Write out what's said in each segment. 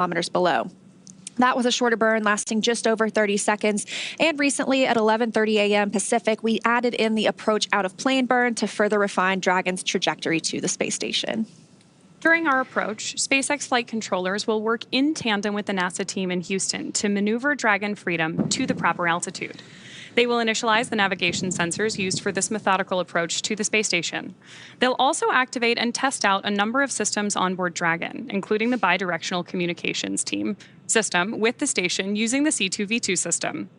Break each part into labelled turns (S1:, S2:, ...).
S1: kilometers below. That was a shorter burn lasting just over 30 seconds. And recently at 11:30 a.m. Pacific, we added in the approach out of plane burn to further refine Dragon's trajectory to the space station.
S2: During our approach, SpaceX flight controllers will work in tandem with the NASA team in Houston to maneuver Dragon Freedom to the proper altitude. They will initialize the navigation sensors used for this methodical approach to the space station. They'll also activate and test out a number of systems on board Dragon, including the bidirectional communications system with the station using the C2V2 system.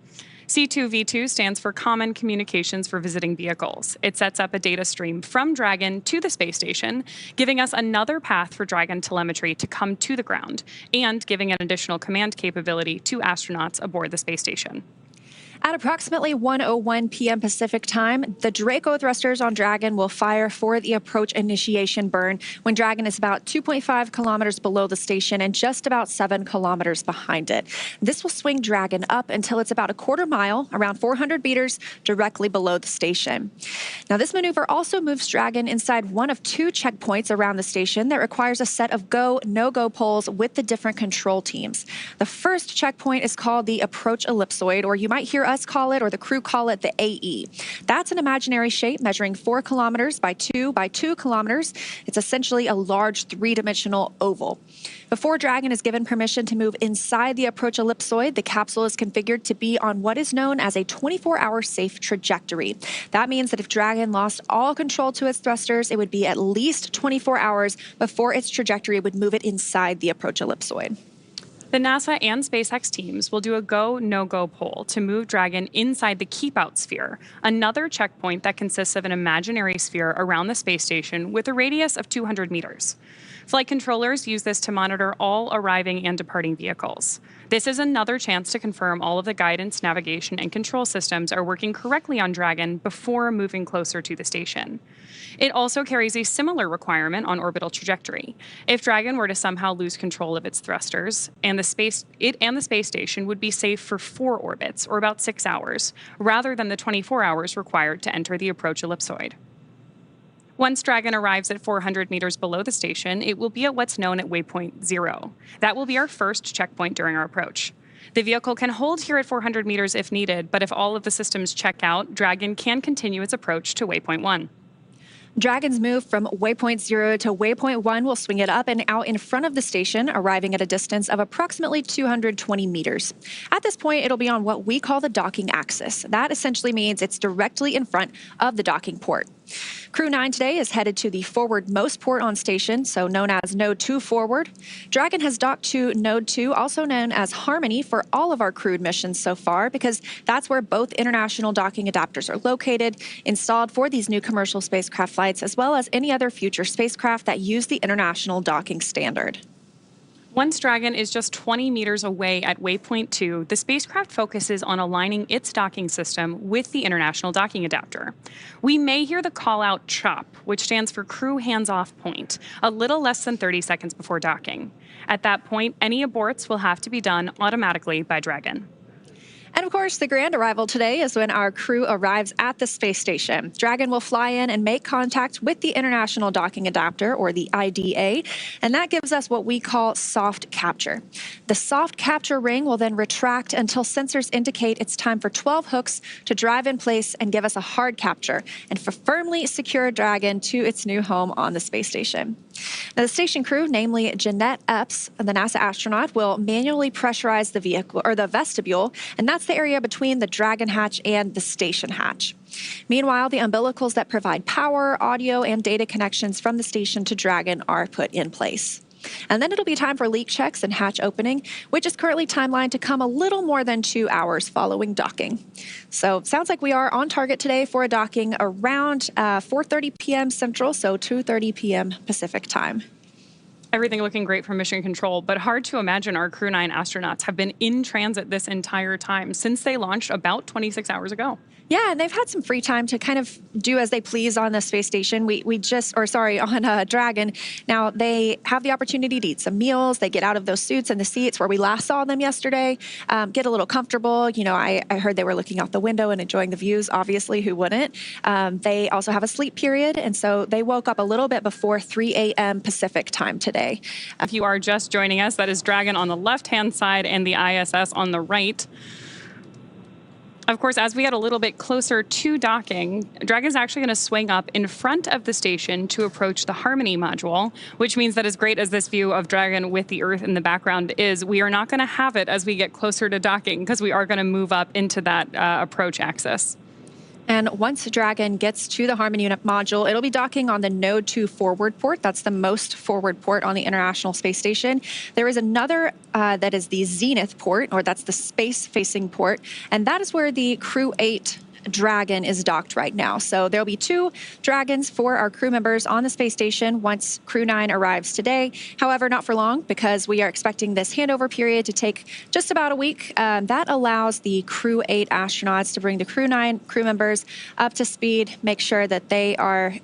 S2: C2V2 stands for Common Communications for Visiting Vehicles. It sets up a data stream from Dragon to the space station, giving us another path for Dragon telemetry to come to the ground, and giving an additional command capability to astronauts aboard the space station.
S1: At approximately 1:01 p.m. Pacific time, the Draco thrusters on Dragon will fire for the approach initiation burn when Dragon is about 2.5 kilometers below the station and just about 7 kilometers behind it. This will swing Dragon up until it's about a quarter mile, around 400 meters, directly below the station. Now, this maneuver also moves Dragon inside one of 2 checkpoints around the station that requires a set of go, no-go polls with the different control teams. The first checkpoint is called the approach ellipsoid, or you might hear us call it, or the crew call it, the AE. That's an imaginary shape measuring 4 kilometers by 2 kilometers. It's essentially a large 3-dimensional oval. Before Dragon is given permission to move inside the approach ellipsoid, the capsule is configured to be on what is known as a 24-hour safe trajectory. That means that if Dragon lost all control to its thrusters, it would be at least 24 hours before its trajectory would move it inside the approach ellipsoid.
S2: The NASA and SpaceX teams will do a go, no-go poll to move Dragon inside the keep-out sphere, another checkpoint that consists of an imaginary sphere around the space station with a radius of 200 meters. Flight controllers use this to monitor all arriving and departing vehicles. This is another chance to confirm all of the guidance, navigation, and control systems are working correctly on Dragon before moving closer to the station. It also carries a similar requirement on orbital trajectory. If Dragon were to somehow lose control of its thrusters, it and the space station would be safe for 4 orbits, or about 6 hours, rather than the 24 hours required to enter the approach ellipsoid. Once Dragon arrives at 400 meters below the station, it will be at what's known as waypoint 0. That will be our first checkpoint during our approach. The vehicle can hold here at 400 meters if needed, but if all of the systems check out, Dragon can continue its approach to waypoint 1.
S1: Dragon's move from waypoint 0 to waypoint 1 will swing it up and out in front of the station, arriving at a distance of approximately 220 meters. At this point, it'll be on what we call the docking axis. That essentially means it's directly in front of the docking port. Crew-9 today is headed to the forward-most port on station, so known as Node 2 forward. Dragon has docked to Node 2, also known as Harmony, for all of our crewed missions so far, because that's where both international docking adapters are located, installed for these new commercial spacecraft flights, as well as any other future spacecraft that use the international docking standard.
S2: Once Dragon is just 20 meters away at waypoint 2, the spacecraft focuses on aligning its docking system with the international docking adapter. We may hear the call-out CHOP, which stands for Crew Hands-Off Point, a little less than 30 seconds before docking. At that point, any aborts will have to be done automatically by Dragon.
S1: And of course, the grand arrival today is when our crew arrives at the space station. Dragon will fly in and make contact with the International Docking Adapter, or the IDA, and that gives us what we call soft capture. The soft capture ring will then retract until sensors indicate it's time for 12 hooks to drive in place and give us a hard capture, and for firmly secure Dragon to its new home on the space station. Now, the station crew, namely Jeanette Epps, the NASA astronaut, will manually pressurize the vehicle, or the vestibule, and that's the area between the Dragon hatch and the station hatch. Meanwhile, the umbilicals that provide power, audio, and data connections from the station to Dragon are put in place. And then it'll be time for leak checks and hatch opening, which is currently timelined to come a little more than 2 hours following docking. So sounds like we are on target today for a docking around 4:30 p.m. Central, so 2:30 p.m. Pacific time.
S2: Everything looking great from Mission Control, but hard to imagine our Crew-9 astronauts have been in transit this entire time since they launched about 26 hours ago.
S1: Yeah, and they've had some free time to kind of do as they please on the space station. On Dragon. Now they have the opportunity to eat some meals. They get out of those suits and the seats where we last saw them yesterday, get a little comfortable. You know, I heard they were looking out the window and enjoying the views. Obviously, who wouldn't? They also have a sleep period, and so they woke up a little bit before 3 a.m. Pacific time today.
S2: If you are just joining us, that is Dragon on the left-hand side and the ISS on the right. Of course, as we get a little bit closer to docking, Dragon is actually going to swing up in front of the station to approach the Harmony module, which means that as great as this view of Dragon with the Earth in the background is, we are not going to have it as we get closer to docking because we are going to move up into that approach axis.
S1: And once Dragon gets to the Harmony module, it'll be docking on the Node 2 forward port. That's the most forward port on the International Space Station. There is another that is the Zenith port, or that's the space-facing port, and that is where the Crew-8 Dragon is docked right now. So there'll be 2 Dragons for our crew members on the space station once Crew-9 arrives today. However, not for long, because we are expecting this handover period to take just about a week. That allows the Crew-8 astronauts to bring the Crew-9 crew members up to speed, make sure that they are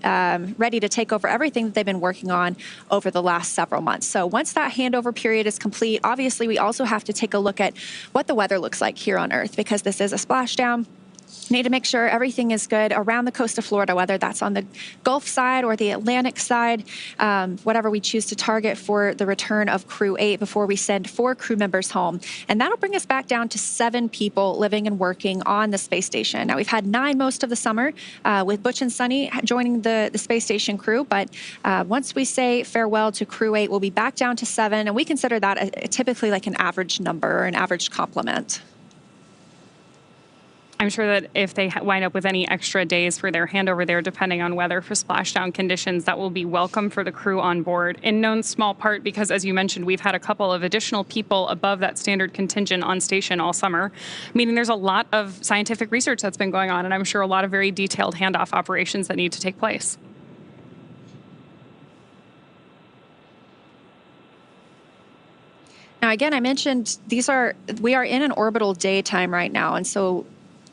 S1: ready to take over everything that they've been working on over the last several months. So once that handover period is complete, obviously we also have to take a look at what the weather looks like here on Earth, because this is a splashdown. Need to make sure everything is good around the coast of Florida, whether that's on the Gulf side or the Atlantic side, whatever we choose to target for the return of Crew-8 before we send 4 crew members home. And that'll bring us back down to 7 people living and working on the space station. Now, we've had 9 most of the summer with Butch and Sunny joining the space station crew, but once we say farewell to Crew-8, we'll be back down to 7, and we consider that typically like an average number or an average complement.
S2: I'm sure that if they wind up with any extra days for their handover there, depending on weather for splashdown conditions, that will be welcome for the crew on board, in no small part because, as you mentioned, we've had a couple of additional people above that standard contingent on station all summer, meaning there's a lot of scientific research that's been going on, and I'm sure a lot of very detailed handoff operations that need to take place.
S1: Now, again, I mentioned we are in an orbital daytime right now, and so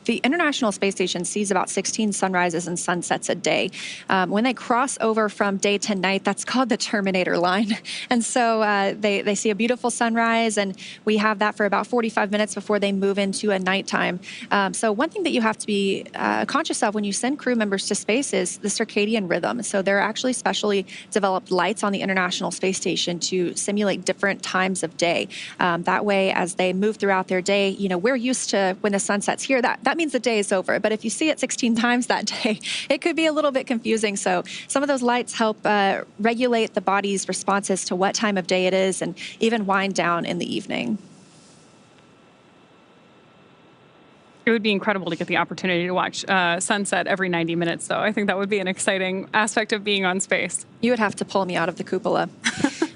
S1: the International Space Station sees about 16 sunrises and sunsets a day. When they cross over from day to night, that's called the Terminator line. And so they see a beautiful sunrise, and we have that for about 45 minutes before they move into a nighttime. So one thing that you have to be conscious of when you send crew members to space is the circadian rhythm. So there are actually specially developed lights on the International Space Station to simulate different times of day. That way, as they move throughout their day, you know, we're used to when the sun sets here, that means the day is over. But if you see it 16 times that day, it could be a little bit confusing. So some of those lights help regulate the body's responses to what time of day it is, and even wind down in the evening.
S2: It would be incredible to get the opportunity to watch sunset every 90 minutes, though. I think that would be an exciting aspect of being on space.
S1: You would have to pull me out of the cupola.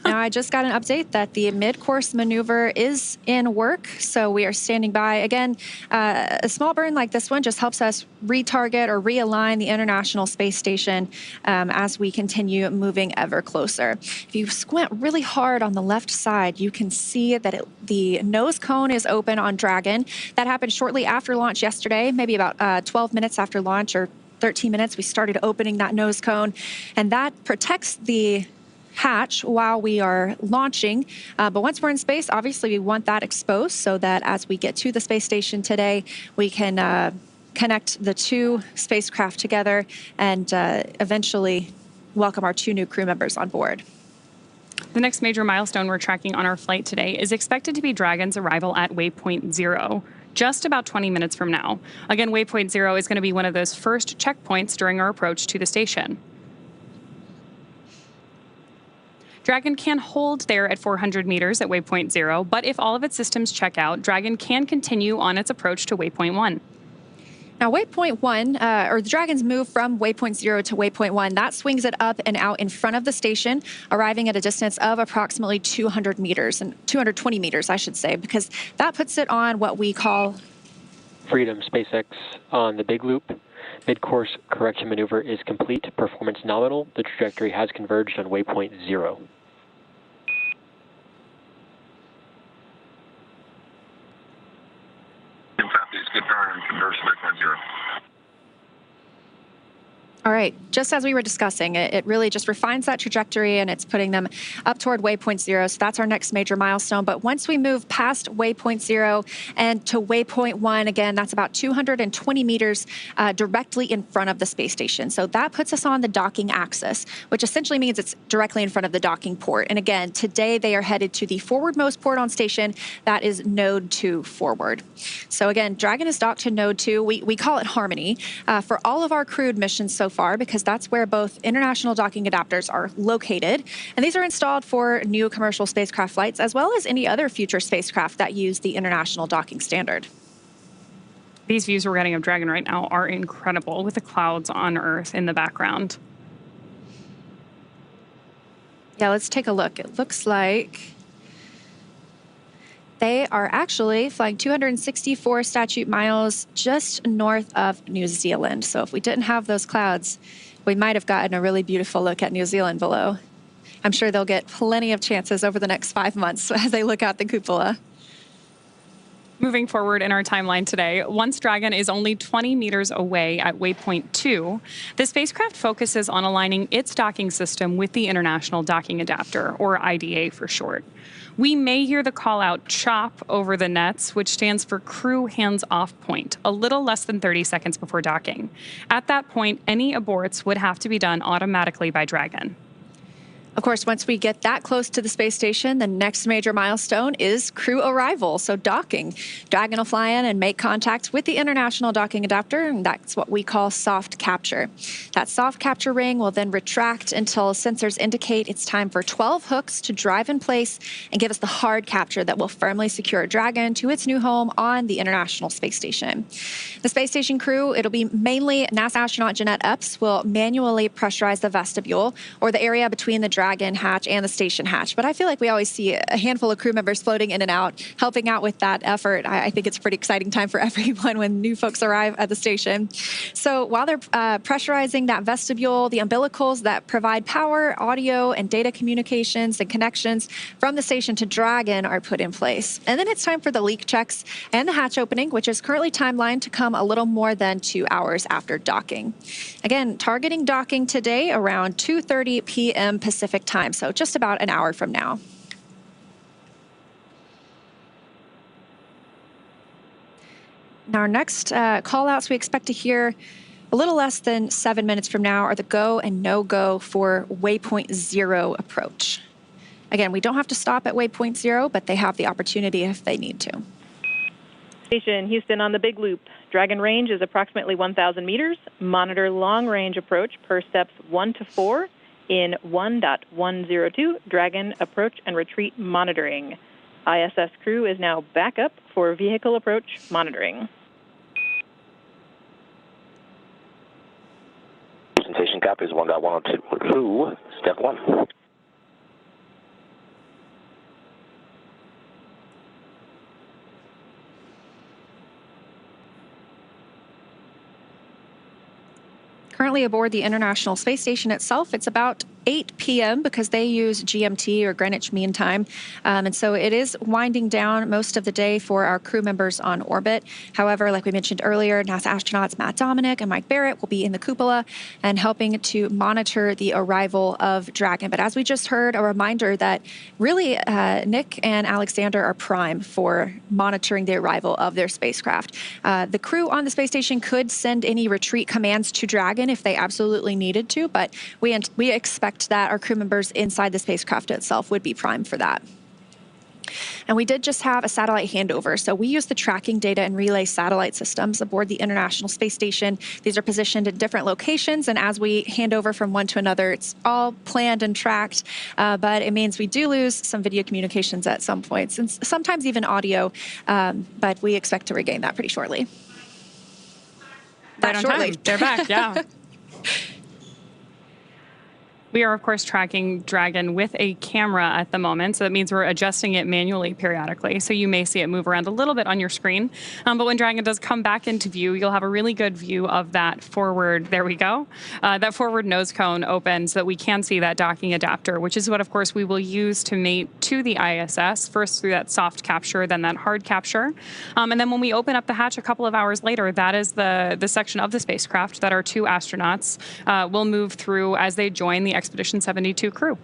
S1: Now, I just got an update that the mid-course maneuver is in work, so we are standing by. Again, a small burn like this one just helps us retarget or realign the International Space Station as we continue moving ever closer. If you squint really hard on the left side, you can see that the nose cone is open on Dragon. That happened shortly after launch yesterday, maybe about 12 minutes after launch, or 13 minutes, we started opening that nose cone, and that protects the hatch while we are launching. But once we're in space, obviously we want that exposed so that as we get to the space station today, we can connect the 2 spacecraft together and eventually welcome our 2 new crew members on board.
S2: The next major milestone we're tracking on our flight today is expected to be Dragon's arrival at waypoint 0. Just about 20 minutes from now. Again, waypoint 0 is going to be one of those first checkpoints during our approach to the station. Dragon can hold there at 400 meters at waypoint 0, but if all of its systems check out, Dragon can continue on its approach to waypoint 1.
S1: Now, waypoint 1, or the Dragon's move from waypoint 0 to waypoint 1, that swings it up and out in front of the station, arriving at a distance of approximately 200 meters, and 220 meters, I should say, because that puts it on what we call
S3: Freedom SpaceX on the big loop. Mid-course correction maneuver is complete. Performance nominal. The trajectory has converged on waypoint 0.
S4: Southeast, good turn and converge to waypoint 0.
S1: All right, just as we were discussing, it really just refines that trajectory and it's putting them up toward waypoint 0. So that's our next major milestone. But once we move past waypoint 0 and to waypoint 1, again, that's about 220 meters directly in front of the space station. So that puts us on the docking axis, which essentially means it's directly in front of the docking port. And again, today they are headed to the forwardmost port on station. That is node 2 forward. So again, Dragon is docked to node 2. We call it Harmony for all of our crewed missions so far, because that's where both international docking adapters are located. And these are installed for new commercial spacecraft flights, as well as any other future spacecraft that use the international docking standard.
S2: These views we're getting of Dragon right now are incredible, with the clouds on Earth in the background.
S1: Yeah, let's take a look. It looks like they are actually flying 264 statute miles just north of New Zealand. So if we didn't have those clouds, we might have gotten a really beautiful look at New Zealand below. I'm sure they'll get plenty of chances over the next 5 months as they look out the cupola.
S2: Moving forward in our timeline today, once Dragon is only 20 meters away at waypoint 2, the spacecraft focuses on aligning its docking system with the International Docking Adapter, or IDA for short. We may hear the call out CHOP over the nets, which stands for Crew Hands Off Point, a little less than 30 seconds before docking. At that point, any aborts would have to be done automatically by Dragon.
S1: Of course, once we get that close to the space station, the next major milestone is crew arrival, so docking. Dragon will fly in and make contact with the International Docking Adapter, and that's what we call soft capture. That soft capture ring will then retract until sensors indicate it's time for 12 hooks to drive in place and give us the hard capture that will firmly secure Dragon to its new home on the International Space Station. The space station crew, it'll be mainly NASA astronaut Jeanette Epps, will manually pressurize the vestibule, or the area between the Dragon hatch and the station hatch. But I feel like we always see a handful of crew members floating in and out, helping out with that effort. I think it's a pretty exciting time for everyone when new folks arrive at the station. So while they're pressurizing that vestibule, the umbilicals that provide power, audio, and data communications and connections from the station to Dragon are put in place. And then it's time for the leak checks and the hatch opening, which is currently timelined to come a little more than 2 hours after docking. Again, targeting docking today around 2:30 p.m. Pacific time, so just about an hour from now. Now, our next call-outs we expect to hear a little less than 7 minutes from now are the go and no-go for waypoint 0 approach. Again, we don't have to stop at waypoint 0, but they have the opportunity if they need to.
S4: Station Houston on the Big Loop. Dragon range is approximately 1,000 meters. Monitor long-range approach per steps 1 to 4 in 1.102, Dragon approach and retreat monitoring. ISS crew is now back up for vehicle approach monitoring.
S5: Presentation cap is 1.102, step 1.
S1: Currently aboard the International Space Station itself, it's about 8 p.m. because they use GMT or Greenwich Mean Time. And so it is winding down most of the day for our crew members on orbit. However, like we mentioned earlier, NASA astronauts Matt Dominic and Mike Barrett will be in the cupola and helping to monitor the arrival of Dragon. But as we just heard, a reminder that really Nick and Aleksandr are prime for monitoring the arrival of their spacecraft. The crew on the space station could send any retreat commands to Dragon if they absolutely needed to, but we expect that our crew members inside the spacecraft itself would be primed for that. And we did just have a satellite handover. So we use the tracking data and relay satellite systems aboard the International Space Station. These are positioned at different locations, and as we hand over from one to another, it's all planned and tracked, but it means we do lose some video communications at some points, and sometimes even audio, but we expect to regain that pretty shortly.
S2: Right on time. They're back, yeah. We are, of course, tracking Dragon with a camera at the moment, so that means we're adjusting it manually periodically. So you may see it move around a little bit on your screen. But when Dragon does come back into view, you'll have a really good view of that forward, there we go, that forward nose cone open so that we can see that docking adapter, which is what, of course, we will use to mate to the ISS, first through that soft capture, then that hard capture. And then when we open up the hatch a couple of hours later, that is the section of the spacecraft that our two astronauts will move through as they join the Expedition 72 crew.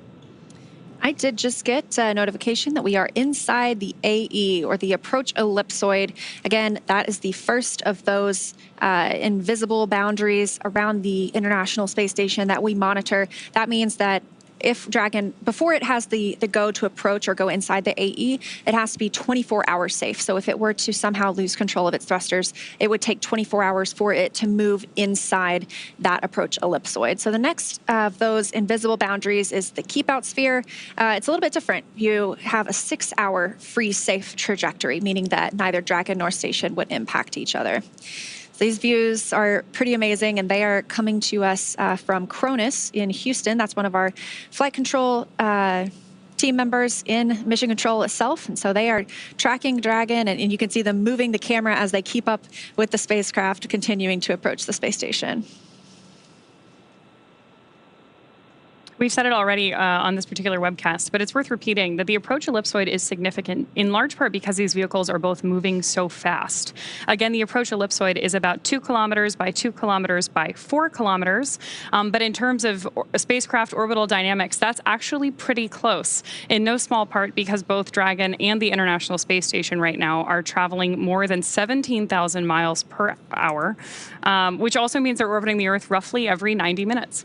S1: I did just get a notification that we are inside the AE, or the approach ellipsoid. Again, that is the first of those invisible boundaries around the International Space Station that we monitor. That means that if Dragon, before it has the go to approach or go inside the AE, it has to be 24 hours safe. So if it were to somehow lose control of its thrusters, it would take 24 hours for it to move inside that approach ellipsoid. So the next of those invisible boundaries is the keep out sphere. It's a little bit different. You have a 6-hour free safe trajectory, meaning that neither Dragon nor station would impact each other. These views are pretty amazing, and they are coming to us from Cronus in Houston. That's one of our flight control team members in Mission Control itself. And so they are tracking Dragon, and you can see them moving the camera as they keep up with the spacecraft continuing to approach the space station.
S2: We've said it already on this particular webcast, but it's worth repeating that the approach ellipsoid is significant in large part because these vehicles are both moving so fast. Again, the approach ellipsoid is about 2 kilometers by 2 kilometers by 4 kilometers. But in terms of spacecraft orbital dynamics, that's actually pretty close, in no small part because both Dragon and the International Space Station right now are traveling more than 17,000 miles per hour, which also means they're orbiting the Earth roughly every 90 minutes.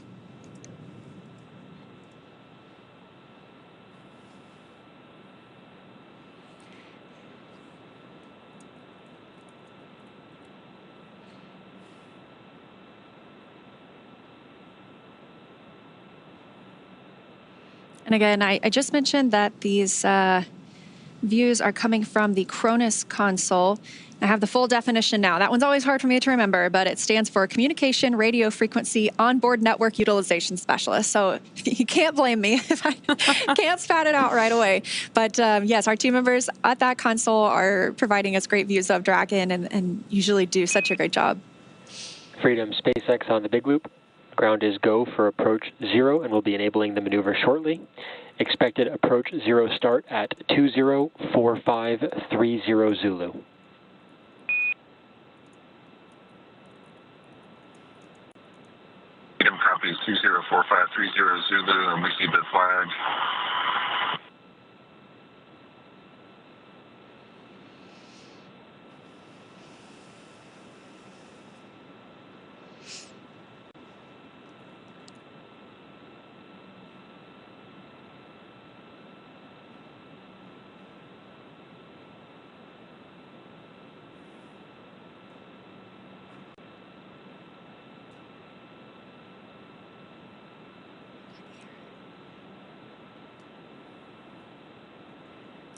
S1: And again, I just mentioned that these views are coming from the Cronus console. I have the full definition now. That one's always hard for me to remember, but it stands for Communication Radio Frequency Onboard Network Utilization Specialist. So you can't blame me if I can't spat it out right away. But yes, our team members at that console are providing us great views of Dragon and usually do such a great job.
S3: Freedom SpaceX on the big loop. Ground is go for approach 0, and we'll be enabling the maneuver shortly. Expected approach 0 start at 204530 Zulu.
S6: Freedom copies 204530 Zulu, and we see the flag.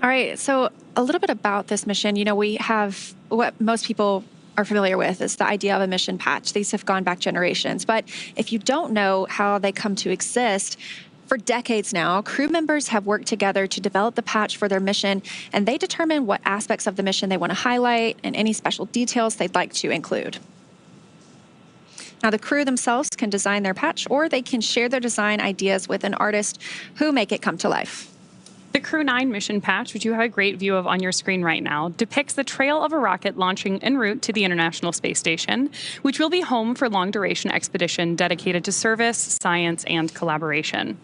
S1: All right, so a little bit about this mission. You know, we have what most people are familiar with is the idea of a mission patch. These have gone back generations. But if you don't know how they come to exist, for decades now, crew members have worked together to develop the patch for their mission, and they determine what aspects of the mission they want to highlight and any special details they'd like to include. Now, the crew themselves can design their patch, or they can share their design ideas with an artist who make it come to life.
S2: The Crew-9 mission patch, which you have a great view of on your screen right now, depicts the trail of a rocket launching en route to the International Space Station, which will be home for long-duration expedition dedicated to service, science, and collaboration.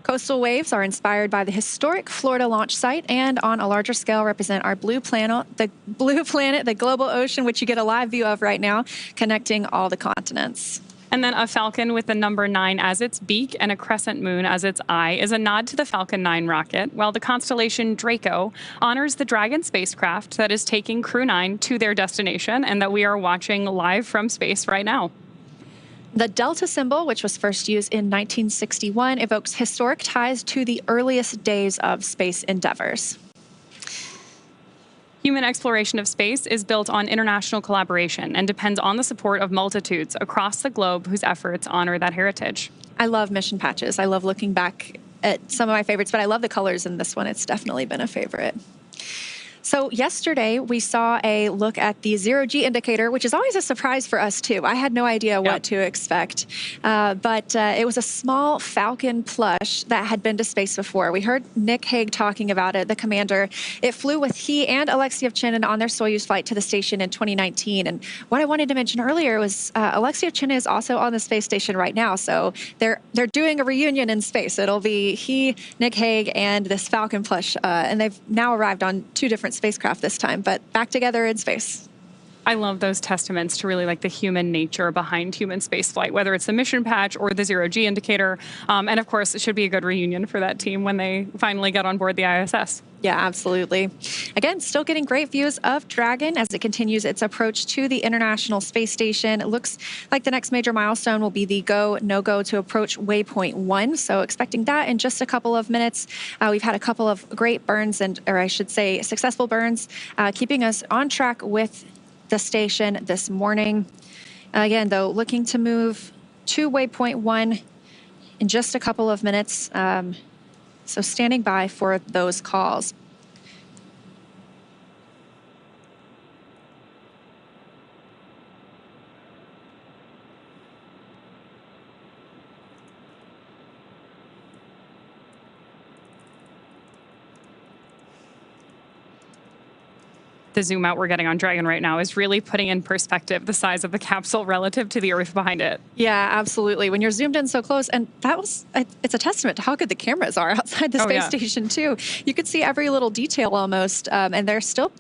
S1: Coastal waves are inspired by the historic Florida launch site and on a larger scale represent our blue planet, the global ocean, which you get a live view of right now, connecting all the continents.
S2: And then a falcon with the number 9 as its beak and a crescent moon as its eye is a nod to the Falcon 9 rocket, while the constellation Draco honors the Dragon spacecraft that is taking Crew-9 to their destination and that we are watching live from space right now.
S1: The Delta symbol, which was first used in 1961, evokes historic ties to the earliest days of space endeavors.
S2: Human exploration of space is built on international collaboration and depends on the support of multitudes across the globe whose efforts honor that heritage.
S1: I love mission patches. I love looking back at some of my favorites, but I love the colors in this one. It's definitely been a favorite. So yesterday, we saw a look at the zero-G indicator, which is always a surprise for us, too. I had no idea what to expect. But it was a small Falcon plush that had been to space before. We heard Nick Hague talking about it, the commander. It flew with he and Aleksandr on their Soyuz flight to the station in 2019. And what I wanted to mention earlier was Aleksandr is also on the space station right now. So they're doing a reunion in space. It'll be he, Nick Hague, and this Falcon plush. And they've now arrived on 2 different spacecraft this time, but back together in space.
S2: I love those testaments to really like the human nature behind human spaceflight, whether it's the mission patch or the zero-G indicator. And of course, it should be a good reunion for that team when they finally get on board the ISS.
S1: Yeah, absolutely. Again, still getting great views of Dragon as it continues its approach to the International Space Station. It looks like the next major milestone will be the go, no-go to approach waypoint 1. So expecting that in just a couple of minutes. We've had a couple of great burns, or I should say successful burns, keeping us on track with the station this morning. Again, though, looking to move to waypoint 1 in just a couple of minutes. So standing by for those calls.
S2: The zoom out we're getting on Dragon right now is really putting in perspective the size of the capsule relative to the Earth behind it.
S1: Yeah, absolutely. When you're zoomed in so close, and it's a testament to how good the cameras are outside the space station too. You could see every little detail almost, and they're still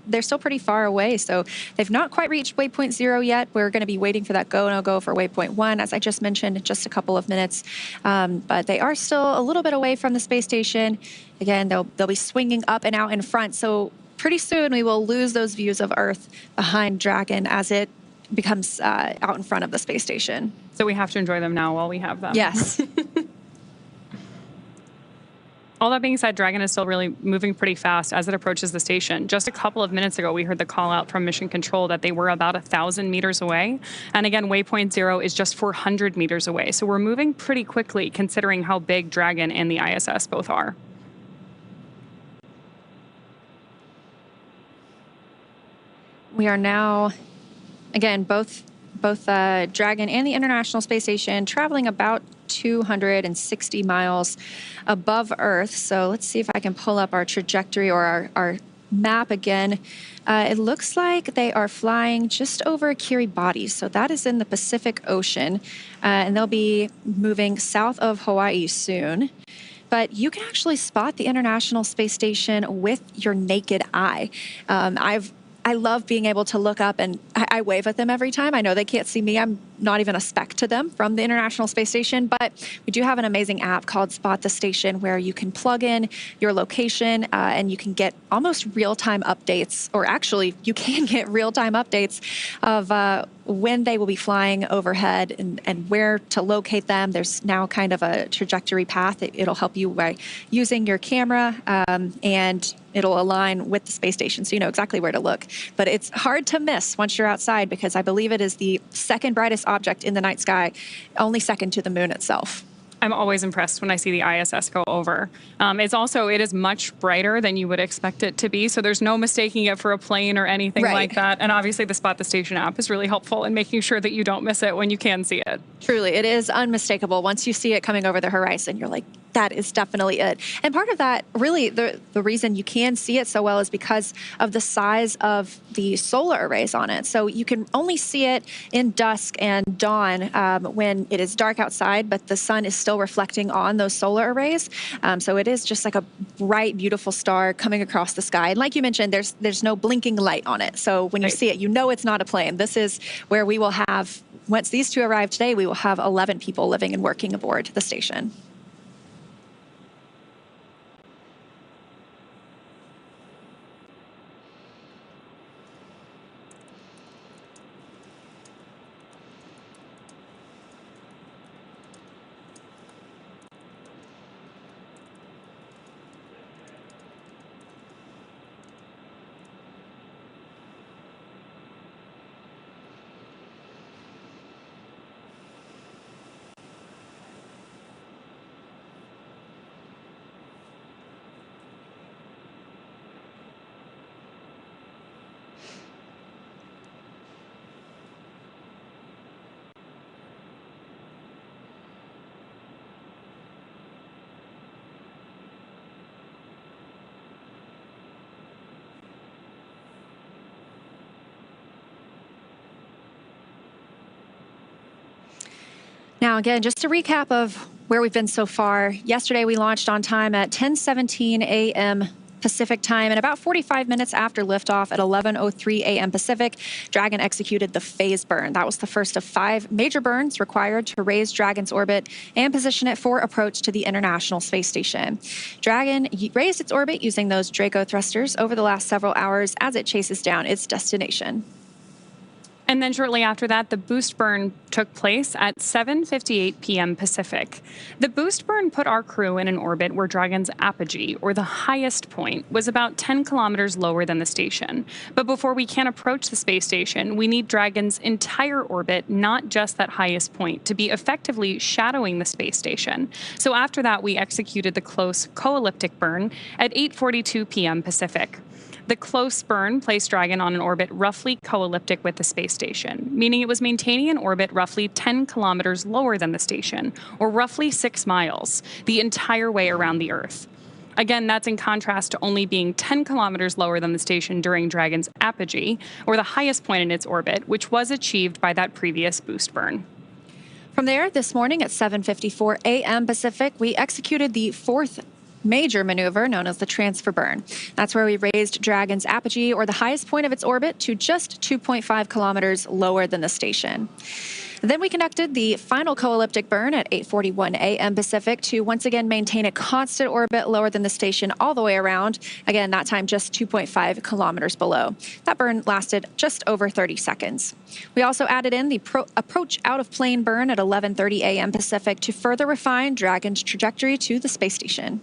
S1: pretty far away. So they've not quite reached waypoint 0 yet. We're going to be waiting for that go no go for waypoint 1, as I just mentioned, in just a couple of minutes. But they are still a little bit away from the space station. Again, they'll be swinging up and out in front. So pretty soon we will lose those views of Earth behind Dragon as it becomes out in front of the space station.
S2: So we have to enjoy them now while we have them.
S1: Yes.
S2: All that being said, Dragon is still really moving pretty fast as it approaches the station. Just a couple of minutes ago, we heard the call out from Mission Control that they were about 1,000 meters away. And again, waypoint 0 is just 400 meters away. So we're moving pretty quickly considering how big Dragon and the ISS both are.
S1: We are now, again, both Dragon and the International Space Station traveling about 260 miles above Earth. So let's see if I can pull up our trajectory or our map again. It looks like they are flying just over Kiribati. So that is in the Pacific Ocean. And they'll be moving south of Hawaii soon. But you can actually spot the International Space Station with your naked eye. I love being able to look up, and I wave at them every time. I know they can't see me. I'm not even a speck to them from the International Space Station, but we do have an amazing app called Spot the Station where you can plug in your location and you can get almost real-time updates, or actually you can get real-time updates of when they will be flying overhead and where to locate them. There's now kind of a trajectory path. It'll help you by using your camera and it'll align with the space station so you know exactly where to look. But it's hard to miss once you're outside because I believe it is the second brightest object in the night sky, only second to the moon itself.
S2: I'm always impressed when I see the ISS go over. It is much brighter than you would expect it to be, so there's no mistaking it for a plane or anything like that. And obviously the Spot the Station app is really helpful in making sure that you don't miss it when you can see it.
S1: Truly, it is unmistakable. Once you see it coming over the horizon, you're like, that is definitely it. And part of that, really, the reason you can see it so well is because of the size of the solar arrays on it. So you can only see it in dusk and dawn when it is dark outside, but the sun is still reflecting on those solar arrays. So it is just like a bright, beautiful star coming across the sky. And like you mentioned, there's no blinking light on it. So when you see it, you know it's not a plane. This is where we will have, once these two arrive today, we will have 11 people living and working aboard the station. Now, again, just a recap of where we've been so far. Yesterday, we launched on time at 10:17 a.m. Pacific time, and about 45 minutes after liftoff at 11:03 a.m. Pacific, Dragon executed the phase burn. That was the first of 5 major burns required to raise Dragon's orbit and position it for approach to the International Space Station. Dragon raised its orbit using those Draco thrusters over the last several hours as it chases down its destination.
S2: And then shortly after that, the boost burn took place at 7:58 p.m. Pacific. The boost burn put our crew in an orbit where Dragon's apogee, or the highest point, was about 10 kilometers lower than the station. But before we can approach the space station, we need Dragon's entire orbit, not just that highest point, to be effectively shadowing the space station. So after that, we executed the close co-elliptic burn at 8:42 p.m. Pacific. The close burn placed Dragon on an orbit roughly co-elliptic with the space station, meaning it was maintaining an orbit roughly 10 kilometers lower than the station, or roughly 6 miles, the entire way around the Earth. Again, that's in contrast to only being 10 kilometers lower than the station during Dragon's apogee, or the highest point in its orbit, which was achieved by that previous boost burn.
S1: From there, this morning at 7:54 a.m. Pacific, we executed the 4th major maneuver known as the transfer burn. That's where we raised Dragon's apogee, or the highest point of its orbit, to just 2.5 kilometers lower than the station. Then we conducted the final co-elliptic burn at 8:41 a.m. Pacific to once again maintain a constant orbit lower than the station all the way around. Again, that time just 2.5 kilometers below. That burn lasted just over 30 seconds. We also added in the approach out-of-plane burn at 11:30 a.m. Pacific to further refine Dragon's trajectory to the space station.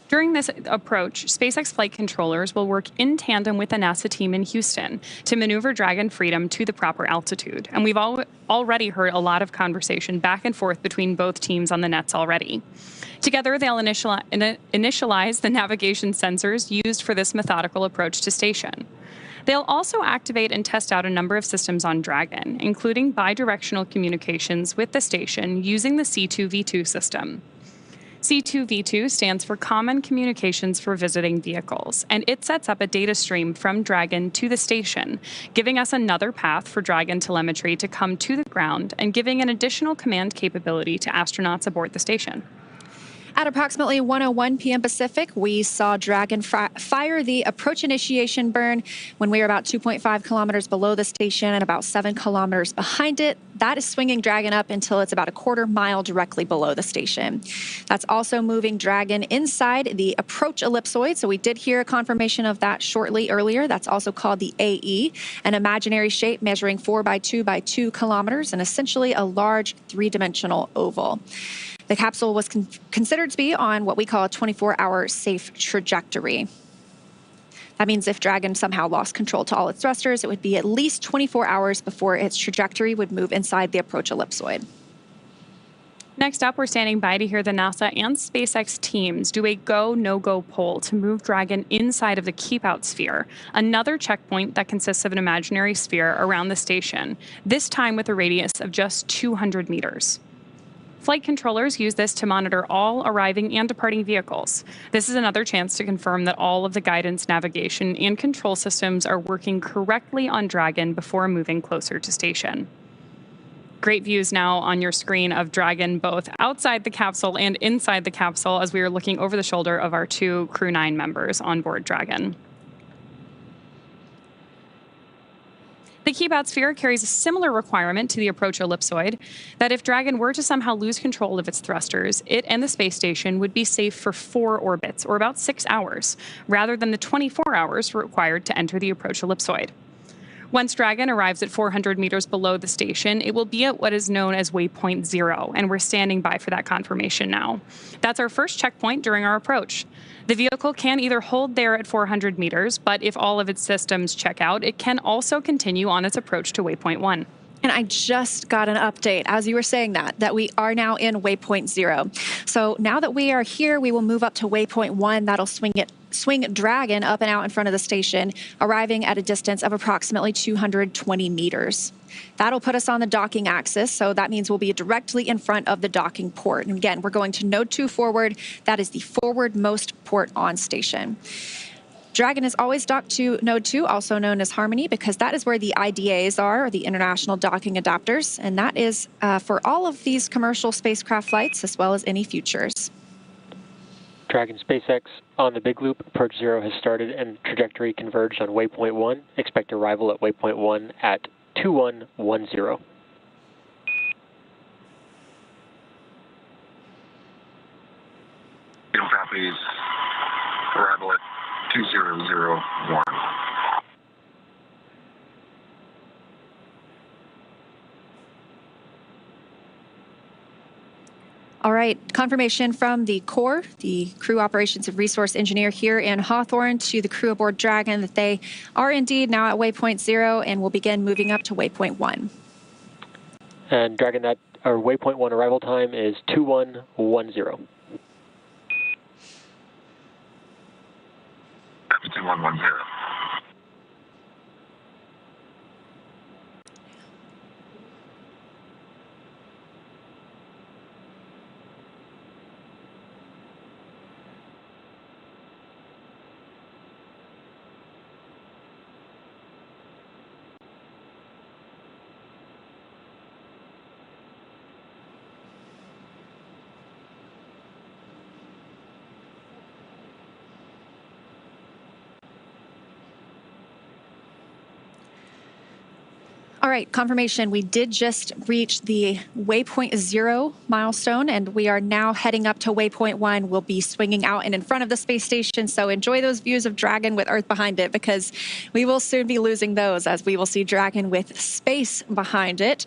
S2: During this approach, SpaceX flight controllers will work in tandem with the NASA team in Houston to maneuver Dragon Freedom to the proper altitude. And we've already heard a lot of conversation back and forth between both teams on the nets already. Together, they'll initialize the navigation sensors used for this methodical approach to station. They'll also activate and test out a number of systems on Dragon, including bidirectional communications with the station using the C2V2 system. C2V2 stands for Common Communications for Visiting Vehicles, and it sets up a data stream from Dragon to the station, giving us another path for Dragon telemetry to come to the ground and giving an additional command capability to astronauts aboard the station.
S1: At approximately 1:01 p.m. Pacific, we saw Dragon fire the approach initiation burn when we were about 2.5 kilometers below the station and about 7 kilometers behind it. That is swinging Dragon up until it's about a quarter mile directly below the station. That's also moving Dragon inside the approach ellipsoid. So we did hear a confirmation of that shortly earlier. That's also called the AE, an imaginary shape measuring 4 by 2 by 2 kilometers and essentially a large 3-dimensional oval. The capsule was considered to be on what we call a 24-hour safe trajectory. That means if Dragon somehow lost control to all its thrusters, it would be at least 24 hours before its trajectory would move inside the approach ellipsoid.
S2: Next up, we're standing by to hear the NASA and SpaceX teams do a go, no-go poll to move Dragon inside of the keep-out sphere, another checkpoint that consists of an imaginary sphere around the station, this time with a radius of just 200 meters. Flight controllers use this to monitor all arriving and departing vehicles. This is another chance to confirm that all of the guidance, navigation, and control systems are working correctly on Dragon before moving closer to station. Great views now on your screen of Dragon both outside the capsule and inside the capsule as we are looking over the shoulder of our 2 Crew-9 members on board Dragon. The keep-out sphere carries a similar requirement to the approach ellipsoid that if Dragon were to somehow lose control of its thrusters, it and the space station would be safe for 4 orbits, or about 6 hours, rather than the 24 hours required to enter the approach ellipsoid. Once Dragon arrives at 400 meters below the station, it will be at what is known as waypoint 0, and we're standing by for that confirmation now. That's our first checkpoint during our approach. The vehicle can either hold there at 400 meters, but if all of its systems check out, it can also continue on its approach to waypoint 1.
S1: And I just got an update as you were saying that we are now in waypoint 0. So now that we are here, we will move up to waypoint 1. That'll swing it swing Dragon up and out in front of the station, arriving at a distance of approximately 220 meters. That'll put us on the docking axis, so that means we'll be directly in front of the docking port. And again, we're going to node 2 forward. That is the forwardmost port on station. Dragon is always docked to node 2, also known as Harmony, because that is where the IDAs are, or the International Docking Adapters, and that is for all of these commercial spacecraft flights, as well as any futures.
S3: Dragon SpaceX on the big loop. Approach 0 has started and trajectory converged on waypoint 1. Expect arrival at waypoint 1 at 2110.
S6: Copies. Arrival at 2001.
S1: All right, confirmation from the Corps, the Crew Operations and Resource Engineer here in Hawthorne, to the crew aboard Dragon that they are indeed now at waypoint 0 and will begin moving up to waypoint 1.
S3: And Dragon, that our waypoint 1 arrival time is 2110.
S6: 2110.
S1: All right, confirmation. We did just reach the waypoint 0 milestone, and we are now heading up to waypoint 1. We'll be swinging out and in front of the space station, so enjoy those views of Dragon with Earth behind it, because we will soon be losing those, as we will see Dragon with space behind it,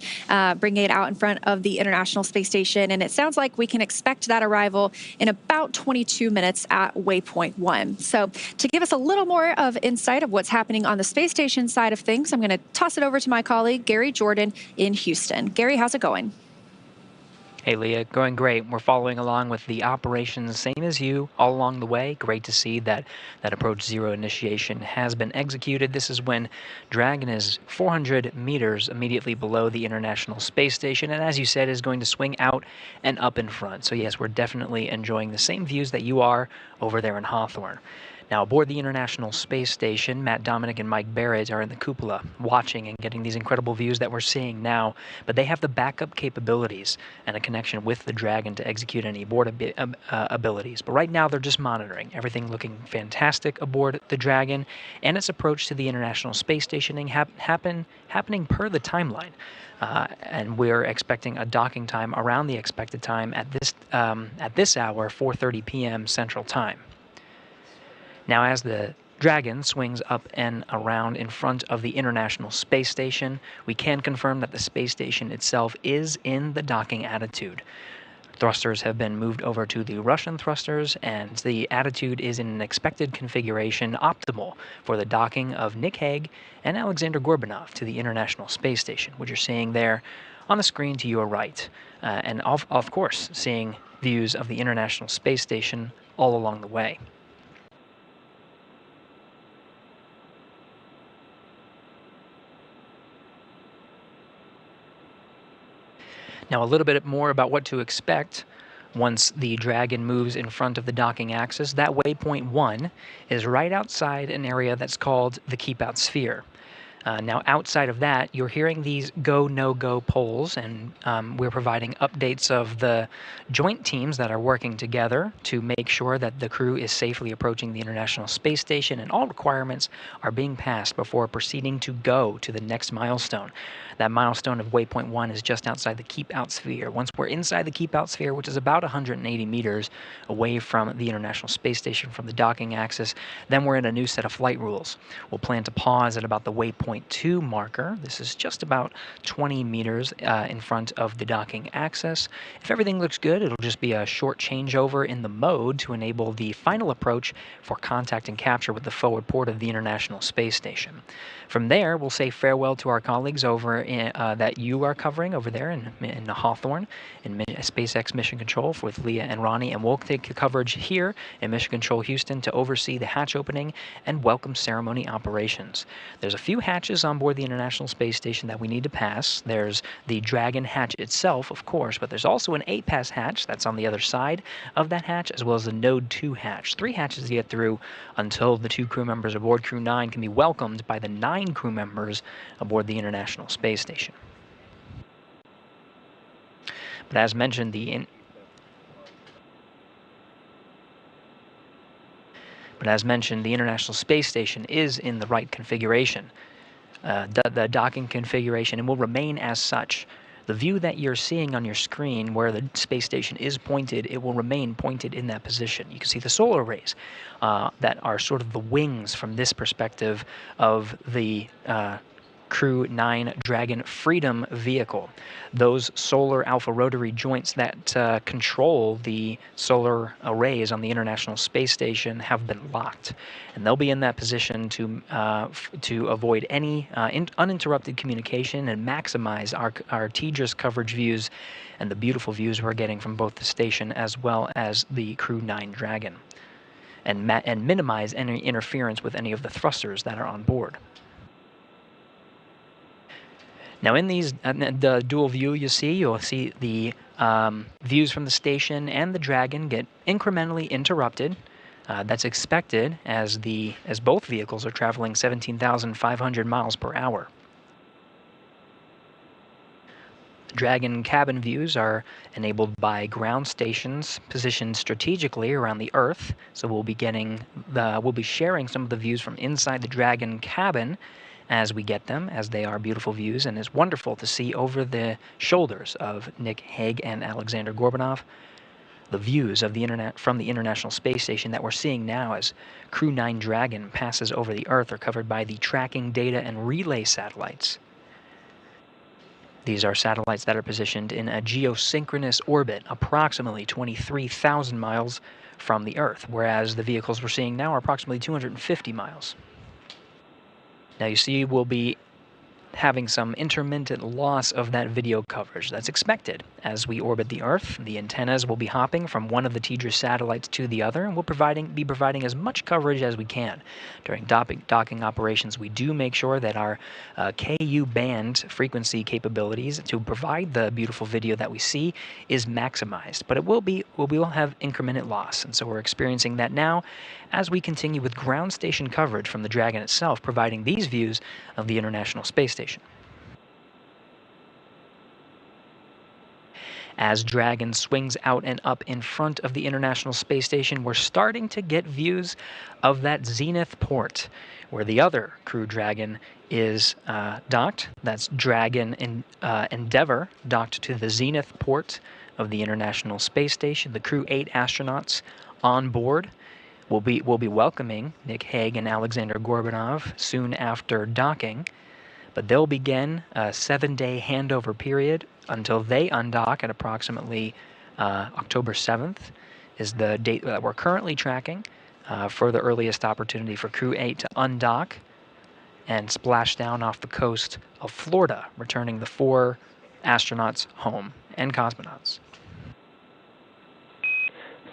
S1: bringing it out in front of the International Space Station. And it sounds like we can expect that arrival in about 22 minutes at waypoint 1. So to give us a little more of insight of what's happening on the space station side of things, I'm going to toss it over to my colleague, Gary Jordan in Houston. Gary, how's it going?
S7: Hey, Leah, going great. We're following along with the operations, same as you, all along the way. Great to see that approach 0 initiation has been executed. This is when Dragon is 400 meters immediately below the International Space Station, and as you said, is going to swing out and up in front. So yes, we're definitely enjoying the same views that you are over there in Hawthorne. Now, aboard the International Space Station, Matt Dominic and Mike Barrett are in the cupola watching and getting these incredible views that we're seeing now, but they have the backup capabilities and a connection with the Dragon to execute any abort abilities. But right now, they're just monitoring. Everything looking fantastic aboard the Dragon, and its approach to the International Space Station happening per the timeline. And we're expecting a docking time around the expected time at this hour, 4:30 p.m. Central Time. Now, as the Dragon swings up and around in front of the International Space Station, we can confirm that the space station itself is in the docking attitude. Thrusters have been moved over to the Russian thrusters, and the attitude is in an expected configuration optimal for the docking of Nick Hague and Aleksandr Gorbunov to the International Space Station, which you're seeing there on the screen to your right. And of course, seeing views of the International Space Station all along the way. Now, a little bit more about what to expect once the Dragon moves in front of the docking axis. That waypoint 1 is right outside an area that's called the Keep Out Sphere. Now, outside of that, you're hearing these go, no-go polls, and we're providing updates of the joint teams that are working together to make sure that the crew is safely approaching the International Space Station, and all requirements are being passed before proceeding to go to the next milestone. That milestone of waypoint 1 is just outside the Keep Out Sphere. Once we're inside the Keep Out Sphere, which is about 180 meters away from the International Space Station from the docking axis, then we're in a new set of flight rules. We'll plan to pause at about the waypoint waypoint 2 marker. This is just about 20 meters in front of the docking access. If everything looks good, it'll just be a short changeover in the mode to enable the final approach for contact and capture with the forward port of the International Space Station. From there, we'll say farewell to our colleagues over that you are covering over there in Hawthorne in SpaceX Mission Control with Leah and Ronnie, and we'll take the coverage here in Mission Control Houston to oversee the hatch opening and welcome ceremony operations. There's a few hatches on board the International Space Station that we need to pass. There's the Dragon hatch itself, of course, but there's also an 8-pass hatch that's on the other side of that hatch, as well as the Node 2 hatch. 3 hatches to get through until the 2 crew members aboard Crew-9 can be welcomed by the 9 crew members aboard the International Space Station. But as mentioned, the International Space Station is in the right configuration, the docking configuration, and will remain as such. The view that you're seeing on your screen where the space station is pointed, it will remain pointed in that position. You can see the solar arrays that are sort of the wings from this perspective of the Crew-9 Dragon Freedom vehicle. Those solar alpha rotary joints that control the solar arrays on the International Space Station have been locked, and they'll be in that position to avoid any uninterrupted communication and maximize our TDRS coverage views and the beautiful views we're getting from both the station as well as the Crew-9 Dragon, and minimize any interference with any of the thrusters that are on board. Now in these, the dual view you'll see the views from the station and the Dragon get incrementally interrupted. That's expected as both vehicles are traveling 17,500 miles per hour. Dragon cabin views are enabled by ground stations positioned strategically around the Earth, so we'll be sharing some of the views from inside the Dragon cabin as we get them, as they are beautiful views, and it's wonderful to see over the shoulders of Nick Hague and Aleksandr Gorbunov the views of from the International Space Station that we're seeing now as Crew-9 Dragon passes over the Earth are covered by the tracking data and relay satellites. These are satellites that are positioned in a geosynchronous orbit approximately 23,000 miles from the Earth, whereas the vehicles we're seeing now are approximately 250 miles. Now you see we'll be having some intermittent loss of that video coverage. That's expected. As we orbit the Earth, the antennas will be hopping from one of the TDRS satellites to the other, and we'll be providing as much coverage as we can. During docking operations, we do make sure that our KU band frequency capabilities to provide the beautiful video that we see is maximized, but we will have incremental loss, and so we're experiencing that now as we continue with ground station coverage from the Dragon itself, providing these views of the International Space Station. As Dragon swings out and up in front of the International Space Station, we're starting to get views of that Zenith port, where the other Crew Dragon is docked. That's Dragon Endeavour docked to the Zenith port of the International Space Station. The Crew-8 astronauts on board will be welcoming Nick Hague and Aleksandr Gorbunov soon after docking, but they'll begin a 7-day handover period until they undock at approximately October 7th is the date that we're currently tracking for the earliest opportunity for Crew-8 to undock and splash down off the coast of Florida, returning the 4 astronauts home and cosmonauts.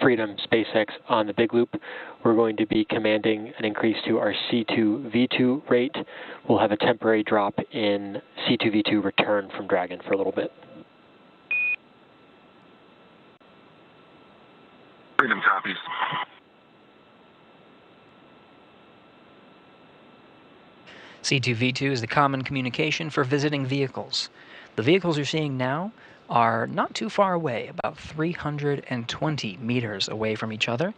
S3: Freedom SpaceX on the big loop. We're going to be commanding an increase to our C2V2 rate. We'll have a temporary drop in C2V2 return from Dragon for a little bit.
S6: Freedom copies.
S7: C2V2 is the common communication for visiting vehicles. The vehicles you're seeing now are not too far away, about 320 meters away from each other,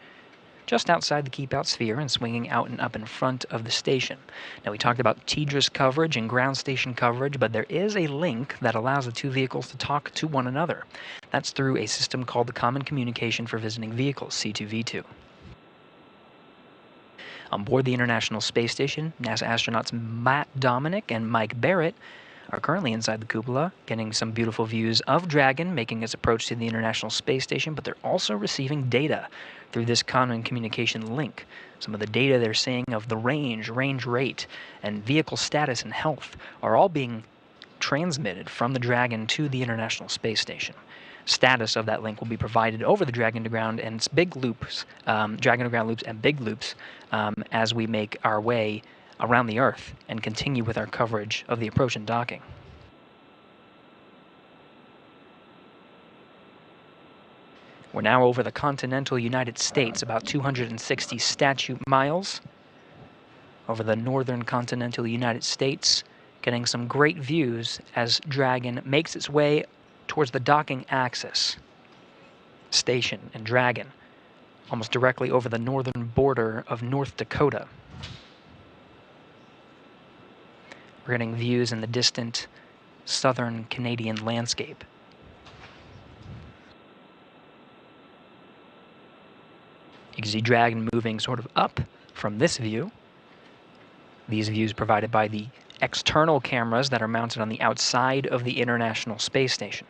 S7: just outside the keep-out sphere and swinging out and up in front of the station. Now, we talked about TDRS coverage and ground station coverage, but there is a link that allows the 2 vehicles to talk to one another. That's through a system called the Common Communication for Visiting Vehicles, C2V2. On board the International Space Station, NASA astronauts Matt Dominic and Mike Barrett are currently inside the cupola, getting some beautiful views of Dragon making its approach to the International Space Station, but they're also receiving data through this common communication link. Some of the data they're seeing of the range rate, and vehicle status and health are all being transmitted from the Dragon to the International Space Station. Status of that link will be provided over the Dragon to ground and its big loops, Dragon to ground loops and big loops, as we make our way around the Earth and continue with our coverage of the approach and docking. We're now over the continental United States, about 260 statute miles over the northern continental United States, getting some great views as Dragon makes its way towards the docking axis. Station and Dragon, almost directly over the northern border of North Dakota. We're getting views in the distant southern Canadian landscape. You can see Dragon moving sort of up from this view. These views provided by the external cameras that are mounted on the outside of the International Space Station.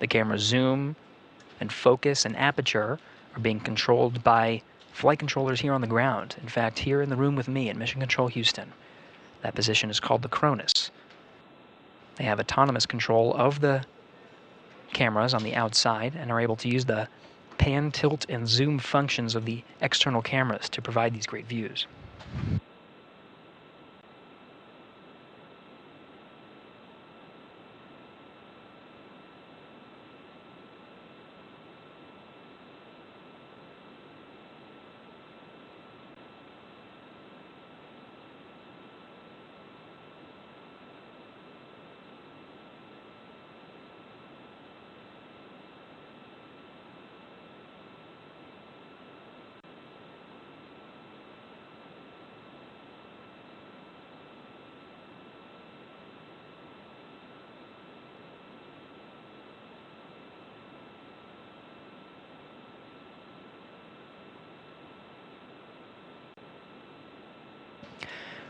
S7: The camera's zoom and focus and aperture are being controlled by flight controllers here on the ground. In fact, here in the room with me at Mission Control Houston, that position is called the Cronus. They have autonomous control of the cameras on the outside and are able to use the pan, tilt, and zoom functions of the external cameras to provide these great views.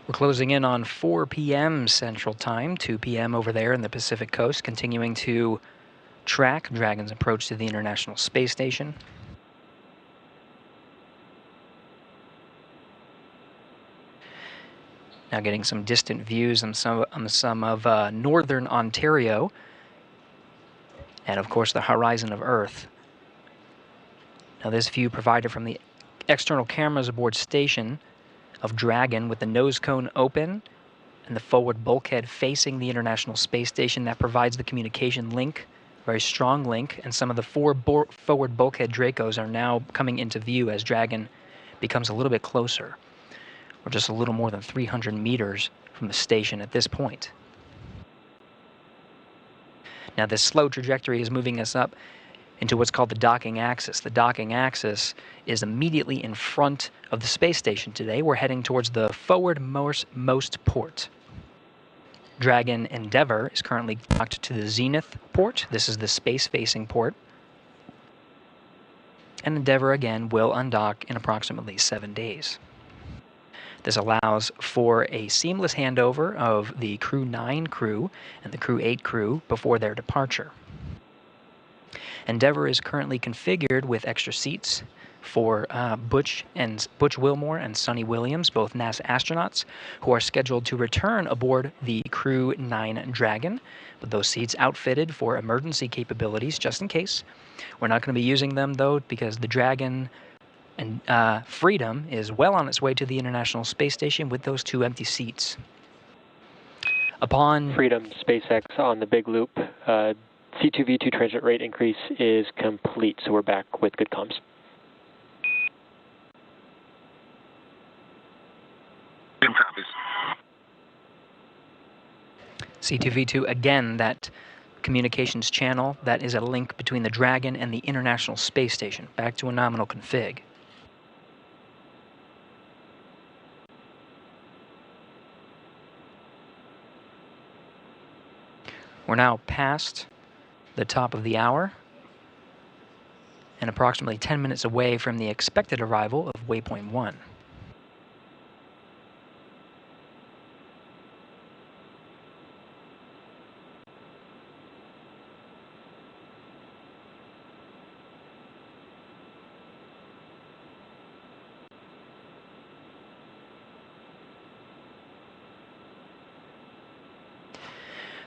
S7: We're closing in on 4 p.m. Central Time, 2 p.m. over there in the Pacific Coast, continuing to track Dragon's approach to the International Space Station. Now getting some distant views on some of northern Ontario, and of course the horizon of Earth. Now this view provided from the external cameras aboard station of Dragon with the nose cone open and the forward bulkhead facing the International Space Station. That provides the communication link, very strong link, and some of the forward bulkhead Dracos are now coming into view as Dragon becomes a little bit closer. We're just a little more than 300 meters from the station at this point. Now this slow trajectory is moving us up into what's called the docking axis. The docking axis is immediately in front of the space station today. We're heading towards the forwardmost port. Dragon Endeavour is currently docked to the Zenith port. This is the space-facing port. And Endeavour, again, will undock in approximately 7 days. This allows for a seamless handover of the Crew-9 crew and the Crew-8 crew before their departure. Endeavour is currently configured with extra seats for Butch Wilmore and Sonny Williams, both NASA astronauts, who are scheduled to return aboard the Crew-9 Dragon, with those seats outfitted for emergency capabilities, just in case. We're not going to be using them, though, because the Dragon and Freedom is well on its way to the International Space Station with those 2 empty seats. Upon
S3: Freedom, SpaceX on the big loop. C2V2 transit rate increase is complete, so we're back with good comms.
S6: Copies.
S7: C2V2, again, that communications channel that is a link between the Dragon and the International Space Station. Back to a nominal config. We're now past the top of the hour and approximately 10 minutes away from the expected arrival of waypoint 1.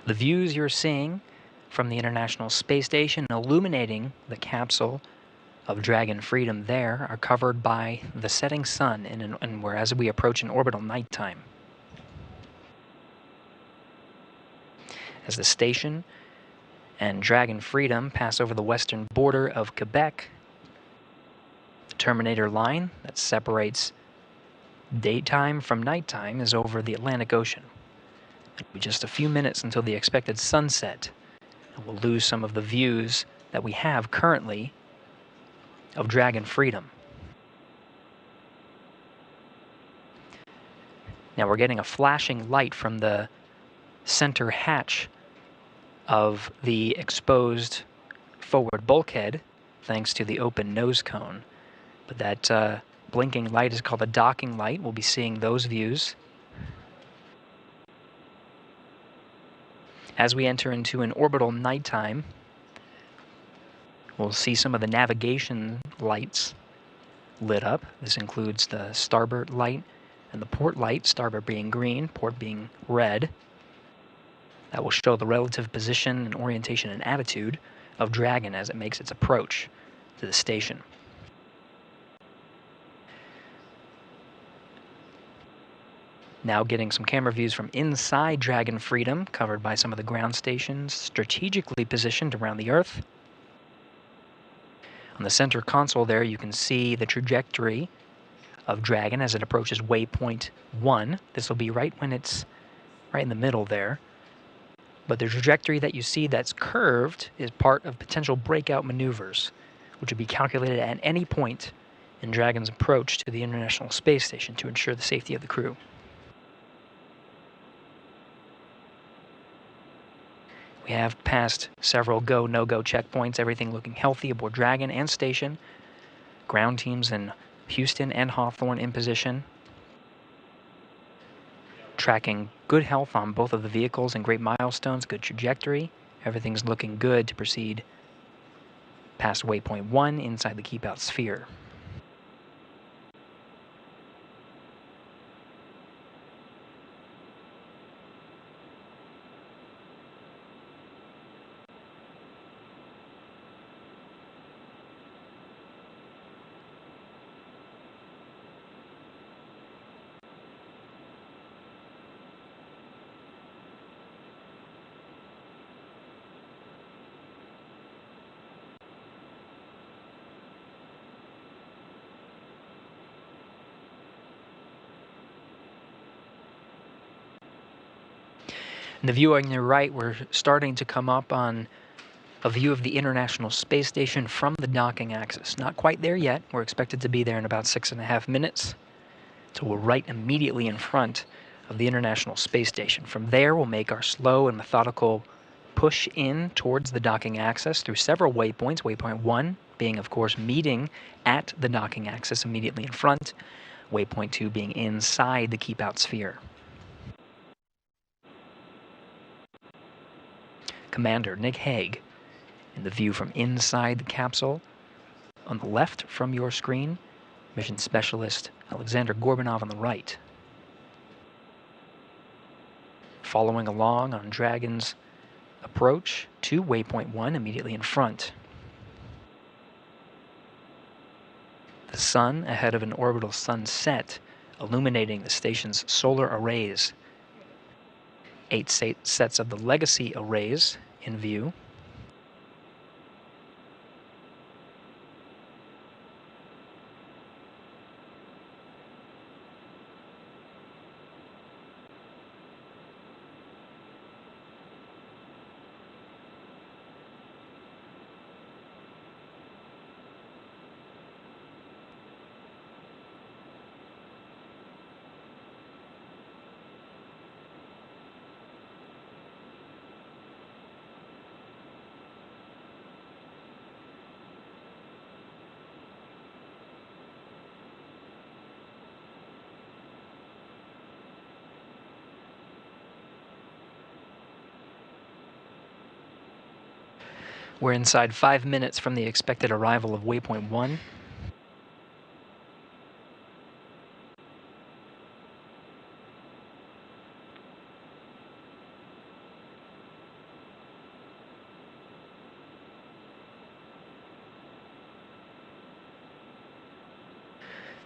S7: The views you're seeing from the International Space Station illuminating the capsule of Dragon Freedom there are covered by the setting sun and whereas we approach an orbital nighttime. As the station and Dragon Freedom pass over the western border of Quebec, the terminator line that separates daytime from nighttime is over the Atlantic Ocean. It'll be just a few minutes until the expected sunset, and we'll lose some of the views that we have currently of Dragon Freedom. Now we're getting a flashing light from the center hatch of the exposed forward bulkhead, thanks to the open nose cone. But that blinking light is called a docking light. We'll be seeing those views. As we enter into an orbital nighttime, we'll see some of the navigation lights lit up. This includes the starboard light and the port light, starboard being green, port being red. That will show the relative position and orientation and attitude of Dragon as it makes its approach to the station. Now getting some camera views from inside Dragon Freedom, covered by some of the ground stations strategically positioned around the Earth. On the center console there, you can see the trajectory of Dragon as it approaches waypoint 1. This will be right when it's right in the middle there. But the trajectory that you see that's curved is part of potential breakout maneuvers, which would be calculated at any point in Dragon's approach to the International Space Station to ensure the safety of the crew. We have passed several go, no-go checkpoints, everything looking healthy aboard Dragon and station. Ground teams in Houston and Hawthorne in position. Tracking good health on both of the vehicles and great milestones, good trajectory. Everything's looking good to proceed past waypoint 1 inside the keep-out sphere. In the view on your right, we're starting to come up on a view of the International Space Station from the docking axis. Not quite there yet. We're expected to be there in about 6.5 minutes. So we're right immediately in front of the International Space Station. From there, we'll make our slow and methodical push in towards the docking axis through several waypoints. Waypoint 1 being, of course, meeting at the docking axis immediately in front. Waypoint 2 being inside the keep-out sphere. Commander Nick Hague in the view from inside the capsule. On the left from your screen, Mission Specialist Aleksandr Gorbunov on the right. Following along on Dragon's approach to waypoint 1 immediately in front. The sun ahead of an orbital sunset illuminating the station's solar arrays. 8 sets of the legacy arrays in view. We're inside 5 minutes from the expected arrival of waypoint 1.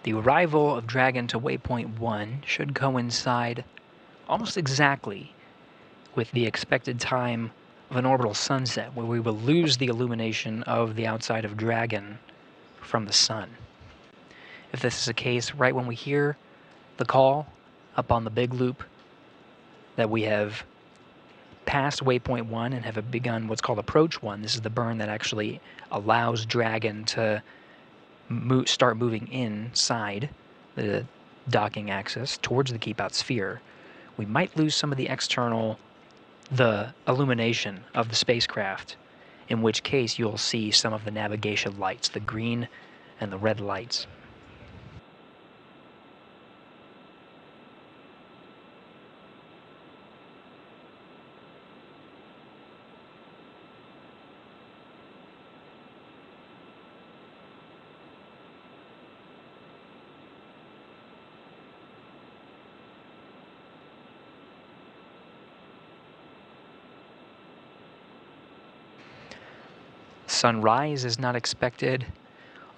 S7: The arrival of Dragon to waypoint 1 should coincide almost exactly with the expected time of an orbital sunset, where we will lose the illumination of the outside of Dragon from the sun. If this is the case, right when we hear the call up on the big loop that we have passed waypoint 1 and have begun what's called approach 1, this is the burn that actually allows Dragon to start moving inside the docking axis towards the keep-out sphere, we might lose some of the illumination of the spacecraft, in which case you'll see some of the navigation lights, the green and the red lights. Sunrise is not expected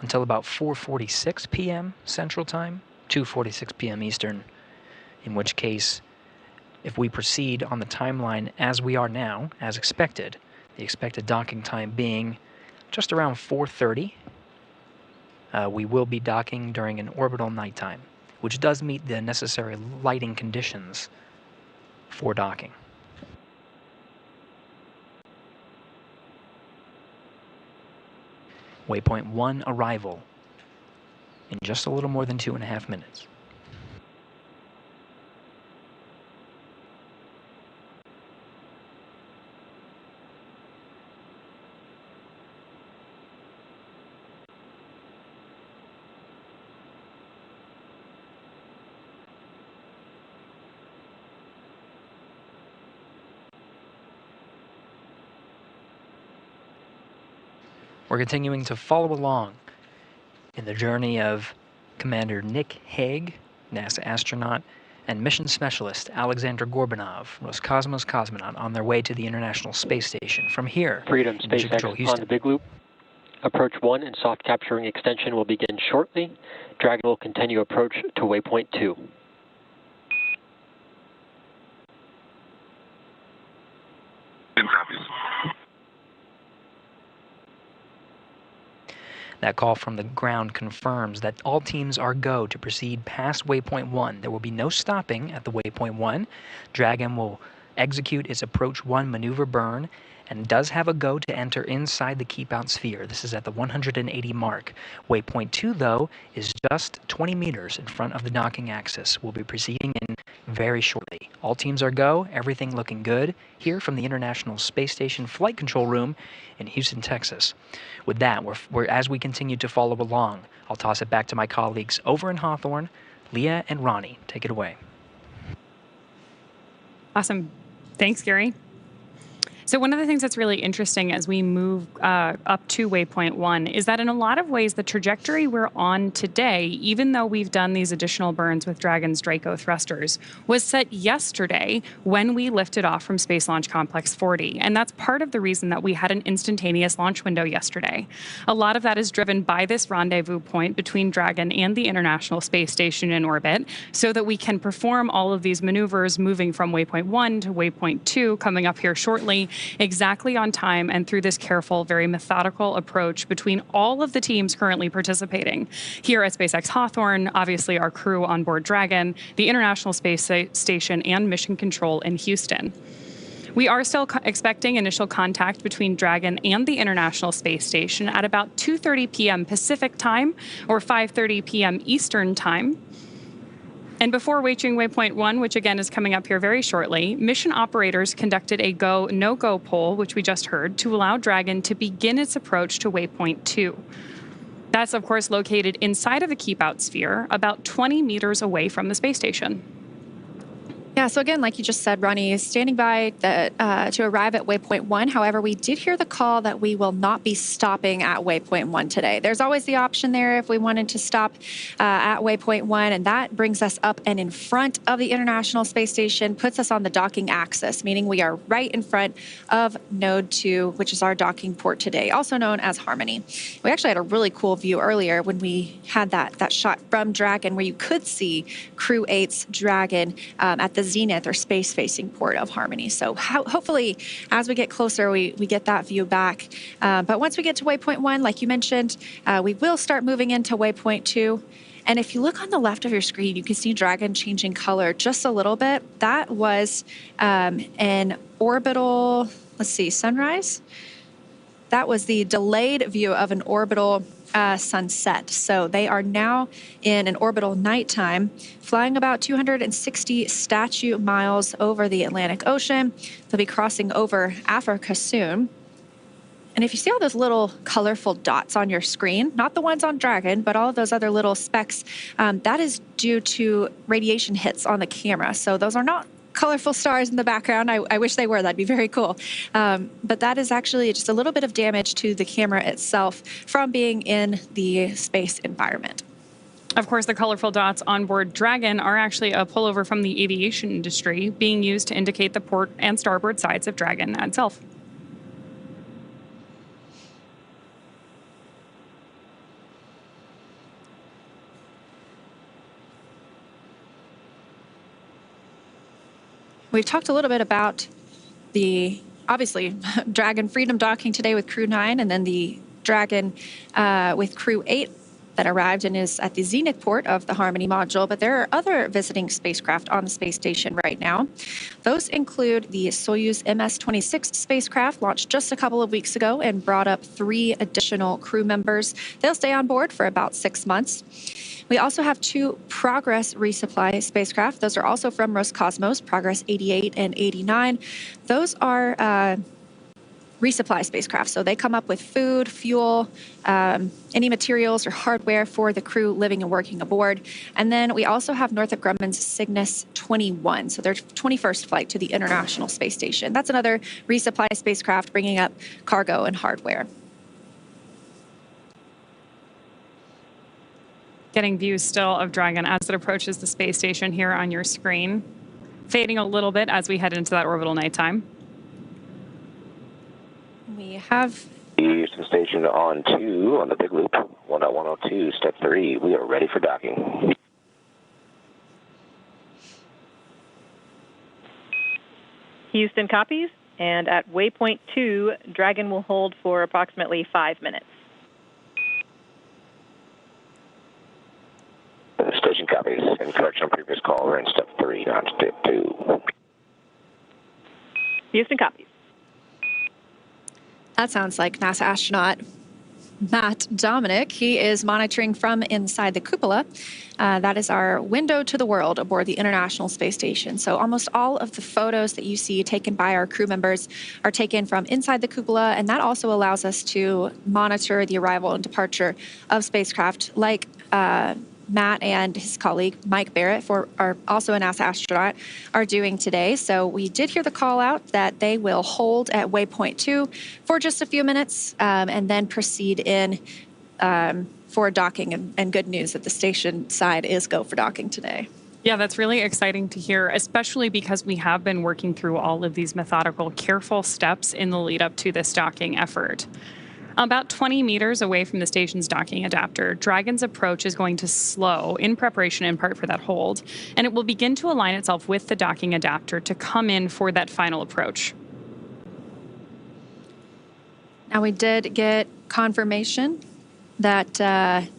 S7: until about 4:46 p.m. Central Time, 2:46 p.m. Eastern, in which case, if we proceed on the timeline as we are now, as expected, the expected docking time being just around 4:30, we will be docking during an orbital nighttime, which does meet the necessary lighting conditions for docking. Waypoint 1 arrival in just a little more than 2.5 minutes. We're continuing to follow along in the journey of Commander Nick Hague, NASA astronaut, and mission specialist Aleksandr Gorbunov, Roscosmos cosmonaut, on their way to the International Space Station. From here,
S3: Freedom, SpaceX on the big loop. Approach 1 and soft capturing extension will begin shortly. Dragon will continue approach to waypoint 2.
S7: That call from the ground confirms that all teams are go to proceed past waypoint 1. There will be no stopping at the waypoint 1. Dragon will execute its approach 1 maneuver burn and does have a go to enter inside the keep-out sphere. This is at the 180 mark. Waypoint 2, though, is just 20 meters in front of the docking axis. We'll be proceeding in very shortly. All teams are go, everything looking good here from the International Space Station Flight Control Room in Houston, Texas. With that, as we continue to follow along, I'll toss it back to my colleagues over in Hawthorne, Leah and Ronnie. Take it away.
S2: Awesome. Thanks, Gary. So one of the things that's really interesting as we move up to waypoint 1 is that in a lot of ways, the trajectory we're on today, even though we've done these additional burns with Dragon's Draco thrusters, was set yesterday when we lifted off from Space Launch Complex 40. And that's part of the reason that we had an instantaneous launch window yesterday. A lot of that is driven by this rendezvous point between Dragon and the International Space Station in orbit, so that we can perform all of these maneuvers moving from waypoint 1 to waypoint 2, coming up here shortly, exactly on time and through this careful, very methodical approach between all of the teams currently participating. Here at SpaceX Hawthorne, obviously our crew on board Dragon, the International Space Station, and Mission Control in Houston. We are still expecting initial contact between Dragon and the International Space Station at about 2:30 p.m. Pacific time or 5:30 p.m. Eastern time. And before reaching waypoint 1, which again is coming up here very shortly, mission operators conducted a go, no-go poll, which we just heard, to allow Dragon to begin its approach to waypoint 2. That's, of course, located inside of the keep-out sphere, about 20 meters away from the space station.
S1: Yeah, so again, like you just said, Ronnie, standing by to arrive at waypoint 1. However, we did hear the call that we will not be stopping at waypoint 1 today. There's always the option there if we wanted to stop at waypoint 1, and that brings us up and in front of the International Space Station, puts us on the docking axis, meaning we are right in front of Node 2, which is our docking port today, also known as Harmony. We actually had a really cool view earlier when we had that shot from Dragon where you could see Crew-8's Dragon at the zenith or space-facing port of Harmony. So hopefully, as we get closer, we get that view back. But once we get to waypoint 1, like you mentioned, we will start moving into waypoint 2. And if you look on the left of your screen, you can see Dragon changing color just a little bit. That was an orbital, let's see, sunrise? That was the delayed view of an orbital sunset. So they are now in an orbital nighttime, flying about 260 statute miles over the Atlantic Ocean. They'll be crossing over Africa soon. And if you see all those little colorful dots on your screen, not the ones on Dragon, but all of those other little specks, that is due to radiation hits on the camera. So those are not colorful stars in the background. I wish they were. That'd be very cool. But that is actually just a little bit of damage to the camera itself from being in the space environment.
S2: Of course, the colorful dots on board Dragon are actually a pullover from the aviation industry, being used to indicate the port and starboard sides of Dragon itself.
S1: We've talked a little bit about the, obviously, Dragon Freedom docking today with Crew-9, and then the Dragon with Crew-8 that arrived and is at the zenith port of the Harmony module. But there are other visiting spacecraft on the space station right now. Those include the Soyuz MS-26 spacecraft, launched just a couple of weeks ago and brought up 3 additional crew members. They'll stay on board for about 6 months. We also have 2 Progress resupply spacecraft. Those are also from Roscosmos, Progress 88 and 89. Those are resupply spacecraft. So they come up with food, fuel, any materials or hardware for the crew living and working aboard. And then we also have Northrop Grumman's Cygnus 21, so their 21st flight to the International Space Station. That's another resupply spacecraft bringing up cargo and hardware.
S2: Getting views still of Dragon as it approaches the space station here on your screen. Fading a little bit as we head into that orbital nighttime.
S1: We have
S5: Houston Station on 2 on the big loop, 1.102, step 3. We are ready for docking.
S4: Houston copies, and at waypoint 2, Dragon will hold for approximately 5 minutes.
S5: Station copies. In correction on previous call, we're in step 3 on step 2.
S4: Houston copies.
S1: That sounds like NASA astronaut Matt Dominic. He is monitoring from inside the cupola. That is our window to the world aboard the International Space Station. So almost all of the photos that you see taken by our crew members are taken from inside the cupola, and that also allows us to monitor the arrival and departure of spacecraft like Matt and his colleague Mike Barrett, are also a NASA astronaut, are doing today. So we did hear the call out that they will hold at waypoint 2 for just a few minutes and then proceed in for docking. And good news that the station side is go for docking today.
S2: Yeah, that's really exciting to hear, especially because we have been working through all of these methodical, careful steps in the lead up to this docking effort. About 20 meters away from the station's docking adapter, Dragon's approach is going to slow in preparation in part for that hold, and it will begin to align itself with the docking adapter to come in for that final approach.
S1: Now we did get confirmation that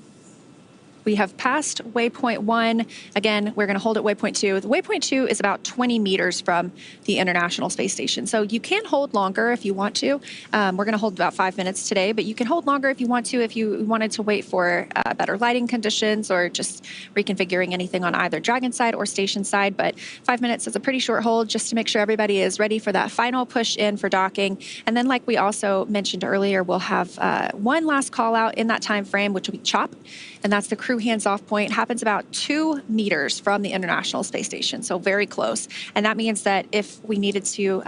S1: we have passed waypoint 1. Again, we're going to hold at waypoint 2. The waypoint 2 is about 20 meters from the International Space Station. So you can hold longer if you want to. We're going to hold about 5 minutes today, but you can hold longer if you want to, if you wanted to wait for better lighting conditions or just reconfiguring anything on either Dragon side or station side. But 5 minutes is a pretty short hold just to make sure everybody is ready for that final push in for docking. And then like we also mentioned earlier, we'll have one last call out in that time frame, which will be CHOP, and that's the Crew crew hands-off point happens about 2 meters from the International Space Station, so very close. And that means that if we needed to,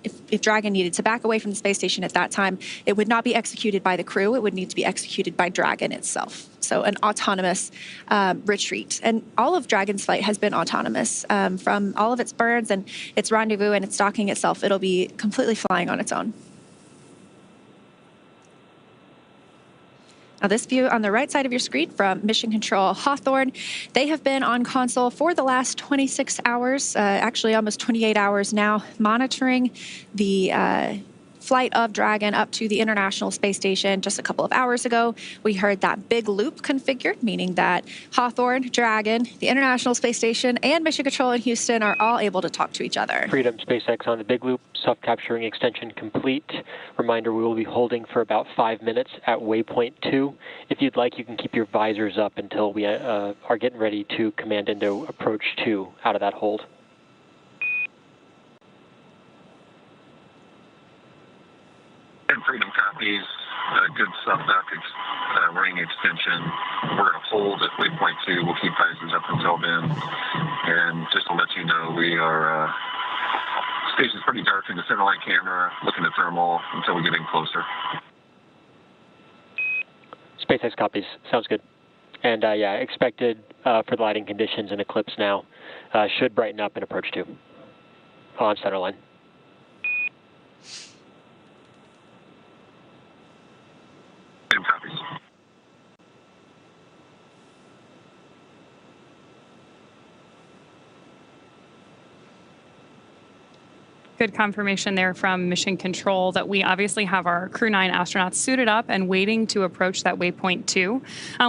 S1: if Dragon needed to back away from the space station at that time, it would not be executed by the crew. It would need to be executed by Dragon itself. So an autonomous retreat. And all of Dragon's flight has been autonomous. From all of its burns and its rendezvous and its docking itself, it'll be completely flying on its own. Now, this view on the right side of your screen from Mission Control Hawthorne, they have been on console for the last 26 hours, actually almost 28 hours now, monitoring the flight of Dragon up to the International Space Station. Just a couple of hours ago, we heard that big loop configured, meaning that Hawthorne, Dragon, the International Space Station, and Mission Control in Houston are all able to talk to each other.
S3: Freedom SpaceX on the big loop, self-capturing extension complete. Reminder, we will be holding for about 5 minutes at waypoint 2. If you'd like, you can keep your visors up until we are getting ready to command into approach 2 out of that hold.
S6: And Freedom copies, good sub-duck ring extension. We're going to hold at waypoint 2. We'll keep visors up until then. And just to let you know, we are, station's pretty dark in the center line camera, looking at thermal until we get in closer.
S3: SpaceX copies. Sounds good. And yeah, expected for the lighting conditions and eclipse now. Should brighten up in approach 2 on center line.
S6: Copies.
S2: Good confirmation there from Mission Control that we obviously have our Crew-9 astronauts suited up and waiting to approach that waypoint 2.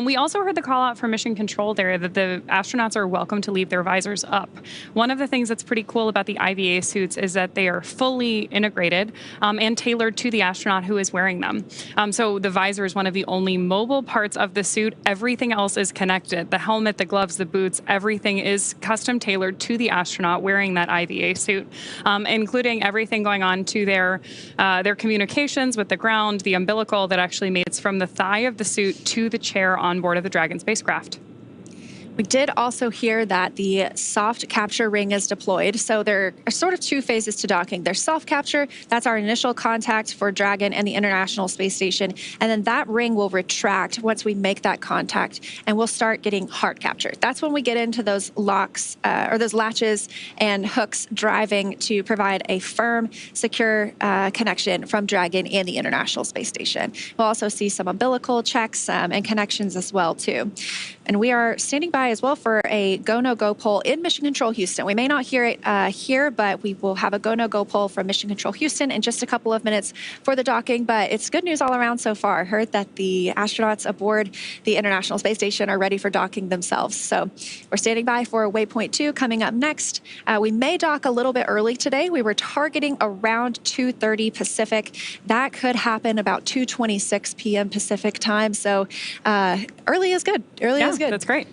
S2: We also heard the call out from Mission Control there that the astronauts are welcome to leave their visors up. One of the things that's pretty cool about the IVA suits is that they are fully integrated and tailored to the astronaut who is wearing them. So the visor is one of the only mobile parts of the suit. Everything else is connected. The helmet, the gloves, the boots, everything is custom tailored to the astronaut wearing that IVA suit, including everything going on to their communications with the ground, the umbilical that actually mates from the thigh of the suit to the chair on board of the Dragon spacecraft.
S1: We did also hear that the soft capture ring is deployed. So there are sort of 2 phases to docking. There's soft capture, that's our initial contact for Dragon and the International Space Station. And then that ring will retract once we make that contact, and we'll start getting hard capture. That's when we get into those locks or those latches and hooks driving to provide a firm, secure connection from Dragon and the International Space Station. We'll also see some umbilical checks and connections as well, too. And we are standing by as well for a go, no go poll in Mission Control Houston. We may not hear it here, but we will have a go, no go poll from Mission Control Houston in just a couple of minutes for the docking. But it's good news all around so far. Heard that the astronauts aboard the International Space Station are ready for docking themselves. So we're standing by for waypoint 2 coming up next. We may dock a little bit early today. We were targeting around 2:30 Pacific. That could happen about 2:26 p.m. Pacific time. So early is good. Early is good.
S2: That's great.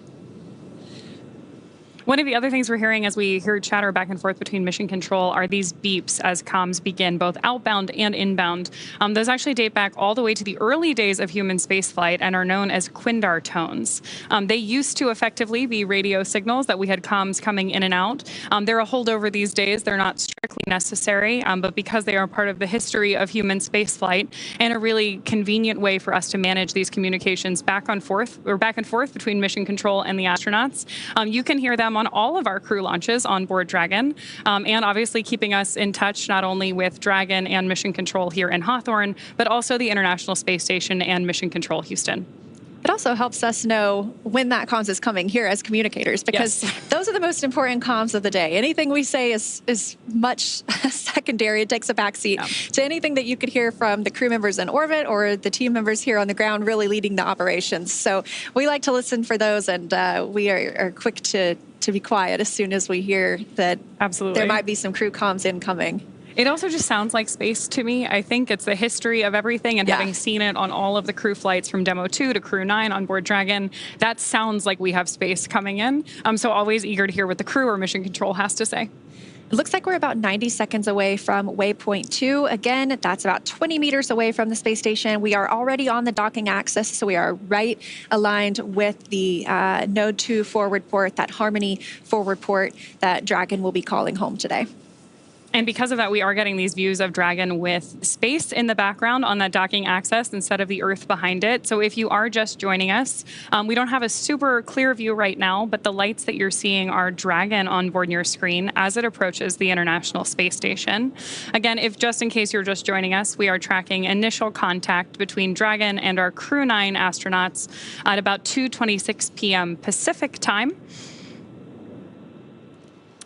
S2: One of the other things we're hearing as we hear chatter back and forth between Mission Control are these beeps as comms begin, both outbound and inbound. Those actually date back all the way to the early days of human spaceflight and are known as Quindar tones. They used to effectively be radio signals that we had comms coming in and out. They're a holdover these days. They're not strictly necessary, but because they are part of the history of human spaceflight and a really convenient way for us to manage these communications back and forth between Mission Control and the astronauts, you can hear them on all of our crew launches on board Dragon, and obviously keeping us in touch not only with Dragon and Mission Control here in Hawthorne, but also the International Space Station and Mission Control Houston.
S1: It also helps us know when that comms is coming here as communicators, because those are the most important comms of the day. Anything we say is much secondary. It takes a backseat to anything that you could hear from the crew members in orbit or the team members here on the ground really leading the operations. So we like to listen for those, and we are quick to be quiet as soon as we hear that there might be some crew comms incoming.
S2: It also just sounds like space to me. I think it's the history of everything, and having seen it on all of the crew flights from Demo 2 to Crew-9 on board Dragon, that sounds like we have space coming in. So always eager to hear what the crew or Mission Control has to say.
S1: It looks like we're about 90 seconds away from waypoint 2. Again, that's about 20 meters away from the space station. We are already on the docking axis, so we are right aligned with the Node 2 forward port, that Harmony forward port that Dragon will be calling home today.
S2: And because of that, we are getting these views of Dragon with space in the background on that docking axis instead of the Earth behind it. So if you are just joining us, we don't have a super clear view right now, but the lights that you're seeing are Dragon on board your screen as it approaches the International Space Station. Again, if just in case you're just joining us, we are tracking initial contact between Dragon and our Crew-9 astronauts at about 2:26 p.m. Pacific time.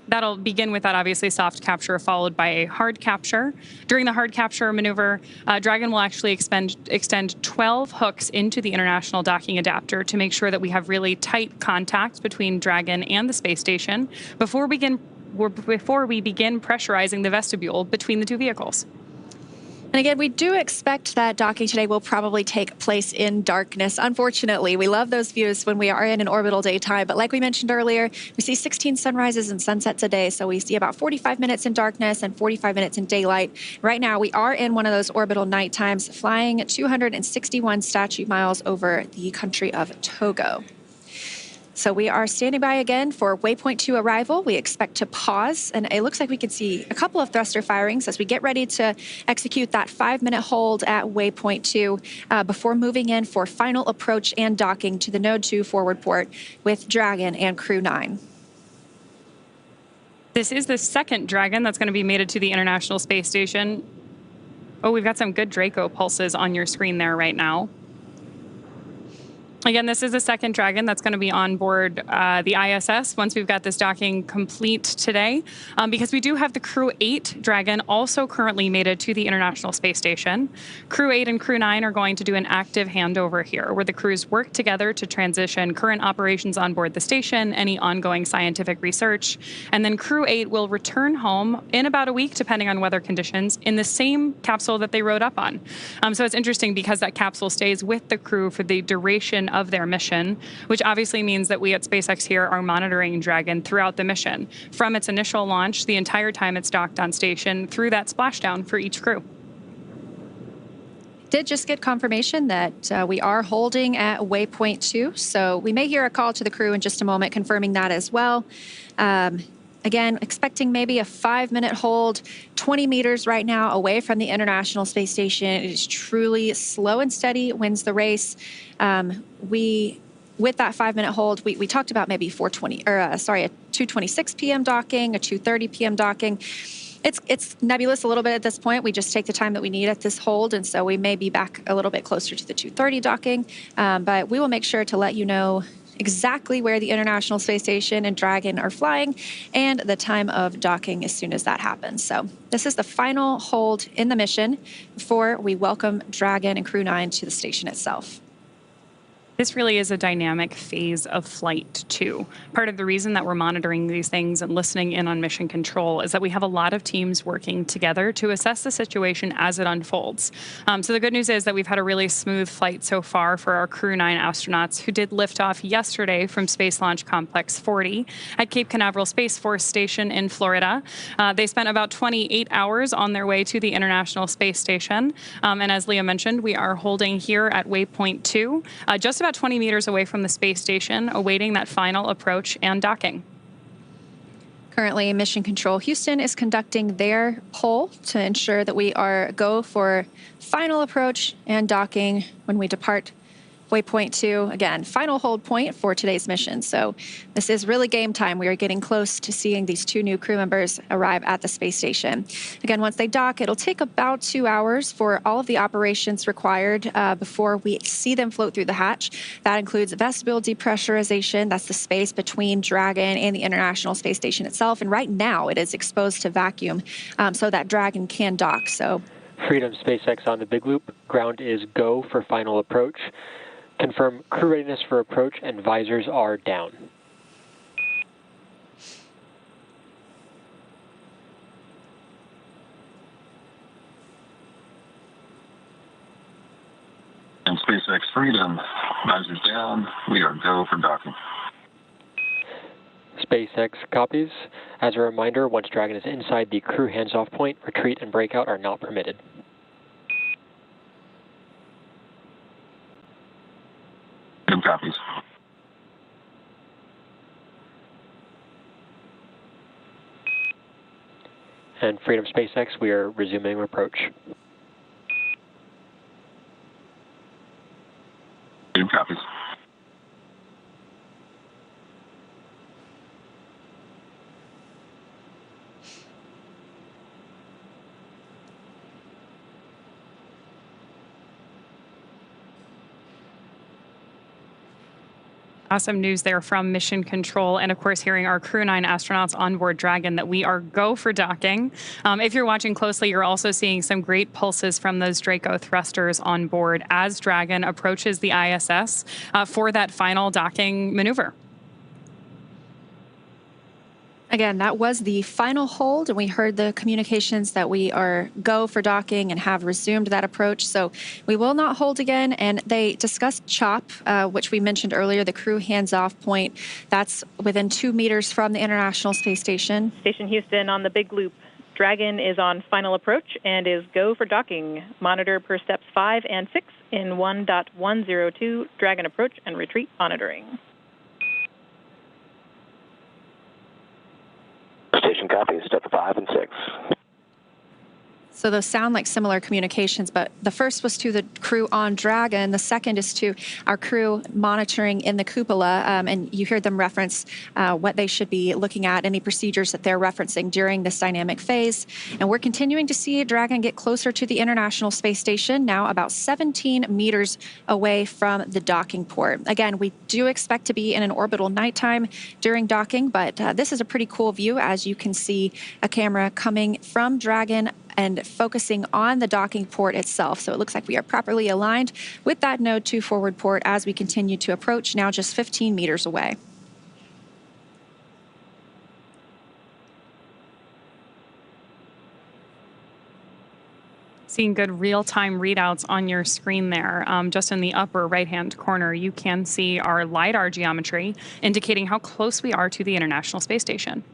S2: That'll begin with that, obviously, soft capture followed by a hard capture. During the hard capture maneuver, Dragon will actually extend 12 hooks into the International Docking Adapter to make sure that we have really tight contact between Dragon and the space station before we begin pressurizing the vestibule between the two vehicles.
S1: And again, we do expect that docking today will probably take place in darkness. Unfortunately, we love those views when we are in an orbital daytime. But like we mentioned earlier, we see 16 sunrises and sunsets a day. So we see about 45 minutes in darkness and 45 minutes in daylight. Right now, we are in one of those orbital night times, flying 261 statute miles over the country of Togo. So we are standing by again for waypoint 2 arrival. We expect to pause, and it looks like we could see a couple of thruster firings as we get ready to execute that 5-minute hold at waypoint 2 before moving in for final approach and docking to the Node 2 forward port with Dragon and Crew-9.
S2: This is the second Dragon that's going to be mated to the International Space Station. Oh, we've got some good Draco pulses on your screen there right now. Again, this is the second Dragon that's going to be on board the ISS once we've got this docking complete today, because we do have the Crew-8 Dragon also currently mated to the International Space Station. Crew-8 and Crew-9 are going to do an active handover here, where the crews work together to transition current operations on board the station, any ongoing scientific research, and then Crew-8 will return home in about a week, depending on weather conditions, in the same capsule that they rode up on. So it's interesting because that capsule stays with the crew for the duration of their mission, which obviously means that we at SpaceX here are monitoring Dragon throughout the mission, from its initial launch, the entire time it's docked on station, through that splashdown for each crew.
S1: Did just get confirmation that we are holding at waypoint 2, so we may hear a call to the crew in just a moment confirming that as well. Again, expecting maybe a 5-minute hold, 20 meters right now away from the International Space Station. It is truly slow and steady, wins the race. With that 5-minute hold, we talked about maybe a 2:26 p.m. docking, a 2:30 p.m. docking. It's nebulous a little bit at this point. We just take the time that we need at this hold, and so we may be back a little bit closer to the 2:30 docking. But we will make sure to let you know exactly where the International Space Station and Dragon are flying and the time of docking as soon as that happens. So this is the final hold in the mission before we welcome Dragon and Crew-9 to the station itself.
S2: This really is a dynamic phase of flight, too. Part of the reason that we're monitoring these things and listening in on mission control is that we have a lot of teams working together to assess the situation as it unfolds. So the good news is that we've had a really smooth flight so far for our Crew-9 astronauts who did lift off yesterday from Space Launch Complex 40 at Cape Canaveral Space Force Station in Florida. They spent about 28 hours on their way to the International Space Station. And as Leah mentioned, we are holding here at waypoint 2, just about 20 meters away from the space station, awaiting that final approach and docking.
S1: Currently, Mission Control Houston is conducting their poll to ensure that we are go for final approach and docking when we depart waypoint 2. Again, final hold point for today's mission. So this is really game time. We are getting close to seeing these 2 new crew members arrive at the space station. Again, once they dock, it'll take about 2 hours for all of the operations required before we see them float through the hatch. That includes vestibule depressurization. That's the space between Dragon and the International Space Station itself. And right now it is exposed to vacuum so that Dragon can dock. So
S3: Freedom SpaceX on the big loop. Ground is go for final approach. Confirm crew readiness for approach and visors are down.
S6: And SpaceX Freedom, visors down. We are go for docking.
S3: SpaceX copies. As a reminder, once Dragon is inside the crew hands-off point, retreat and breakout are not permitted.
S6: Freedom copies.
S3: And Freedom SpaceX, we are resuming approach.
S6: Freedom copies.
S2: Awesome news there from Mission Control, and of course hearing our Crew-9 astronauts on board Dragon that we are go for docking. If you're watching closely, you're also seeing some great pulses from those Draco thrusters on board as Dragon approaches the ISS for that final docking maneuver.
S1: Again, that was the final hold, and we heard the communications that we are go for docking and have resumed that approach. So we will not hold again. And they discussed CHOP, which we mentioned earlier, the crew hands-off point. That's within 2 meters from the International Space Station.
S4: Station Houston on the big loop. Dragon is on final approach and is go for docking. Monitor per steps 5 and 6 in 1.102. Dragon approach and retreat monitoring.
S5: Station copies, step 5 and 6.
S1: So those sound like similar communications, but the first was to the crew on Dragon. The second is to our crew monitoring in the cupola, and you heard them reference what they should be looking at, any procedures that they're referencing during this dynamic phase. And we're continuing to see Dragon get closer to the International Space Station, now about 17 meters away from the docking port. Again, we do expect to be in an orbital nighttime during docking, but this is a pretty cool view as you can see a camera coming from Dragon and focusing on the docking port itself. So it looks like we are properly aligned with that node 2 forward port as we continue to approach, now just 15 meters away.
S2: Seeing good real-time readouts on your screen there. Just in the upper right-hand corner, you can see our LiDAR geometry indicating how close we are to the International Space Station.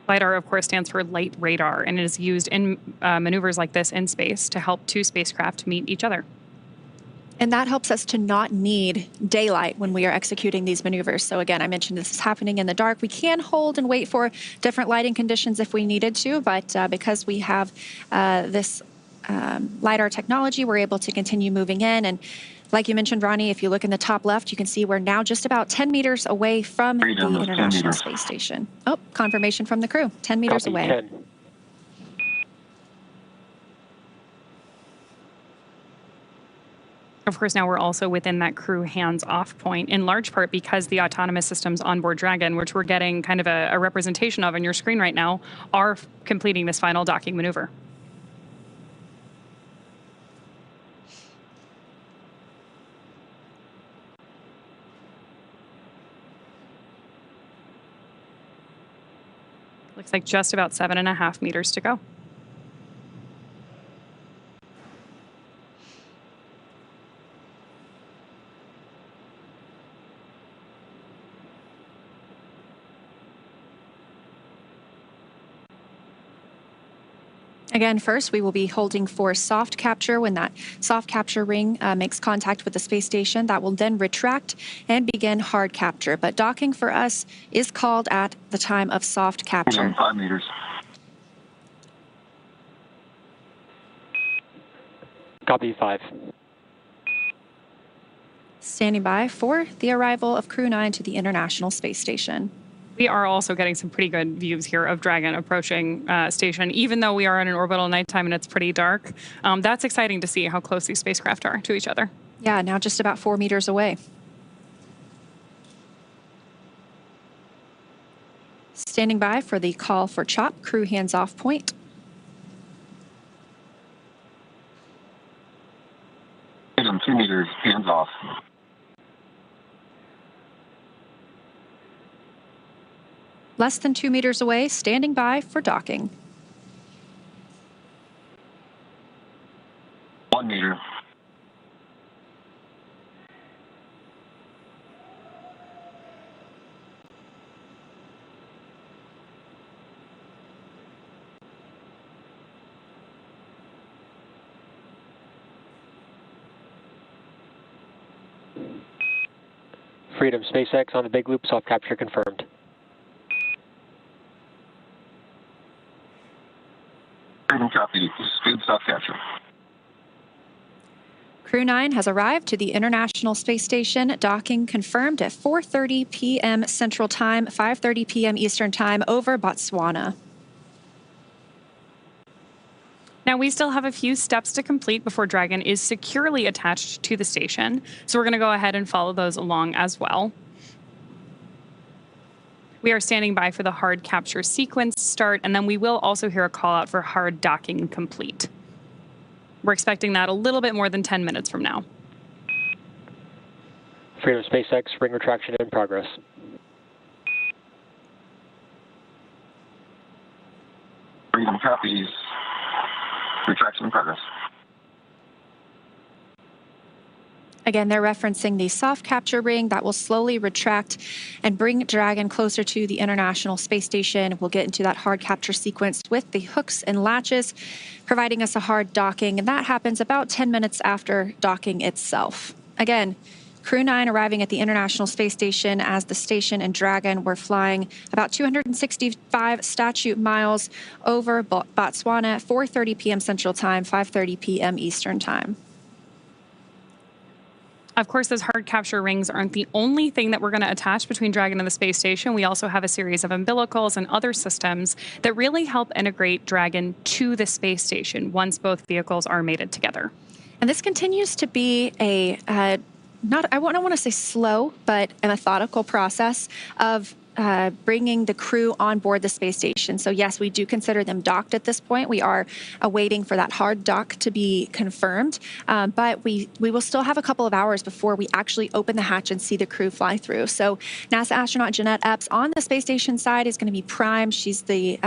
S2: LiDAR, of course, stands for light radar, and it is used in maneuvers like this in space to help two spacecraft meet each other.
S1: And that helps us to not need daylight when we are executing these maneuvers. So again, I mentioned this is happening in the dark. We can hold and wait for different lighting conditions if we needed to, but because we have this LiDAR technology, we're able to continue moving in. And like you mentioned, Ronnie, if you look in the top left, you can see we're now just about 10 meters away from the International Space Station. Oh, confirmation from the crew, 10 meters
S3: Copy,
S1: away.
S3: 10.
S2: Of course, now we're also within that crew hands-off point, in large part because the autonomous systems on board Dragon, which we're getting kind of a representation of on your screen right now, are completing this final docking maneuver. Looks like just about 7.5 meters to go.
S1: Again, first, we will be holding for soft capture. When that soft capture ring makes contact with the space station, that will then retract and begin hard capture. But docking for us is called at the time of soft capture.
S6: 5 meters.
S3: Copy, 5.
S1: Standing by for the arrival of Crew-9 to the International Space Station.
S2: We are also getting some pretty good views here of Dragon approaching station, even though we are in an orbital nighttime and it's pretty dark. That's exciting to see how close these spacecraft are to each other.
S1: Yeah, now just about 4 meters away. Standing by for the call for CHOP, crew hands-off point.
S6: Freedom 2 meters, hands off.
S1: Less than 2 meters away, standing by for docking.
S3: Freedom SpaceX on the big loop, soft capture confirmed.
S6: Freedom copy. Speed soft capture.
S1: Crew-9 has arrived to the International Space Station. Docking confirmed at 4:30 p.m. Central Time, 5:30 p.m. Eastern Time over Botswana.
S2: Now, we still have a few steps to complete before Dragon is securely attached to the station, so we're going to go ahead and follow those along as well. We are standing by for the hard capture sequence start, and then we will also hear a call out for hard docking complete. We're expecting that a little bit more than 10 minutes from now.
S3: Freedom SpaceX, ring retraction in progress.
S6: Freedom copies. Retraction in progress.
S1: Again, they're referencing the soft capture ring that will slowly retract and bring Dragon closer to the International Space Station. We'll get into that hard capture sequence with the hooks and latches, providing us a hard docking, and that happens about 10 minutes after docking itself. Again, Crew-9 arriving at the International Space Station as the station and Dragon were flying about 265 statute miles over Botswana, 4:30 p.m. Central Time, 5:30 p.m. Eastern Time.
S2: Of course, those hard capture rings aren't the only thing that we're going to attach between Dragon and the space station. We also have a series of umbilicals and other systems that really help integrate Dragon to the space station once both vehicles are mated together.
S1: And this continues to be a I don't want to say slow, but a methodical process of bringing the crew on board the space station. So yes, we do consider them docked at this point. We are awaiting for that hard dock to be confirmed, but we will still have a couple of hours before we actually open the hatch and see the crew fly through. So NASA astronaut Jeanette Epps on the space station side is going to be prime. She's the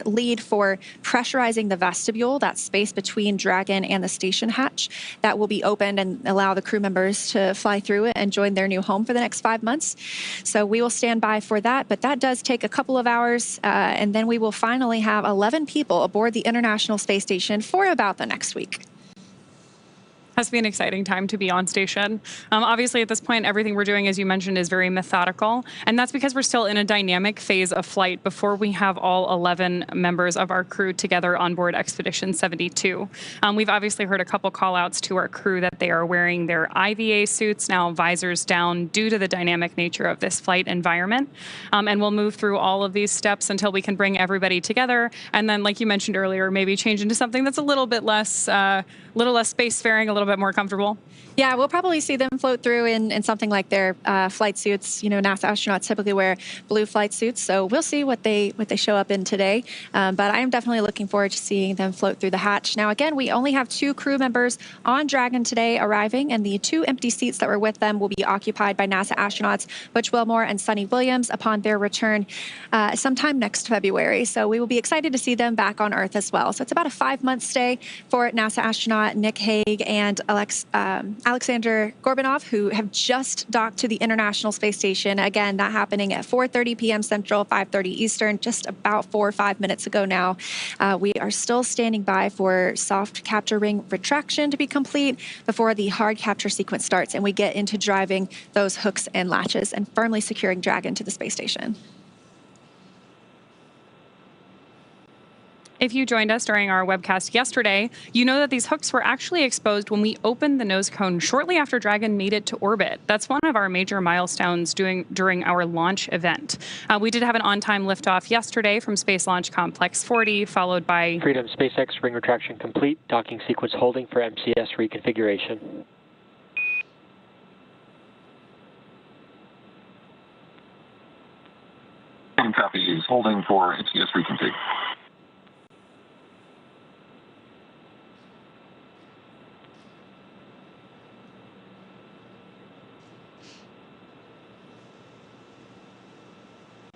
S1: lead for pressurizing the vestibule, that space between Dragon and the station hatch that will be opened and allow the crew members to fly through it and join their new home for the next 5 months. So we will stand by for that. But that does take a couple of hours, and then we will finally have 11 people aboard the International Space Station for about the next week.
S2: Has to be an exciting time to be on station. Obviously, at this point, everything we're doing, as you mentioned, is very methodical, and that's because we're still in a dynamic phase of flight before we have all 11 members of our crew together on board Expedition 72. We've obviously heard a couple call-outs to our crew that they are wearing their IVA suits, now visors down, due to the dynamic nature of this flight environment, and we'll move through all of these steps until we can bring everybody together, and then, like you mentioned earlier, maybe change into something that's a little bit less spacefaring, a little bit more comfortable.
S1: Yeah, we'll probably see them float through in something like their flight suits. You know, NASA astronauts typically wear blue flight suits, so we'll see what they show up in today. But I am definitely looking forward to seeing them float through the hatch. Now, again, we only have 2 crew members on Dragon today arriving, and the 2 empty seats that were with them will be occupied by NASA astronauts Butch Wilmore and Sunny Williams upon their return sometime next February. So we will be excited to see them back on Earth as well. So it's about a 5-month stay for NASA astronaut Nick Hague and Aleksandr Gorbunov, who have just docked to the International Space Station. Again, that happening at 4:30 p.m. Central, 5:30 Eastern, just about 4 or 5 minutes ago now. We are still standing by for soft capture ring retraction to be complete before the hard capture sequence starts and we get into driving those hooks and latches and firmly securing Dragon to the space station.
S2: If you joined us during our webcast yesterday, you know that these hooks were actually exposed when we opened the nose cone shortly after Dragon made it to orbit. That's one of our major milestones during our launch event. We did have an on-time liftoff yesterday from Space Launch Complex 40, followed by
S3: Freedom SpaceX, ring retraction complete, docking sequence holding for MCS reconfiguration.
S6: Copies holding for MCS reconfig.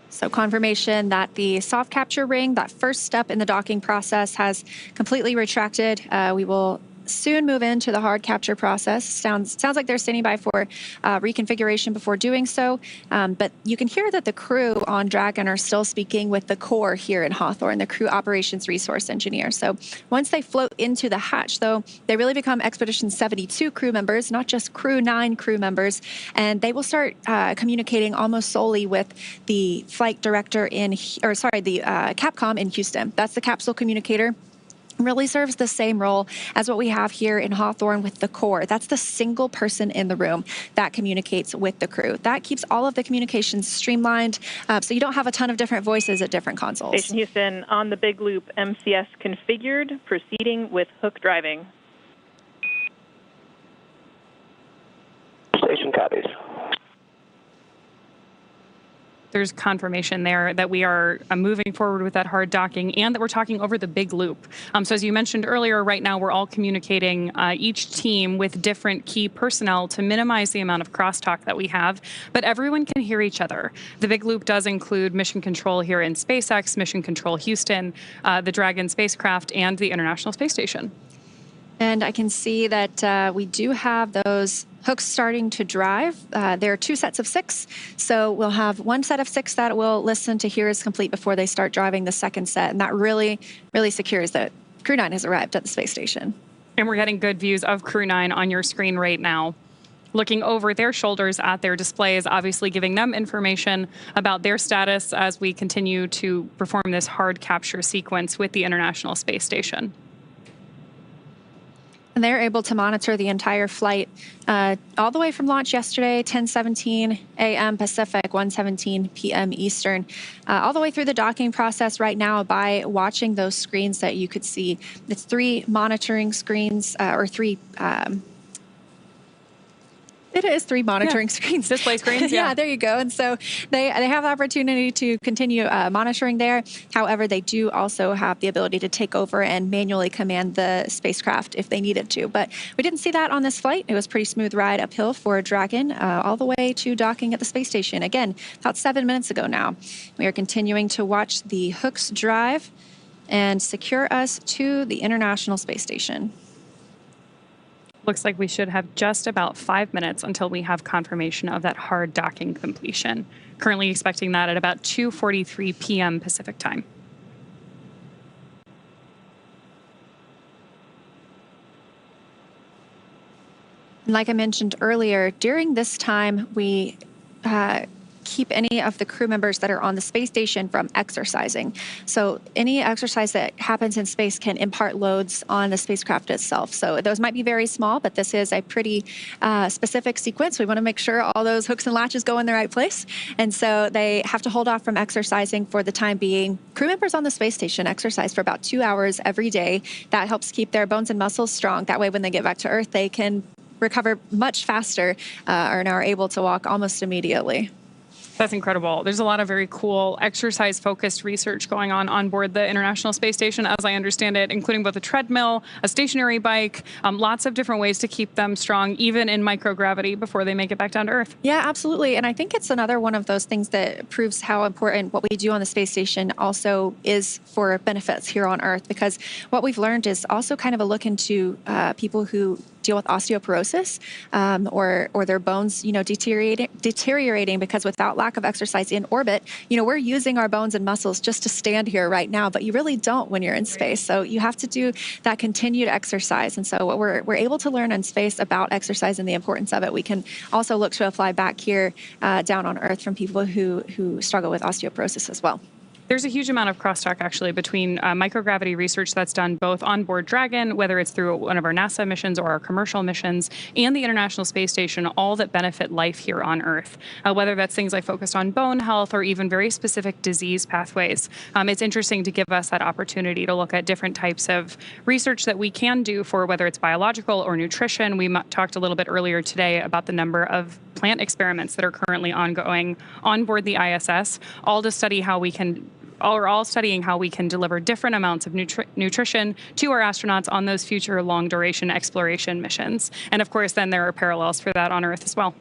S1: So confirmation that the soft capture ring, that first step in the docking process, has completely retracted. We will soon move into the hard capture process. Sounds like they're standing by for reconfiguration before doing so. But you can hear that the crew on Dragon are still speaking with the core here in Hawthorne, the crew operations resource engineer. So once they float into the hatch, though, they really become Expedition 72 crew members, not just Crew-9 crew members. And they will start communicating almost solely with the flight director the Capcom in Houston. That's the capsule communicator. Really serves the same role as what we have here in Hawthorne with the core. That's the single person in the room that communicates with the crew. That keeps all of the communications streamlined, so you don't have a ton of different voices at different consoles.
S4: Station Houston, on the big loop, MCS configured, proceeding with hook driving.
S5: Station copies.
S2: There's confirmation there that we are moving forward with that hard docking and that we're talking over the big loop. So as you mentioned earlier, right now we're all communicating each team with different key personnel to minimize the amount of crosstalk that we have, but everyone can hear each other. The big loop does include mission control here in SpaceX, mission control Houston, the Dragon spacecraft, and the International Space Station.
S1: And I can see that we do have those hooks starting to drive. There are 2 sets of 6, so we'll have 1 set of 6 that will listen to here is complete before they start driving the second set, and that really secures that Crew-9 has arrived at the space station.
S2: And we're getting good views of Crew-9 on your screen right now. Looking over their shoulders at their displays, obviously giving them information about their status as we continue to perform this hard capture sequence with the International Space Station.
S1: And they're able to monitor the entire flight all the way from launch yesterday, 10:17 a.m. Pacific, 1:17 p.m. Eastern, all the way through the docking process right now by watching those screens that you could see. It's 3 monitoring screens, or 3... It is 3 monitoring screens.
S2: Display screens, yeah.
S1: Yeah, there you go. And so they have the opportunity to continue monitoring there. However, they do also have the ability to take over and manually command the spacecraft if they needed to. But we didn't see that on this flight. It was a pretty smooth ride uphill for Dragon all the way to docking at the space station. Again, about 7 minutes ago now. We are continuing to watch the hooks drive and secure us to the International Space Station.
S2: Looks like we should have just about 5 minutes until we have confirmation of that hard docking completion. Currently expecting that at about 2:43 p.m. Pacific time.
S1: Like I mentioned earlier, during this time, we keep any of the crew members that are on the space station from exercising. So any exercise that happens in space can impart loads on the spacecraft itself. So those might be very small, but this is a pretty specific sequence. We want to make sure all those hooks and latches go in the right place. And so they have to hold off from exercising for the time being. Crew members on the space station exercise for about 2 hours every day. That helps keep their bones and muscles strong. That way, when they get back to Earth, they can recover much faster and are able to walk almost immediately.
S2: That's incredible. There's a lot of very cool exercise-focused research going on board the International Space Station, as I understand it, including both a treadmill, a stationary bike, lots of different ways to keep them strong, even in microgravity, before they make it back down to Earth.
S1: Yeah, absolutely. And I think it's another one of those things that proves how important what we do on the space station also is for benefits here on Earth, because what we've learned is also kind of a look into people who deal with osteoporosis or their bones, deteriorating because without lack of exercise in orbit, we're using our bones and muscles just to stand here right now, but you really don't when you're in space. So you have to do that continued exercise. And so what we're able to learn in space about exercise and the importance of it, we can also look to apply back here down on Earth from people who struggle with osteoporosis as well.
S2: There's a huge amount of crosstalk, actually, between microgravity research that's done both on board Dragon, whether it's through one of our NASA missions or our commercial missions, and the International Space Station, all that benefit life here on Earth, whether that's things like focused on bone health or even very specific disease pathways. It's interesting to give us that opportunity to look at different types of research that we can do for whether it's biological or nutrition. We talked a little bit earlier today about the number of plant experiments that are currently ongoing on board the ISS, all studying how we can deliver different amounts of nutrition to our astronauts on those future long-duration exploration missions. And of course, then there are parallels for that on Earth as well.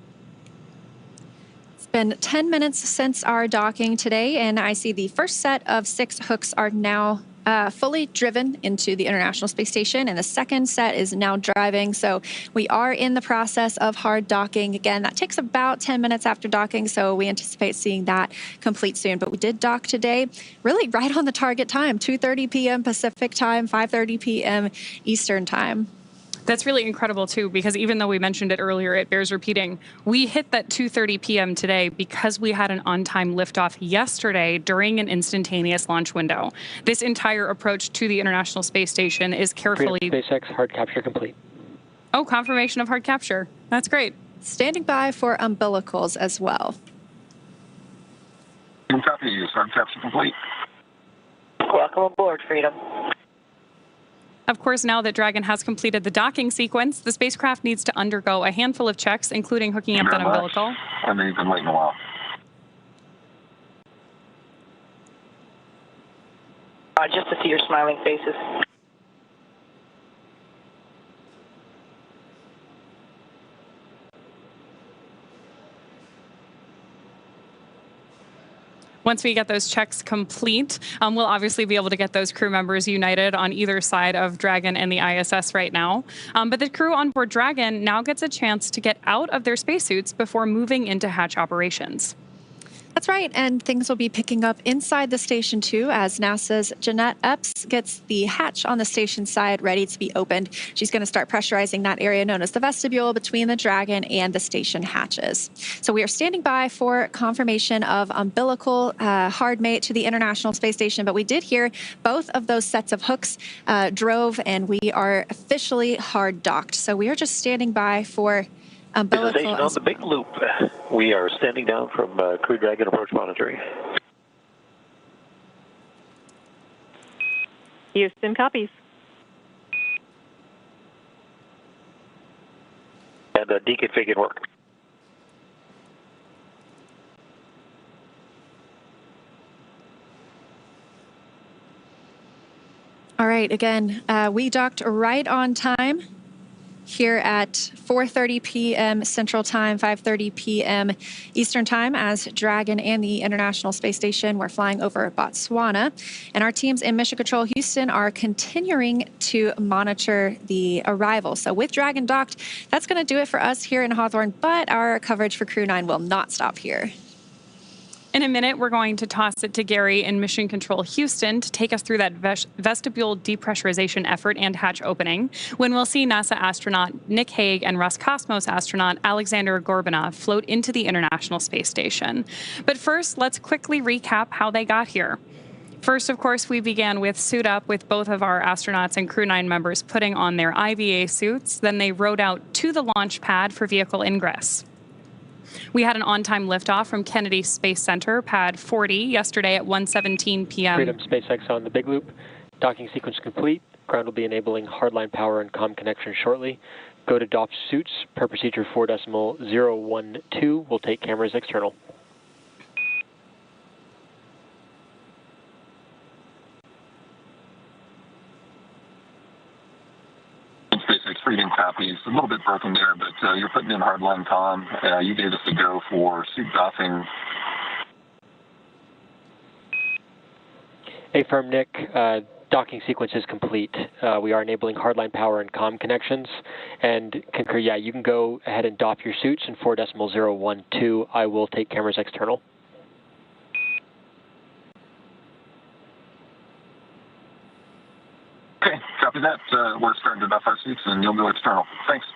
S1: It's been 10 minutes since our docking today, and I see the first set of 6 hooks are now fully driven into the International Space Station, and the second set is now driving. So we are in the process of hard docking. Again, that takes about 10 minutes after docking, so we anticipate seeing that complete soon. But we did dock today, really right on the target time, 2:30 p.m. Pacific time, 5:30 p.m. Eastern time.
S2: That's really incredible, too, because even though we mentioned it earlier, it bears repeating. We hit that 2:30 p.m. today because we had an on-time liftoff yesterday during an instantaneous launch window. This entire approach to the International Space Station is carefully...
S3: SpaceX hard capture complete.
S2: Oh, confirmation of hard capture. That's great.
S1: Standing by for umbilicals as well.
S6: Copy, hard capture complete.
S5: Welcome aboard, Freedom.
S2: Of course, now that Dragon has completed the docking sequence, the spacecraft needs to undergo a handful of checks, including hooking up that umbilical.
S6: I know you've been waiting a while.
S8: Just to see your smiling faces.
S2: Once we get those checks complete, we'll obviously be able to get those crew members united on either side of Dragon and the ISS right now. But the crew on board Dragon now gets a chance to get out of their spacesuits before moving into hatch operations.
S1: That's right, and things will be picking up inside the station too as NASA's Jeanette Epps gets the hatch on the station side ready to be opened. She's going to start pressurizing that area known as the vestibule between the Dragon and the station hatches. So we are standing by for confirmation of umbilical hard mate to the International Space Station, but we did hear both of those sets of hooks drove, and we are officially hard docked. So we are just standing by for umbilical.
S5: Station on the big loop. We are standing down from Crew Dragon approach monitoring.
S4: Houston copies.
S5: And deconfigured work.
S1: All right, again, we docked right on time here at 4:30 p.m. Central Time, 5:30 p.m. Eastern Time as Dragon and the International Space Station were flying over Botswana. And our teams in Mission Control Houston are continuing to monitor the arrival. So with Dragon docked, that's going to do it for us here in Hawthorne, but our coverage for Crew-9 will not stop here.
S2: In a minute, we're going to toss it to Gary in Mission Control Houston to take us through that vestibule depressurization effort and hatch opening, when we'll see NASA astronaut Nick Hague and Roscosmos astronaut Aleksandr Gorbunov float into the International Space Station. But first, let's quickly recap how they got here. First, of course, we began with suit up with both of our astronauts and Crew-9 members putting on their IVA suits. Then they rode out to the launch pad for vehicle ingress. We had an on-time liftoff from Kennedy Space Center, pad 40, yesterday at 1:17 p.m.
S3: Freedom SpaceX on the big loop. Docking sequence complete. Ground will be enabling hardline power and comm connection shortly. Go to DOF suits per procedure 4.012. We'll take cameras external.
S6: SpaceX Freedom copies. A little bit broken there, but you're putting in hardline comm. You gave us the go for suit doffing.
S3: Hey, firm Nick. Docking sequence is complete. We are enabling hardline power and comm connections. And concur, yeah, you can go ahead and doff your suits in 4.012. I will take cameras external.
S6: Okay, copy that. We're starting to doff our suits, and you'll go external. Thanks.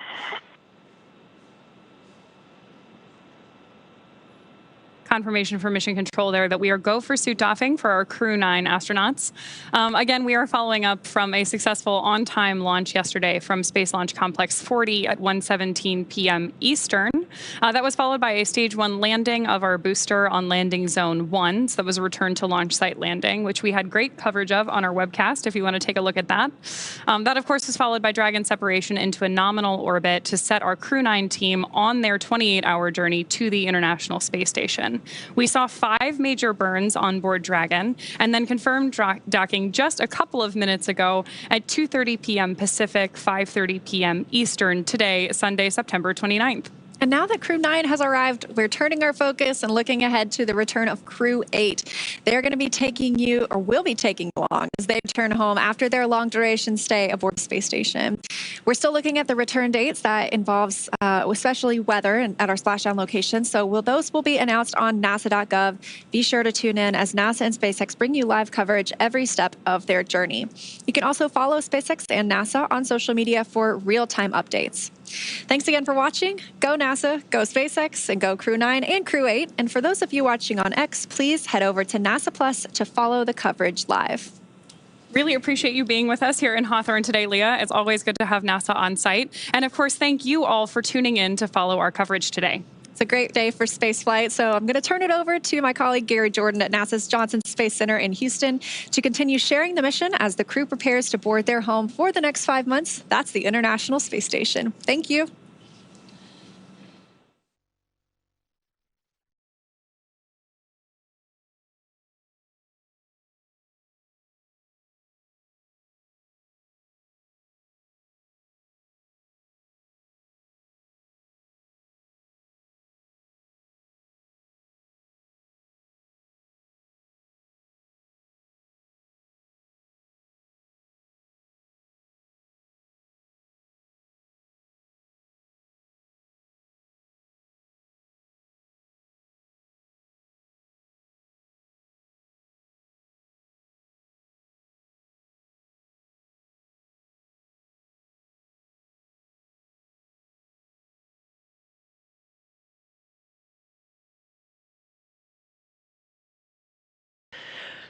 S2: Confirmation from Mission Control there that we are go for suit doffing for our Crew-9 astronauts. Again, we are following up from a successful on-time launch yesterday from Space Launch Complex 40 at 1:17 p.m. Eastern. That was followed by a Stage 1 landing of our booster on Landing Zone 1. So that was a return to launch site landing, which we had great coverage of on our webcast if you want to take a look at that. That, of course, was followed by Dragon separation into a nominal orbit to set our Crew-9 team on their 28-hour journey to the International Space Station. We saw 5 major burns on board Dragon and then confirmed docking just a couple of minutes ago at 2:30 p.m. Pacific, 5:30 p.m. Eastern today, Sunday, September 29th.
S1: And now that Crew-9 has arrived, we're turning our focus and looking ahead to the return of Crew-8. They're going to be taking you, or will be taking you along, as they return home after their long-duration stay aboard the space station. We're still looking at the return dates. That involves especially weather and at our splashdown location. So those will be announced on nasa.gov. Be sure to tune in as NASA and SpaceX bring you live coverage every step of their journey. You can also follow SpaceX and NASA on social media for real-time updates. Thanks again for watching. Go NASA, go SpaceX, and go Crew-9 and Crew-8. And for those of you watching on X, please head over to NASA Plus to follow the coverage live.
S2: Really appreciate you being with us here in Hawthorne today, Leah. It's always good to have NASA on site. And of course, thank you all for tuning in to follow our coverage today.
S1: It's a great day for spaceflight, so I'm going to turn it over to my colleague Gary Jordan at NASA's Johnson Space Center in Houston to continue sharing the mission as the crew prepares to board their home for the next 5 months. That's the International Space Station. Thank you.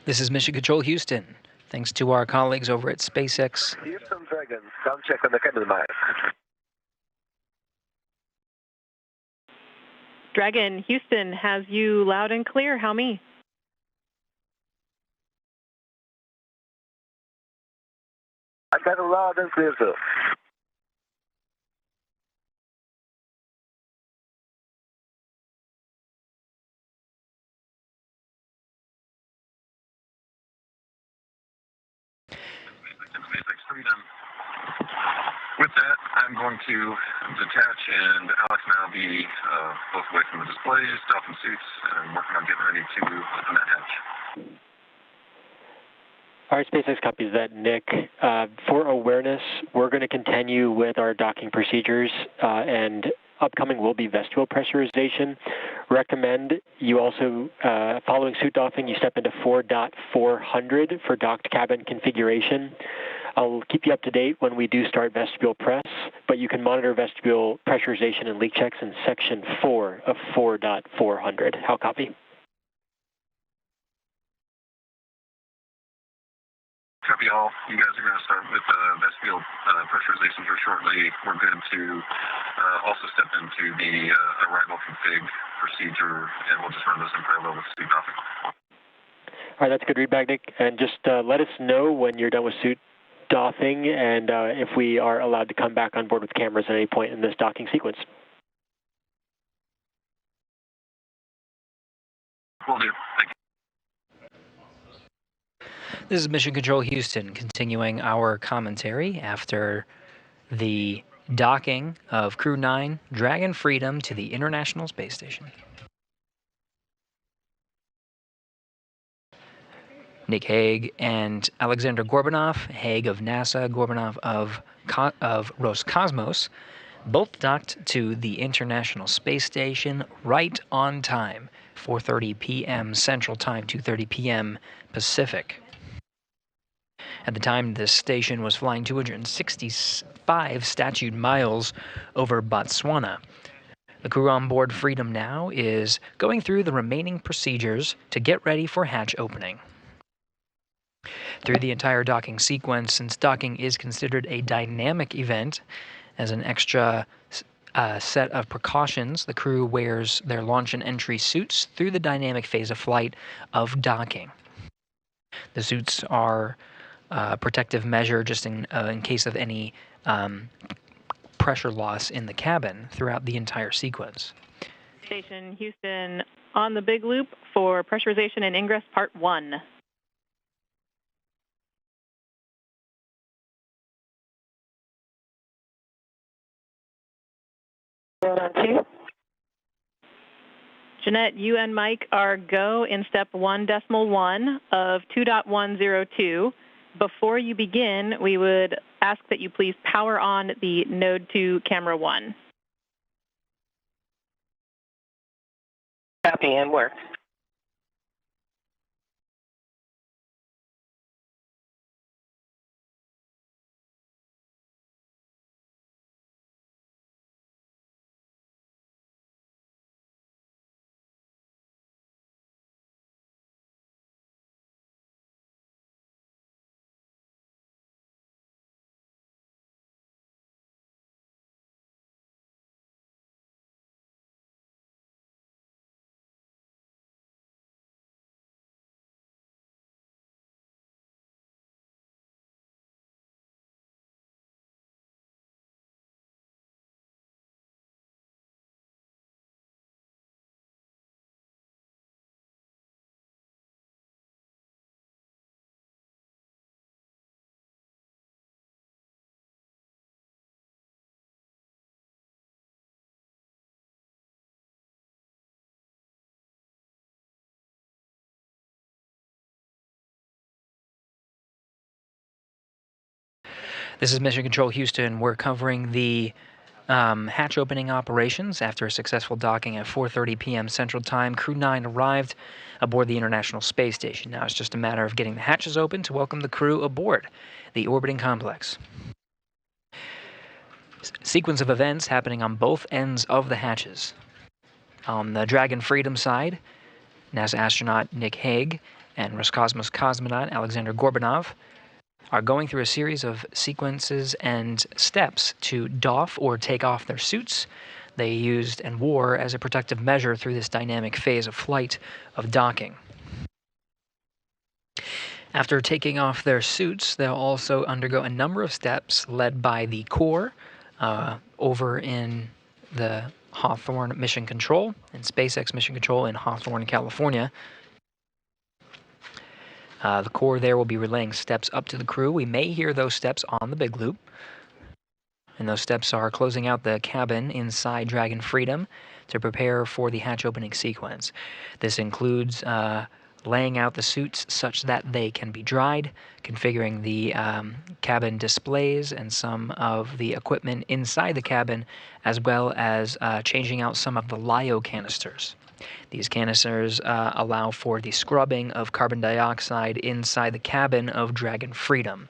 S7: This is Mission Control Houston. Thanks to our colleagues over at SpaceX.
S5: Houston Dragon, sound check on the cabin mic.
S4: Dragon, Houston has you loud and clear. How me?
S5: I got a loud and clear, sir.
S6: SpaceX Freedom. With that, I'm going to detach, and Alex and I will be both away from the displays, doffing suits, and working on getting ready to open that hatch.
S3: All right, SpaceX copies that, Nick. For awareness, we're going to continue with our docking procedures, and upcoming will be vestibule pressurization. Recommend you also, following suit doffing, you step into 4.400 for docked cabin configuration. I'll keep you up to date when we do start vestibule press, but you can monitor vestibule pressurization and leak checks in section 4 of 4.400. How copy?
S6: Copy all. You guys are going to start with vestibule pressurization here shortly. We're going to also step into the arrival config procedure, and we'll just run those in parallel with suit doffing.
S3: All right, that's a good readback, Nick. And just let us know when you're done with suit doffing and if we are allowed to come back on board with cameras at any point in this docking sequence.
S6: Will do. Thank you.
S7: This is Mission Control Houston, continuing our commentary after the docking of Crew-9 Dragon Freedom to the International Space Station. Nick Hague and Aleksandr Gorbunov, Hague of NASA, Gorbunov of Roscosmos, both docked to the International Space Station right on time, 4:30 p.m. Central Time, 2:30 p.m. Pacific. At the time, this station was flying 265 statute miles over Botswana. The crew on board Freedom now is going through the remaining procedures to get ready for hatch opening. Through the entire docking sequence, since docking is considered a dynamic event, as an extra set of precautions, the crew wears their launch and entry suits through the dynamic phase of flight of docking. The suits are a protective measure just in case of any pressure loss in the cabin throughout the entire sequence.
S4: Station Houston on the big loop for pressurization and ingress part 1.
S8: On 2.
S4: Jeanette, you and Mike are go in step 1.1 of 2.102. Before you begin, we would ask that you please power on the Node 2 camera 1.
S8: Copy and work.
S7: This is Mission Control Houston. We're covering the hatch opening operations after a successful docking at 4:30 p.m. Central Time. Crew-9 arrived aboard the International Space Station. Now it's just a matter of getting the hatches open to welcome the crew aboard the orbiting complex. Sequence of events happening on both ends of the hatches. On the Dragon Freedom side, NASA astronaut Nick Hague and Roscosmos cosmonaut Aleksandr Gorbunov are going through a series of sequences and steps to doff or take off their suits they used and wore as a protective measure through this dynamic phase of flight of docking. After taking off their suits, they'll also undergo a number of steps led by the core over in the Hawthorne Mission Control and SpaceX Mission Control in Hawthorne, California. The core there will be relaying steps up to the crew. We may hear those steps on the big loop. And those steps are closing out the cabin inside Dragon Freedom to prepare for the hatch opening sequence. This includes laying out the suits such that they can be dried, configuring the cabin displays and some of the equipment inside the cabin, as well as changing out some of the LiO canisters. These canisters allow for the scrubbing of carbon dioxide inside the cabin of Dragon Freedom.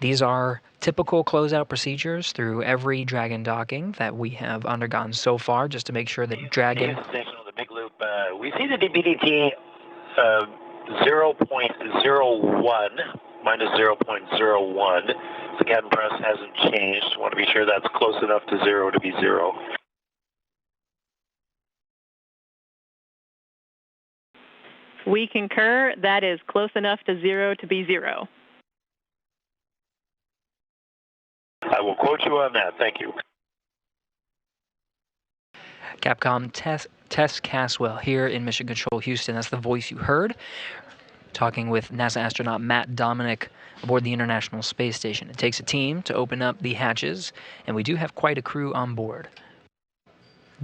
S7: These are typical closeout procedures through every Dragon docking that we have undergone so far, just to make sure that Dragon...
S9: Station on the big loop. We see the DBDT 0.01 minus 0.01. The cabin press hasn't changed. Want to be sure that's close enough to zero to be zero.
S4: We concur. That is close enough to zero to be zero.
S9: I will quote you on that. Thank you.
S7: Capcom Tess Caswell here in Mission Control Houston. That's the voice you heard, talking with NASA astronaut Matt Dominic aboard the International Space Station. It takes a team to open up the hatches, and we do have quite a crew on board.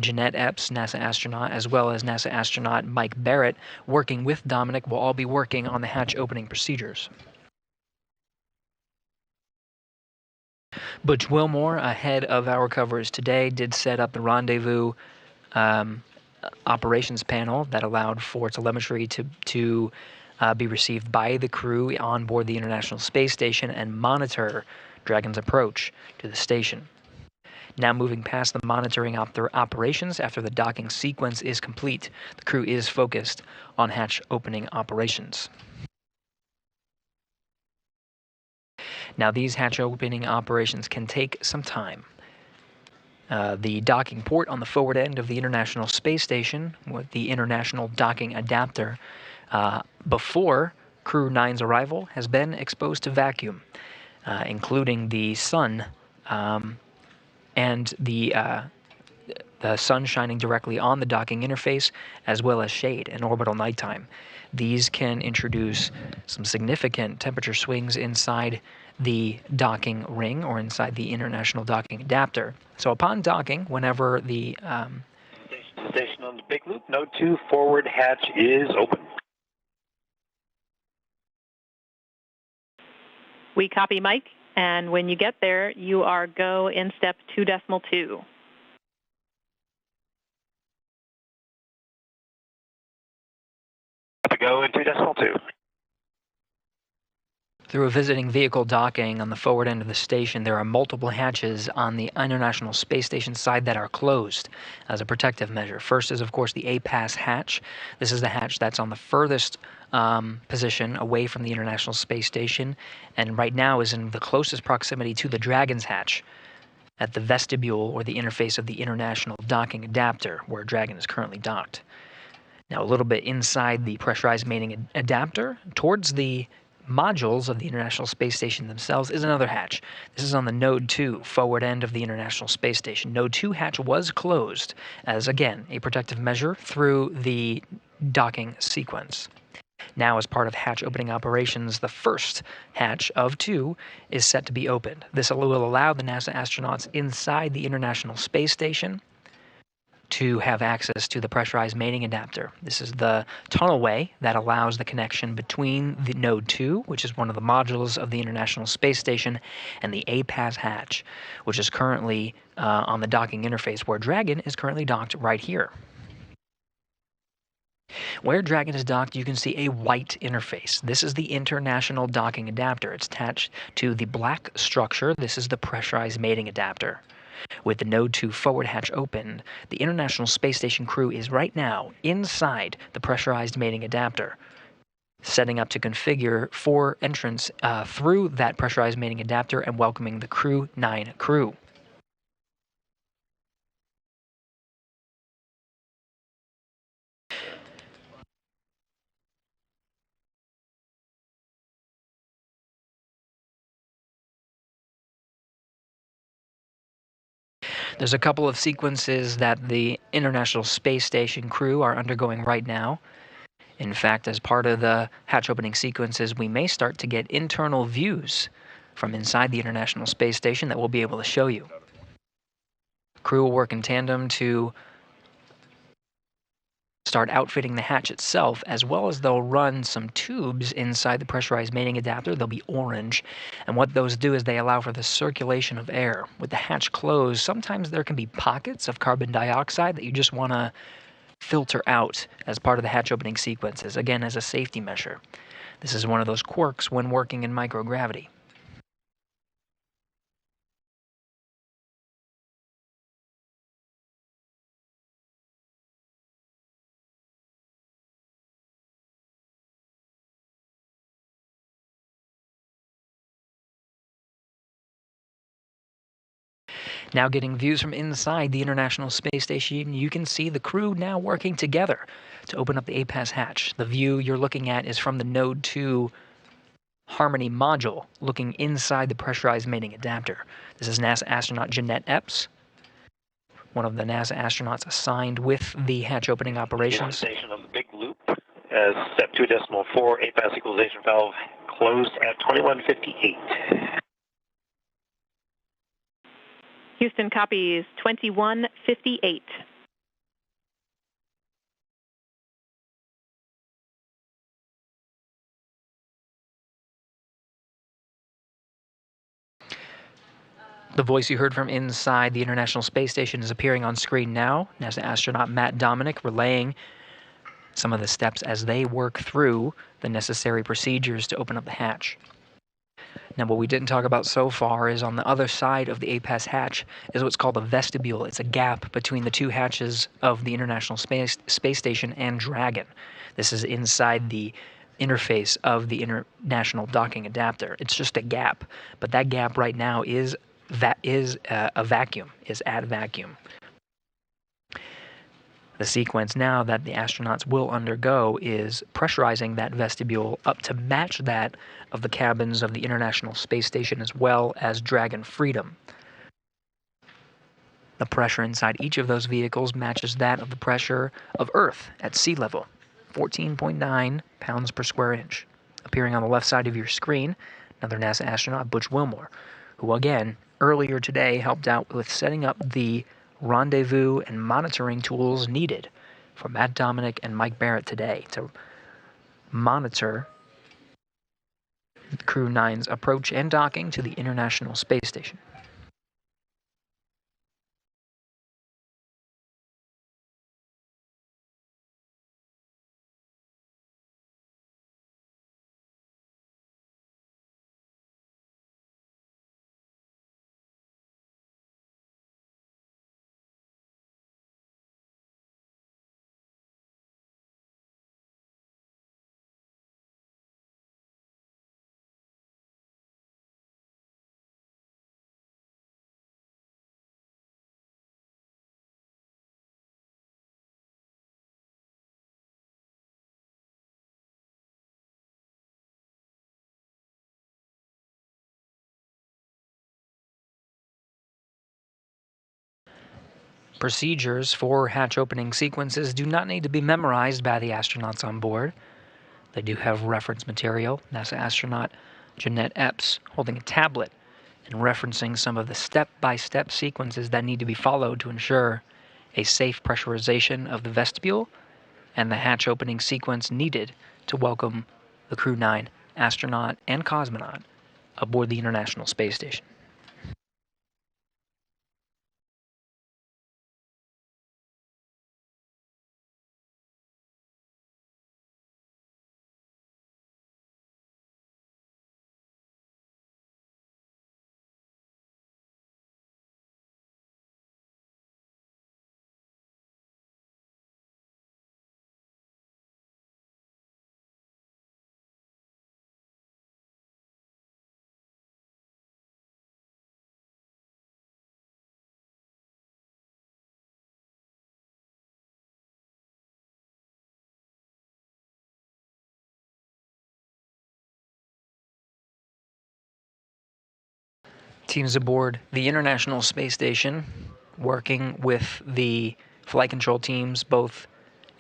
S7: Jeanette Epps, NASA astronaut, as well as NASA astronaut Mike Barrett, working with Dominic, will all be working on the hatch opening procedures. Butch Wilmore, ahead of our coverage today, did set up the Rendezvous operations panel that allowed for telemetry to be received by the crew on board the International Space Station and monitor Dragon's approach to the station. Now moving past the monitoring operations after the docking sequence is complete, the crew is focused on hatch opening operations. Now these hatch opening operations can take some time. The docking port on the forward end of the International Space Station with the International Docking Adapter before Crew-9's arrival has been exposed to vacuum, including the sun and the sun shining directly on the docking interface, as well as shade and orbital nighttime. These can introduce some significant temperature swings inside the docking ring or inside the International Docking Adapter. So upon docking, whenever the
S9: Station on the big loop, node 2, forward hatch is open.
S4: We copy, Mike, and when you get there, you are go in step 2.2.
S9: Go in 2.2.
S7: Through a visiting vehicle docking on the forward end of the station, there are multiple hatches on the International Space Station side that are closed as a protective measure. First is, of course, the A-Pass hatch. This is the hatch that's on the furthest position away from the International Space Station, and right now is in the closest proximity to the Dragon's hatch at the vestibule or the interface of the International Docking Adapter, where Dragon is currently docked. Now, a little bit inside the pressurized mating adapter, towards the modules of the International Space Station themselves, is another hatch. This is on the Node 2 forward end of the International Space Station. Node 2 hatch was closed as, again, a protective measure through the docking sequence. Now, as part of hatch opening operations, the first hatch of 2 is set to be opened. This will allow the NASA astronauts inside the International Space Station to have access to the pressurized mating adapter. This is the tunnelway that allows the connection between the Node 2, which is one of the modules of the International Space Station, and the A-Pass hatch, which is currently on the docking interface, where Dragon is currently docked right here. Where Dragon is docked, you can see a white interface. This is the International Docking Adapter. It's attached to the black structure. This is the pressurized mating adapter. With the Node 2 forward hatch opened, the International Space Station crew is right now inside the pressurized mating adapter, setting up to configure for entrance through that pressurized mating adapter and welcoming the Crew-9 crew. There's a couple of sequences that the International Space Station crew are undergoing right now. In fact, as part of the hatch opening sequences, we may start to get internal views from inside the International Space Station that we'll be able to show you. Crew will work in tandem to start outfitting the hatch itself, as well as they'll run some tubes inside the pressurized mating adapter. They'll be orange, and what those do is they allow for the circulation of air. With the hatch closed, sometimes there can be pockets of carbon dioxide that you just want to filter out as part of the hatch opening sequences, again as a safety measure. This is one of those quirks when working in microgravity. Now getting views from inside the International Space Station, you can see the crew now working together to open up the A-Pass hatch. The view you're looking at is from the Node 2 Harmony module, looking inside the pressurized mating adapter. This is NASA astronaut Jeanette Epps, one of the NASA astronauts assigned with the hatch opening operations.
S9: Station on the big loop, as step 2.4, A-Pass equalization valve closed at 21:58.
S4: Houston copies 21:58.
S7: The voice you heard from inside the International Space Station is appearing on screen now. NASA astronaut Matt Dominic relaying some of the steps as they work through the necessary procedures to open up the hatch. Now, what we didn't talk about so far is on the other side of the A-Pass hatch is what's called a vestibule. It's a gap between the two hatches of the International Space Station and Dragon. This is inside the interface of the International Docking Adapter. It's just a gap, but that gap right now is a vacuum, is at vacuum. The sequence now that the astronauts will undergo is pressurizing that vestibule up to match that of the cabins of the International Space Station as well as Dragon Freedom. The pressure inside each of those vehicles matches that of the pressure of Earth at sea level, 14.9 pounds per square inch. Appearing on the left side of your screen, another NASA astronaut, Butch Wilmore, who again, earlier today helped out with setting up the rendezvous and monitoring tools needed for Matt Dominic and Mike Barrett today to monitor Crew-9's approach and docking to the International Space Station. Procedures for hatch opening sequences do not need to be memorized by the astronauts on board. They do have reference material. NASA astronaut Jeanette Epps holding a tablet and referencing some of the step-by-step sequences that need to be followed to ensure a safe pressurization of the vestibule and the hatch opening sequence needed to welcome the Crew-9 astronaut and cosmonaut aboard the International Space Station. Teams aboard the International Space Station working with the flight control teams both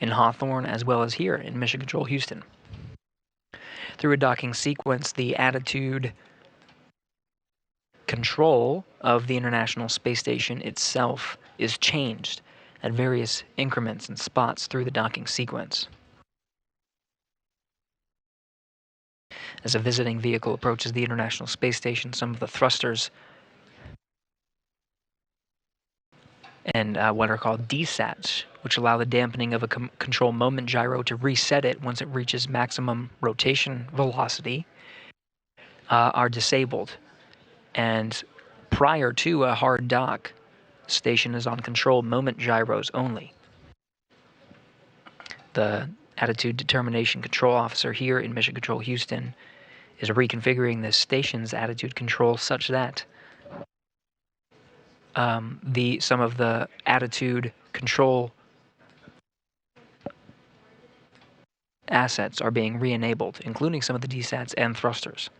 S7: in Hawthorne as well as here in Mission Control Houston. Through a docking sequence, the attitude control of the International Space Station itself is changed at various increments and spots through the docking sequence. As a visiting vehicle approaches the International Space Station, some of the thrusters and what are called desats, which allow the dampening of a control moment gyro to reset it once it reaches maximum rotation velocity, are disabled. And prior to a hard dock, the station is on control moment gyros only. The attitude determination control officer here in Mission Control Houston is reconfiguring the station's attitude control such that some of the attitude control assets are being re-enabled, including some of the desats and thrusters.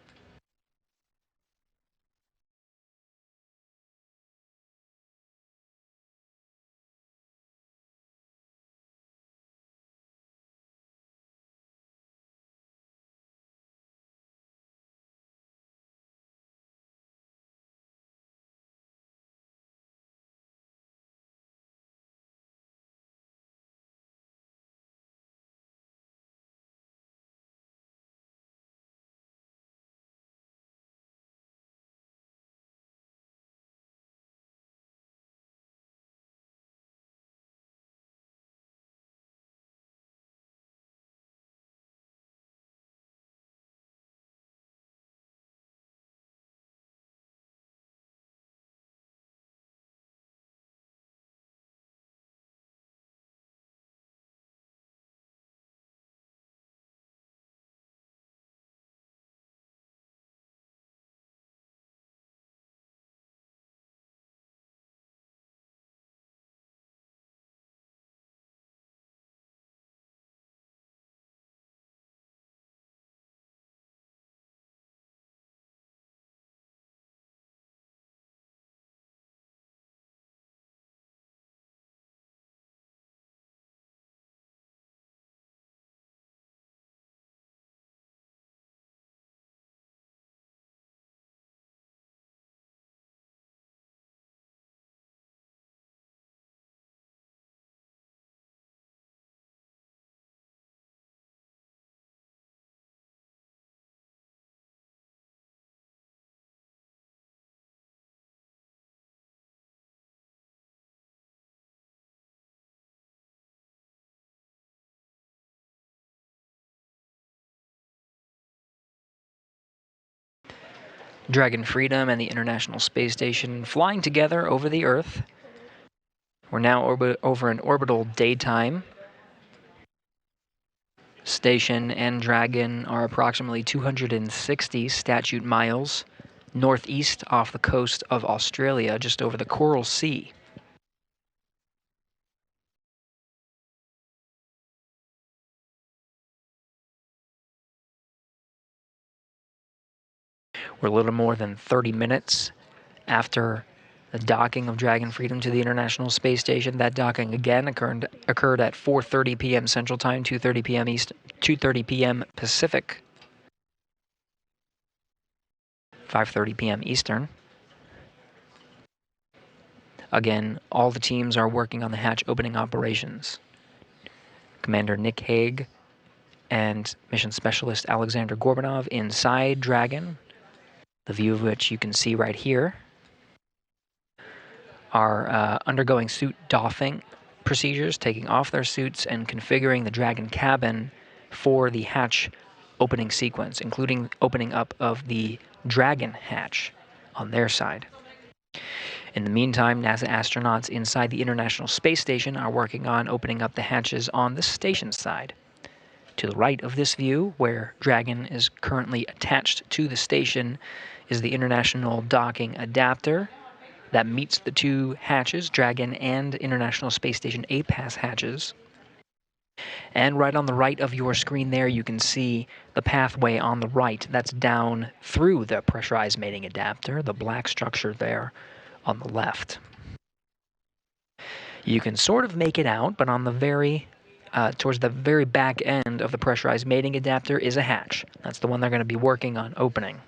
S7: Dragon Freedom and the International Space Station flying together over the Earth. We're now over in orbital daytime. Station and Dragon are approximately 260 statute miles northeast off the coast of Australia, just over the Coral Sea. We're a little more than 30 minutes after the docking of Dragon Freedom to the International Space Station. That docking again occurred at 4:30 p.m. Central Time, 2:30 p.m. East, 2:30 p.m. Pacific, 5:30 p.m. Eastern. Again, all the teams are working on the hatch opening operations. Commander Nick Hague and Mission Specialist Aleksandr Gorbunov inside Dragon, the view of which you can see right here, are undergoing suit doffing procedures, taking off their suits and configuring the Dragon cabin for the hatch opening sequence, including opening up of the Dragon hatch on their side. In the meantime, NASA astronauts inside the International Space Station are working on opening up the hatches on the station side. To the right of this view, where Dragon is currently attached to the station, is the International Docking Adapter that meets the two hatches, Dragon and International Space Station A-Pass hatches. And right on the right of your screen there, you can see the pathway on the right that's down through the pressurized mating adapter, the black structure there on the left. You can sort of make it out, but on the towards the very back end of the pressurized mating adapter is a hatch. That's the one they're going to be working on opening.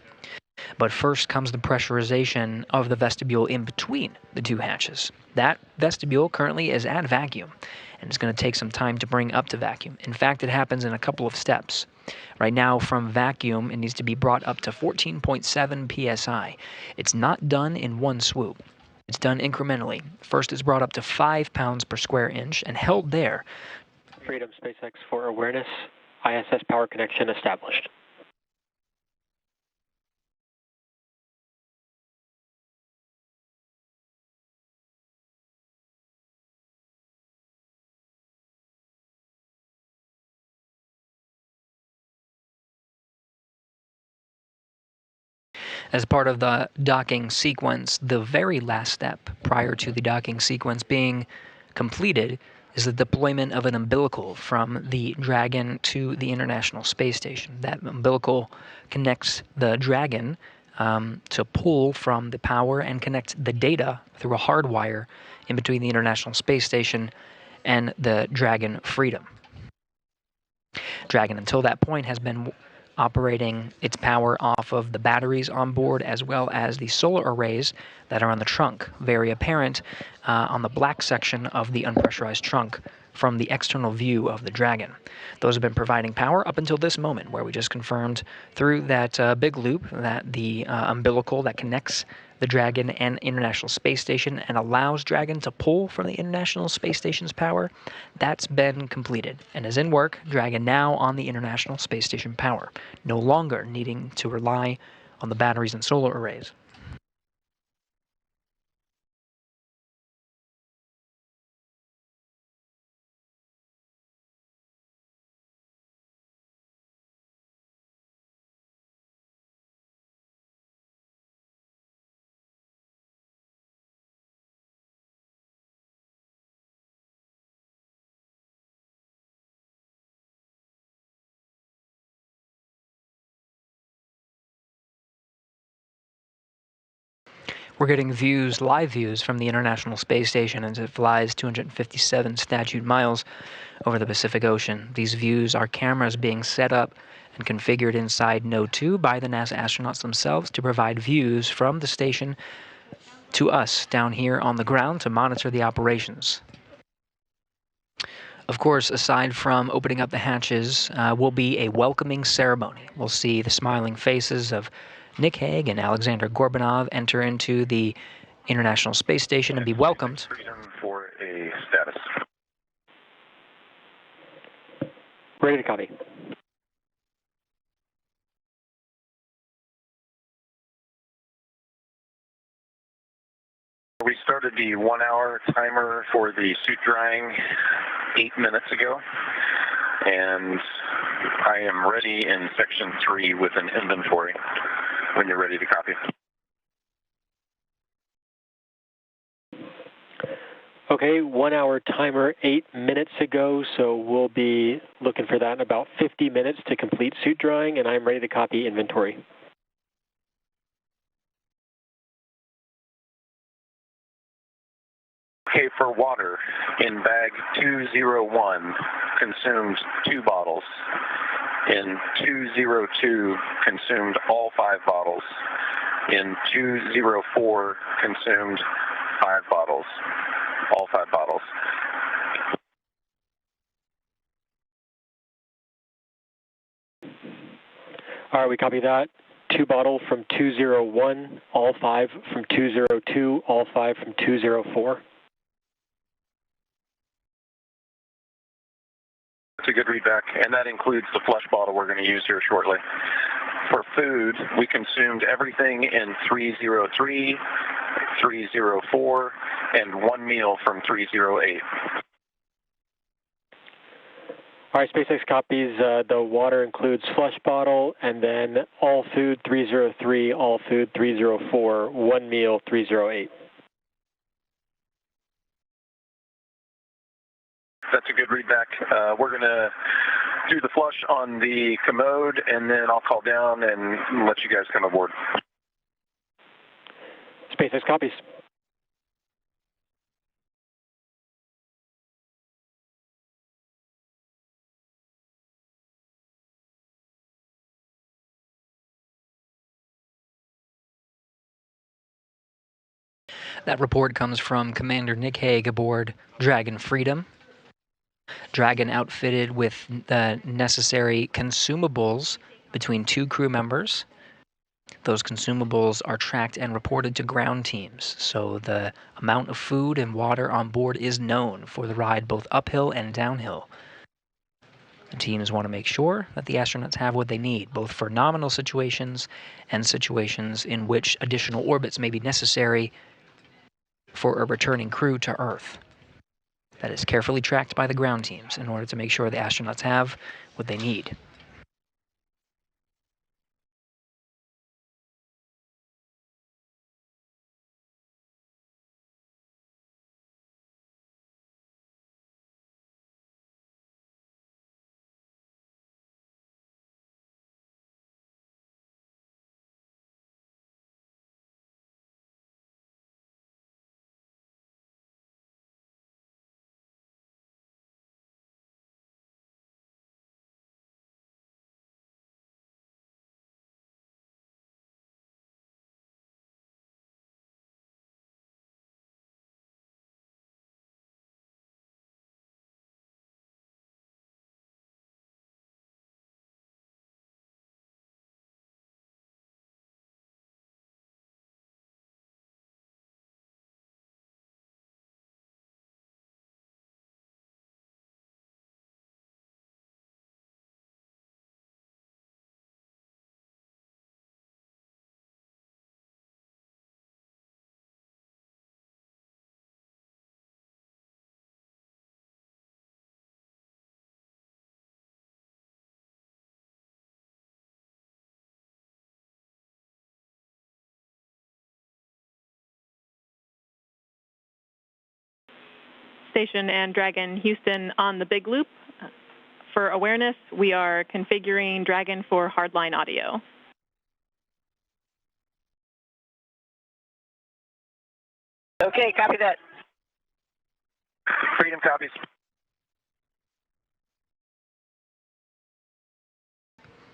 S7: But first comes the pressurization of the vestibule in between the two hatches. That vestibule currently is at vacuum, and it's going to take some time to bring up to vacuum. In fact, it happens in a couple of steps. Right now, from vacuum, it needs to be brought up to 14.7 psi. It's not done in one swoop. It's done incrementally. First, it's brought up to 5 pounds per square inch and held there.
S3: Freedom SpaceX for awareness. ISS power connection established.
S7: As part of the docking sequence, the very last step prior to the docking sequence being completed is the deployment of an umbilical from the Dragon to the International Space Station. That umbilical connects the Dragon to pull from the power and connect the data through a hard wire in between the International Space Station and the Dragon Freedom. Dragon, until that point, has been operating its power off of the batteries on board as well as the solar arrays that are on the trunk, very apparent on the black section of the unpressurized trunk from the external view of the Dragon. Those have been providing power up until this moment, where we just confirmed through that big loop that the umbilical that connects the Dragon and International Space Station and allows Dragon to pull from the International Space Station's power, that's been completed and is in work. Dragon now on the International Space Station power, no longer needing to rely on the batteries and solar arrays. We're getting views, live views, from the International Space Station as it flies 257 statute miles over the Pacific Ocean. These views are cameras being set up and configured inside Node 2 by the NASA astronauts themselves to provide views from the station to us down here on the ground to monitor the operations. Of course, aside from opening up the hatches, will be a welcoming ceremony. We'll see the smiling faces of Nick Hague and Aleksandr Gorbunov enter into the International Space Station and be welcomed.
S6: Freedom for a status.
S3: Ready to copy.
S6: started the 1 hour timer for the suit drying 8 minutes ago, and I am ready in section 3 with an inventory when you're ready to copy.
S3: Okay, 1 hour timer 8 minutes ago, so we'll be looking for that in about 50 minutes to complete suit drying, and I'm ready to copy inventory.
S6: Okay, for water, in bag 201, consumed 2 bottles. In 202, consumed all 5 bottles. In 204, consumed 5 bottles. All 5 bottles.
S3: All right, we copy that. 2 bottle from 201, all 5 from 202, all 5 from 204.
S6: That's a good readback, and that includes the flush bottle we're going to use here shortly. For food, we consumed everything in 303, 304, and 1 meal from 308.
S3: All right, SpaceX copies. The water includes flush bottle, and then all food 303, all food 304, 1 meal 308.
S6: That's a good readback. We're going to do the flush on the commode, and then I'll call down and let you guys come aboard.
S3: SpaceX copies.
S7: That report comes from Commander Nick Hague aboard Dragon Freedom. Dragon outfitted with the necessary consumables between 2 crew members. Those consumables are tracked and reported to ground teams, so the amount of food and water on board is known for the ride both uphill and downhill. The teams want to make sure that the astronauts have what they need, both for nominal situations and situations in which additional orbits may be necessary for a returning crew to Earth. That is carefully tracked by the ground teams in order to make sure the astronauts have what they need.
S4: Station and Dragon Houston on the big loop. For awareness, we are configuring Dragon for hardline audio.
S8: Okay, copy that.
S6: Freedom copies.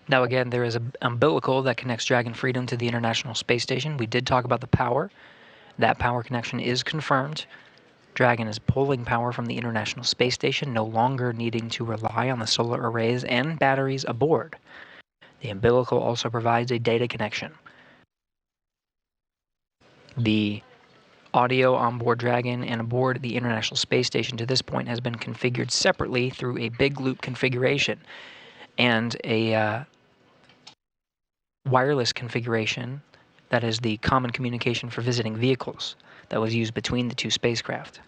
S7: Now again, there is an umbilical that connects Dragon Freedom to the International Space Station. We did talk about the power. That power connection is confirmed. Dragon is pulling power from the International Space Station, no longer needing to rely on the solar arrays and batteries aboard. The umbilical also provides a data connection. The audio on board Dragon and aboard the International Space Station to this point has been configured separately through a big loop configuration and a wireless configuration That is the common communication for visiting vehicles that was used between the two spacecraft.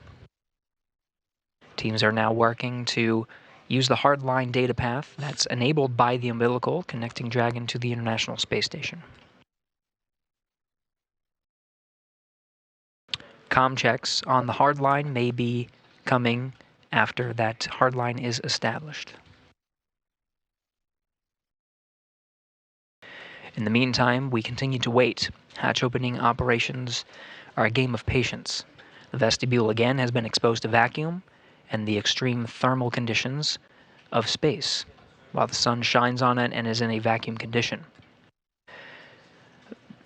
S7: Teams are now working to use the hardline data path that's enabled by the umbilical connecting Dragon to the International Space Station. Comm checks on the hardline may be coming after that hardline is established. In the meantime, we continue to wait. Hatch opening operations are a game of patience. The vestibule again has been exposed to vacuum and the extreme thermal conditions of space, while the sun shines on it and is in a vacuum condition.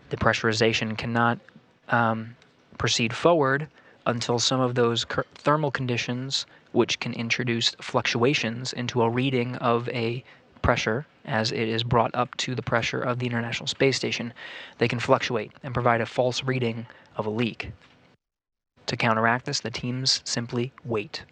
S7: The pressurization cannot proceed forward until some of those thermal conditions, which can introduce fluctuations into a reading of a pressure as it is brought up to the pressure of the International Space Station, they can fluctuate and provide a false reading of a leak. To counteract this, the teams simply wait.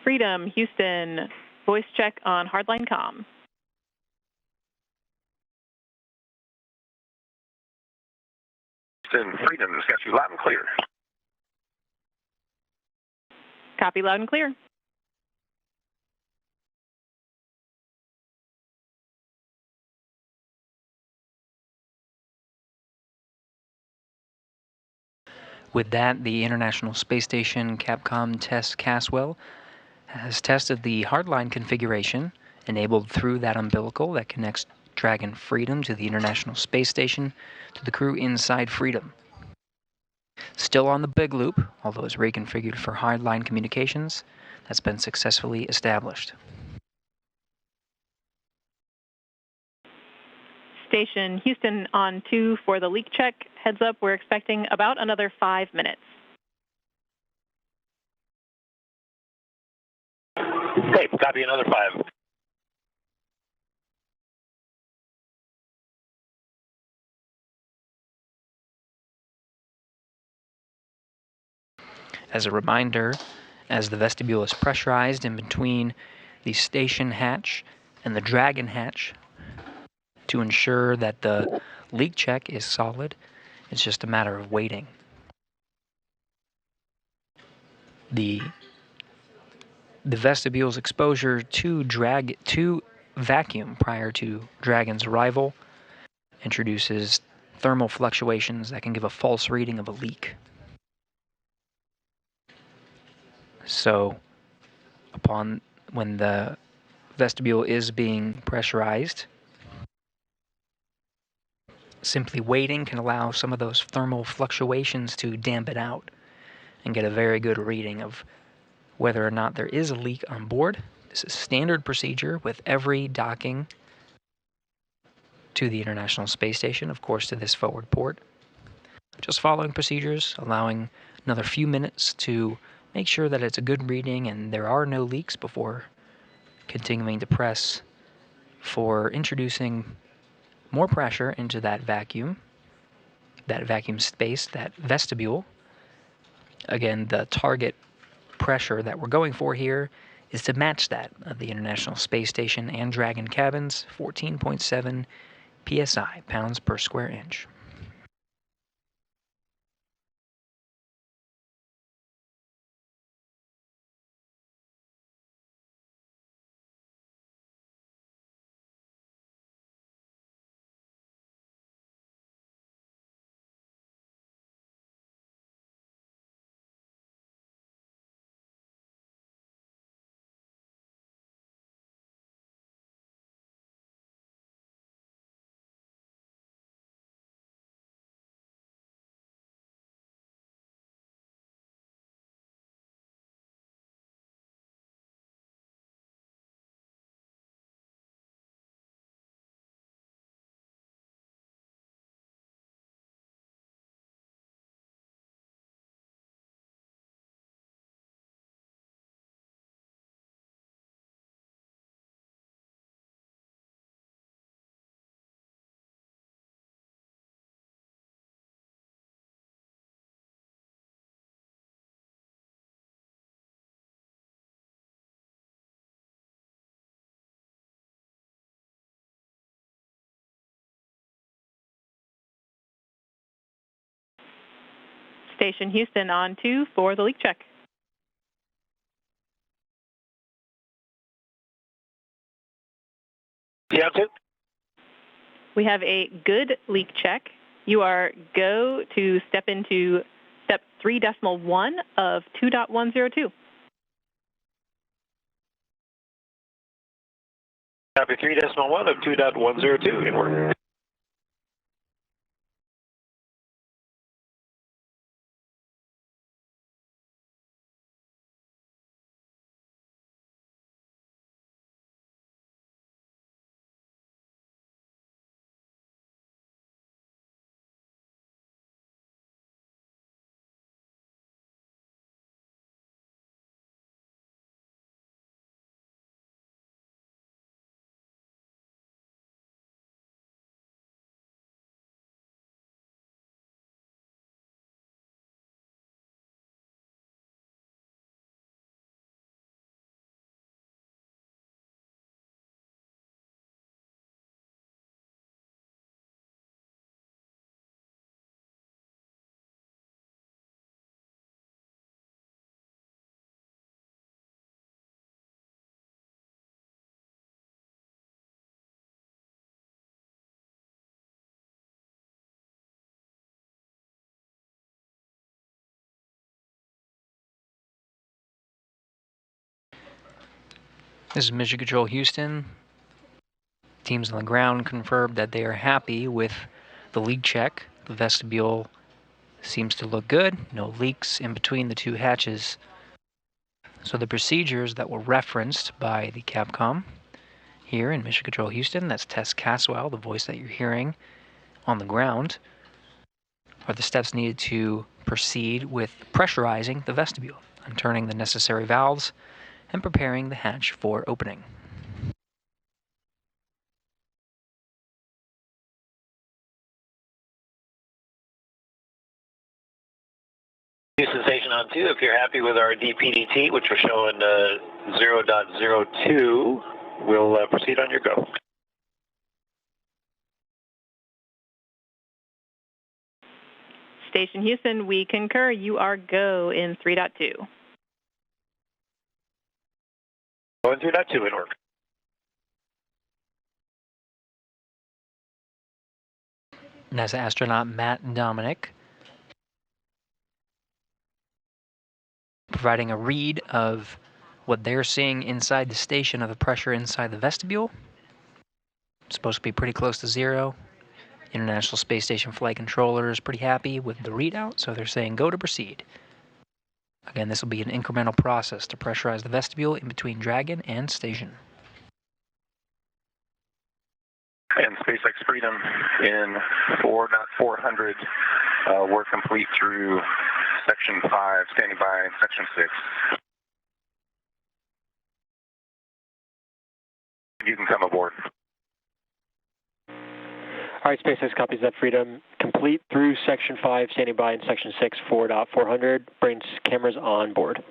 S4: Freedom, Houston, voice check on hardline comm.
S6: Houston, Freedom, just got you loud and clear.
S4: Copy, loud and clear.
S7: With that, the International Space Station Capcom Test Caswell has tested the hardline configuration enabled through that umbilical that connects Dragon Freedom to the International Space Station to the crew inside Freedom. Still on the big loop, although it's reconfigured for hardline communications, that's been successfully established.
S4: Station Houston on 2 for the leak check. Heads up, we're expecting about another 5 minutes.
S9: Okay, copy another 5.
S7: As a reminder, as the vestibule is pressurized in between the station hatch and the Dragon hatch, to ensure that the leak check is solid, it's just a matter of waiting. The vestibule's exposure to vacuum prior to Dragon's arrival introduces thermal fluctuations that can give a false reading of a leak. So when the vestibule is being pressurized, simply waiting can allow some of those thermal fluctuations to dampen out and get a very good reading of whether or not there is a leak on board. This is standard procedure with every docking to the International Space Station, of course, to this forward port. Just following procedures, allowing another few minutes to make sure that it's a good reading and there are no leaks before continuing to press for introducing more pressure into that vacuum space, that vestibule. Again, the target pressure that we're going for here is to match that of the International Space Station and Dragon cabins, 14.7 psi, pounds per square inch.
S4: Station Houston on 2 for the leak check.
S9: Yeah, 2.
S4: We have a good leak check. You are go to step into step 3.1 of 2.102.
S9: Copy 3.1 of 2.102 inward.
S7: This is Mission Control Houston. Teams on the ground confirmed that they are happy with the leak check. The vestibule seems to look good. No leaks in between the two hatches. So the procedures that were referenced by the Capcom here in Mission Control Houston, that's Tess Caswell, the voice that you're hearing on the ground, are the steps needed to proceed with pressurizing the vestibule and turning the necessary valves and preparing the hatch for opening.
S9: Houston Station on 2, if you're happy with our DPDT, which we're showing 0.02, we'll proceed on your go.
S4: Station Houston, we concur. You are go in 3.2.
S9: Going 3.2 in order.
S7: NASA astronaut Matt Dominic providing a read of what they're seeing inside the station of the pressure inside the vestibule. It's supposed to be pretty close to zero. International Space Station Flight Controller is pretty happy with the readout, so they're saying go to proceed. Again, this will be an incremental process to pressurize the vestibule in between Dragon and station.
S6: And SpaceX Freedom in 4.400, we're complete through Section 5, standing by Section 6. You can come aboard.
S3: All right, SpaceX copies that. Freedom complete through Section 5, standing by in Section 6, 4.400. Brings cameras on board.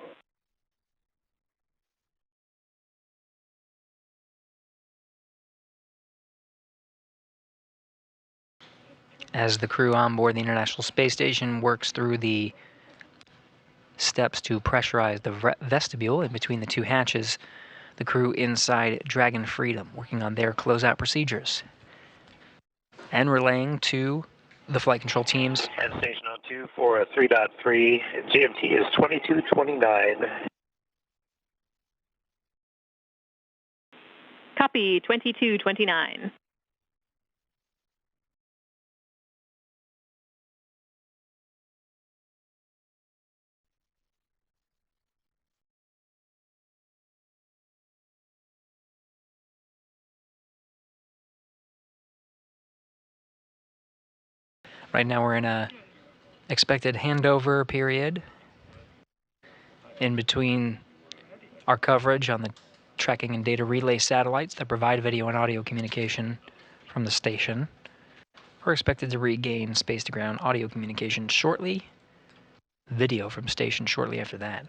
S7: As the crew on board the International Space Station works through the steps to pressurize the vestibule in between the two hatches, the crew inside Dragon Freedom working on their closeout procedures and relaying to the flight control teams.
S9: And Station on 2 for 3.3, GMT is 2229.
S4: Copy 2229.
S7: Right now we're in a expected handover period in between our coverage on the tracking and data relay satellites that provide video and audio communication from the station. We're expected to regain space-to-ground audio communication shortly, video from station shortly after that.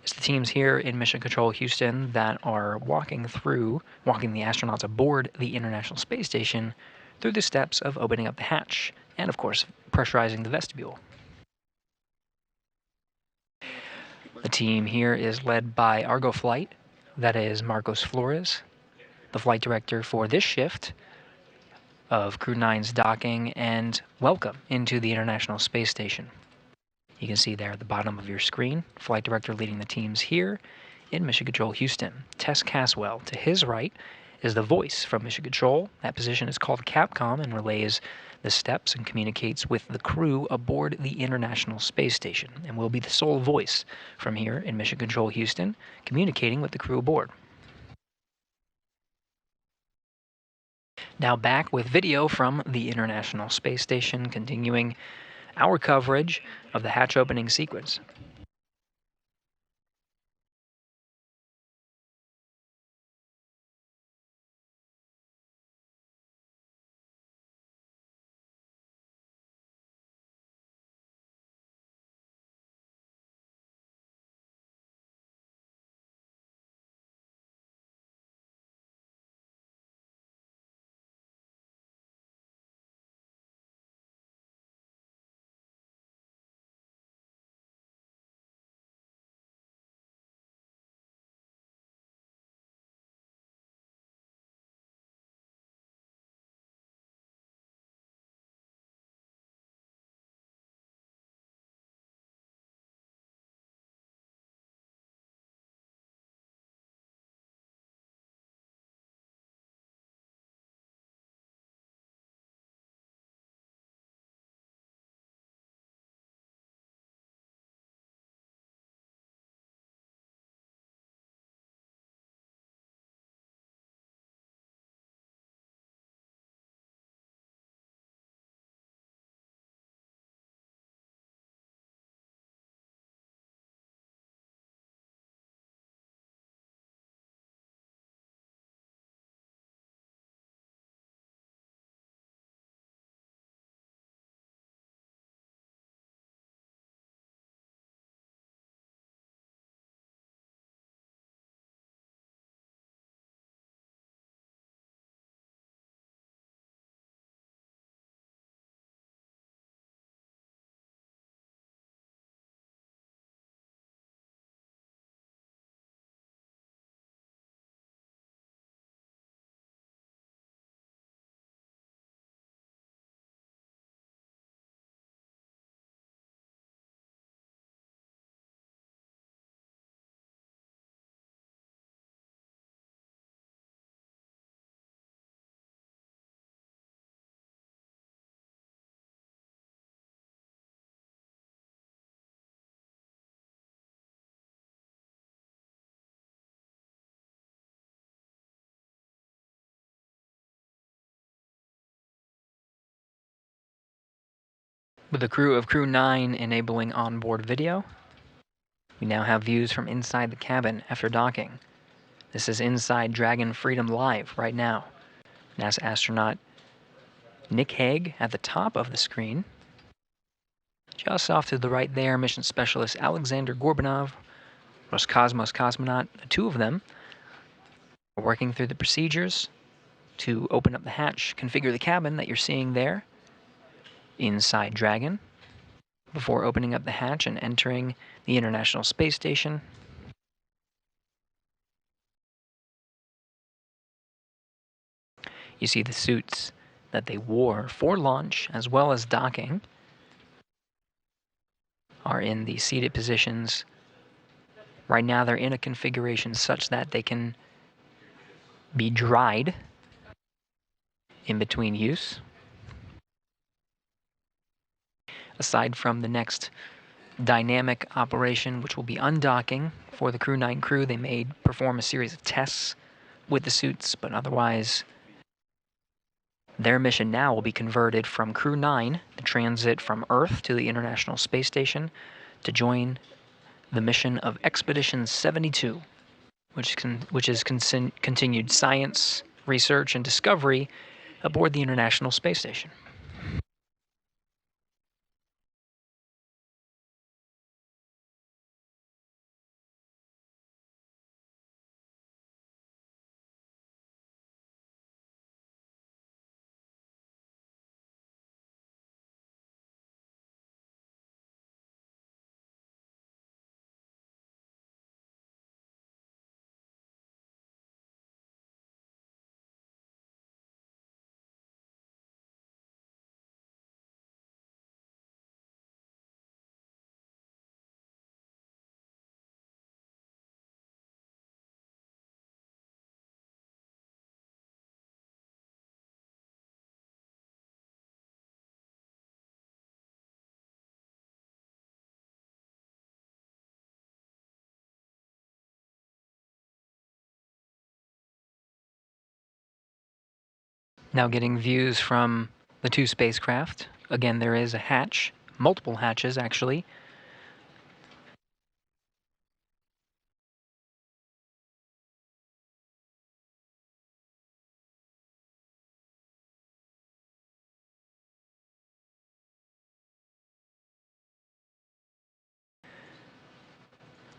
S7: It's the teams here in Mission Control Houston that are walking the astronauts aboard the International Space Station through the steps of opening up the hatch and, of course, pressurizing the vestibule. The team here is led by Argo Flight, that is Marcos Flores, the flight director for this shift of Crew-9's docking and welcome into the International Space Station. You can see there at the bottom of your screen, flight director leading the teams here in Mission Control Houston. Tess Caswell, to his right, is the voice from Mission Control. That position is called Capcom and relays the steps and communicates with the crew aboard the International Space Station and will be the sole voice from here in Mission Control Houston, communicating with the crew aboard. Now back with video from the International Space Station, continuing our coverage of the hatch opening sequence. With the crew of Crew-9 enabling onboard video, we now have views from inside the cabin after docking. This is inside Dragon Freedom Live right now. NASA astronaut Nick Hague at the top of the screen. Just off to the right there, mission specialist Aleksandr Gorbunov, Roscosmos cosmonaut, the two of them, are working through the procedures to open up the hatch, configure the cabin that you're seeing there inside Dragon, before opening up the hatch and entering the International Space Station. You see the suits that they wore for launch as well as docking are in the seated positions. Right now they're in a configuration such that they can be dried in between use. Aside from the next dynamic operation, which will be undocking for the Crew-9 crew, they may perform a series of tests with the suits, but otherwise their mission now will be converted from Crew-9, the transit from Earth to the International Space Station, to join the mission of Expedition 72, which is continued science, research, and discovery aboard the International Space Station. Now getting views from the two spacecraft. Again, there is a hatch, multiple hatches actually.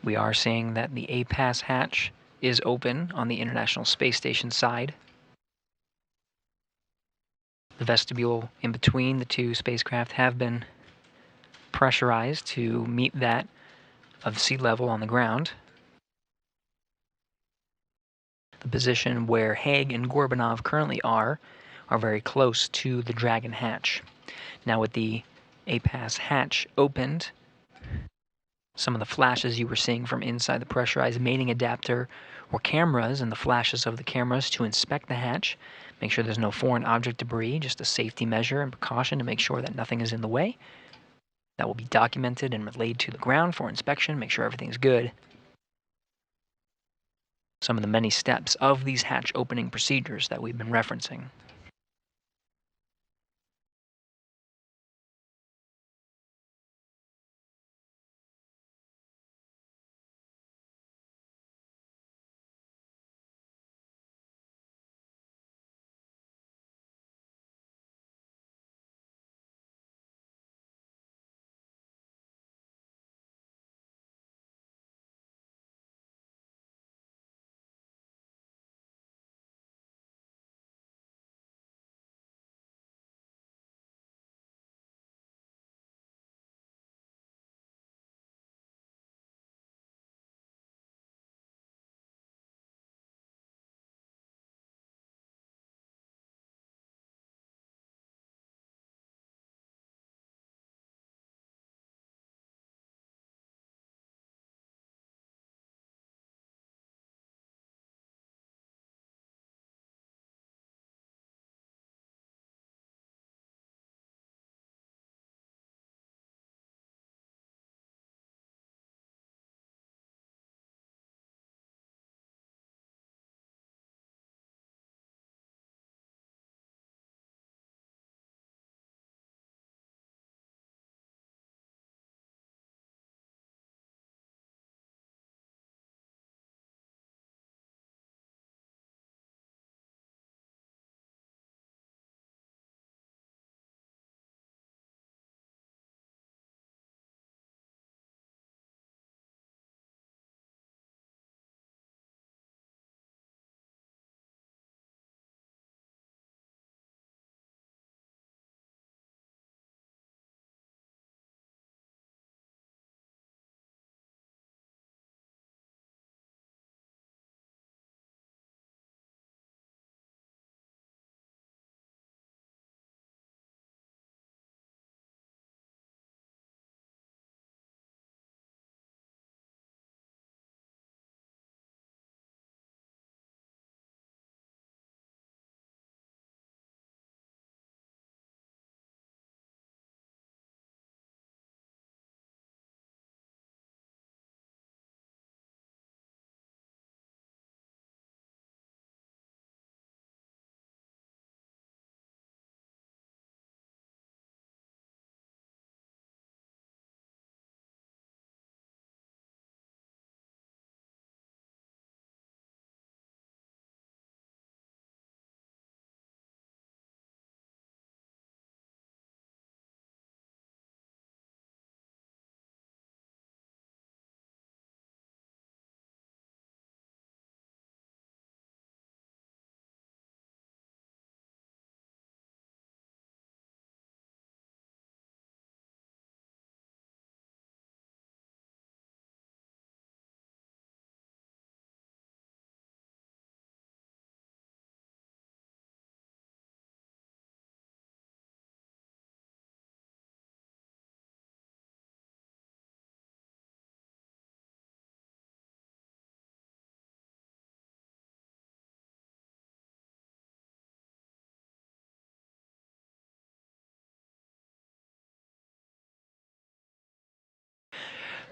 S7: We are seeing that the A-Pass hatch is open on the International Space Station side. The vestibule in between the two spacecraft have been pressurized to meet that of sea level on the ground. The position where Hague and Gorbunov currently are very close to the Dragon hatch. Now with the A-Pass hatch opened, some of the flashes you were seeing from inside the pressurized mating adapter were cameras and the flashes of the cameras to inspect the hatch, make sure there's no foreign object debris, just a safety measure and precaution to make sure that nothing is in the way. That will be documented and relayed to the ground for inspection, make sure everything's good. Some of the many steps of these hatch opening procedures that we've been referencing.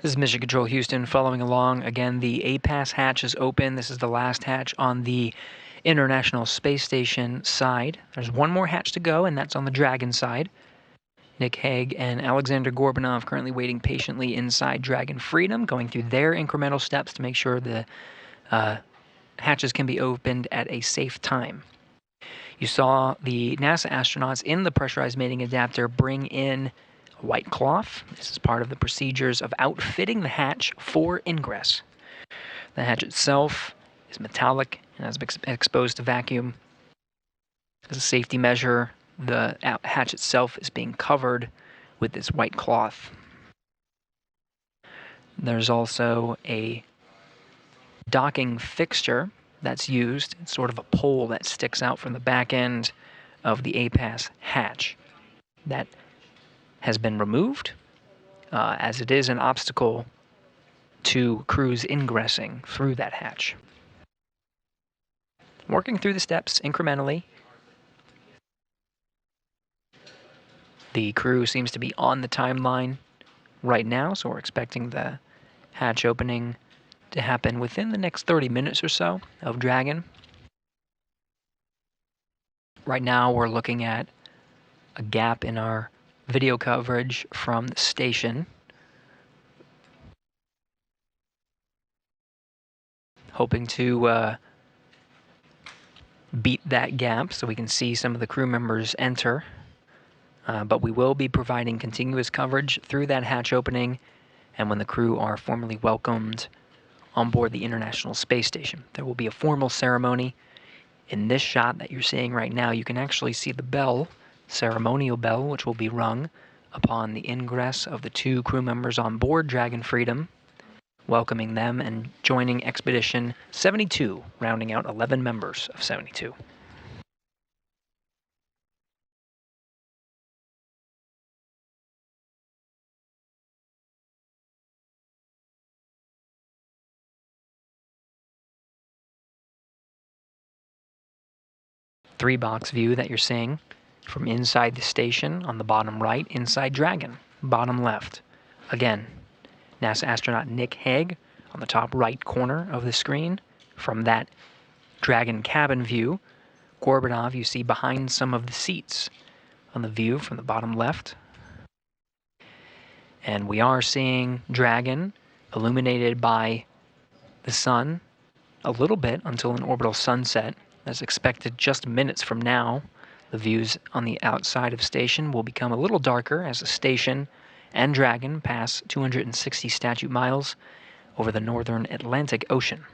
S7: This is Mission Control Houston following along. Again, the APAS hatch is open. This is the last hatch on the International Space Station side. There's one more hatch to go, and that's on the Dragon side. Nick Hague and Aleksandr Gorbunov currently waiting patiently inside Dragon Freedom, going through their incremental steps to make sure the hatches can be opened at a safe time. You saw the NASA astronauts in the pressurized mating adapter bring in white cloth. This is part of the procedures of outfitting the hatch for ingress. The hatch itself is metallic and has been exposed to vacuum. As a safety measure, the hatch itself is being covered with this white cloth. There's also a docking fixture that's used. It's sort of a pole that sticks out from the back end of the APAS hatch. That has been removed, as it is an obstacle to crews ingressing through that hatch. Working through the steps incrementally. The crew seems to be on the timeline right now, so we're expecting the hatch opening to happen within the next 30 minutes or so of Dragon. Right now we're looking at a gap in our video coverage from the station. Hoping to beat that gap so we can see some of the crew members enter. But we will be providing continuous coverage through that hatch opening and when the crew are formally welcomed on board the International Space Station. There will be a formal ceremony. In this shot that you're seeing right now, you can actually see the bell, ceremonial bell, which will be rung upon the ingress of the 2 crew members on board Dragon Freedom, welcoming them and joining Expedition 72, rounding out 11 members of 72. Three-box view that you're seeing from inside the station on the bottom right, inside Dragon, bottom left. Again, NASA astronaut Nick Hague on the top right corner of the screen. From that Dragon cabin view, Gorbunov you see behind some of the seats on the view from the bottom left. And we are seeing Dragon illuminated by the sun a little bit until an orbital sunset. As expected just minutes from now, the views on the outside of station will become a little darker as the station and Dragon pass 260 statute miles over the northern Atlantic Ocean.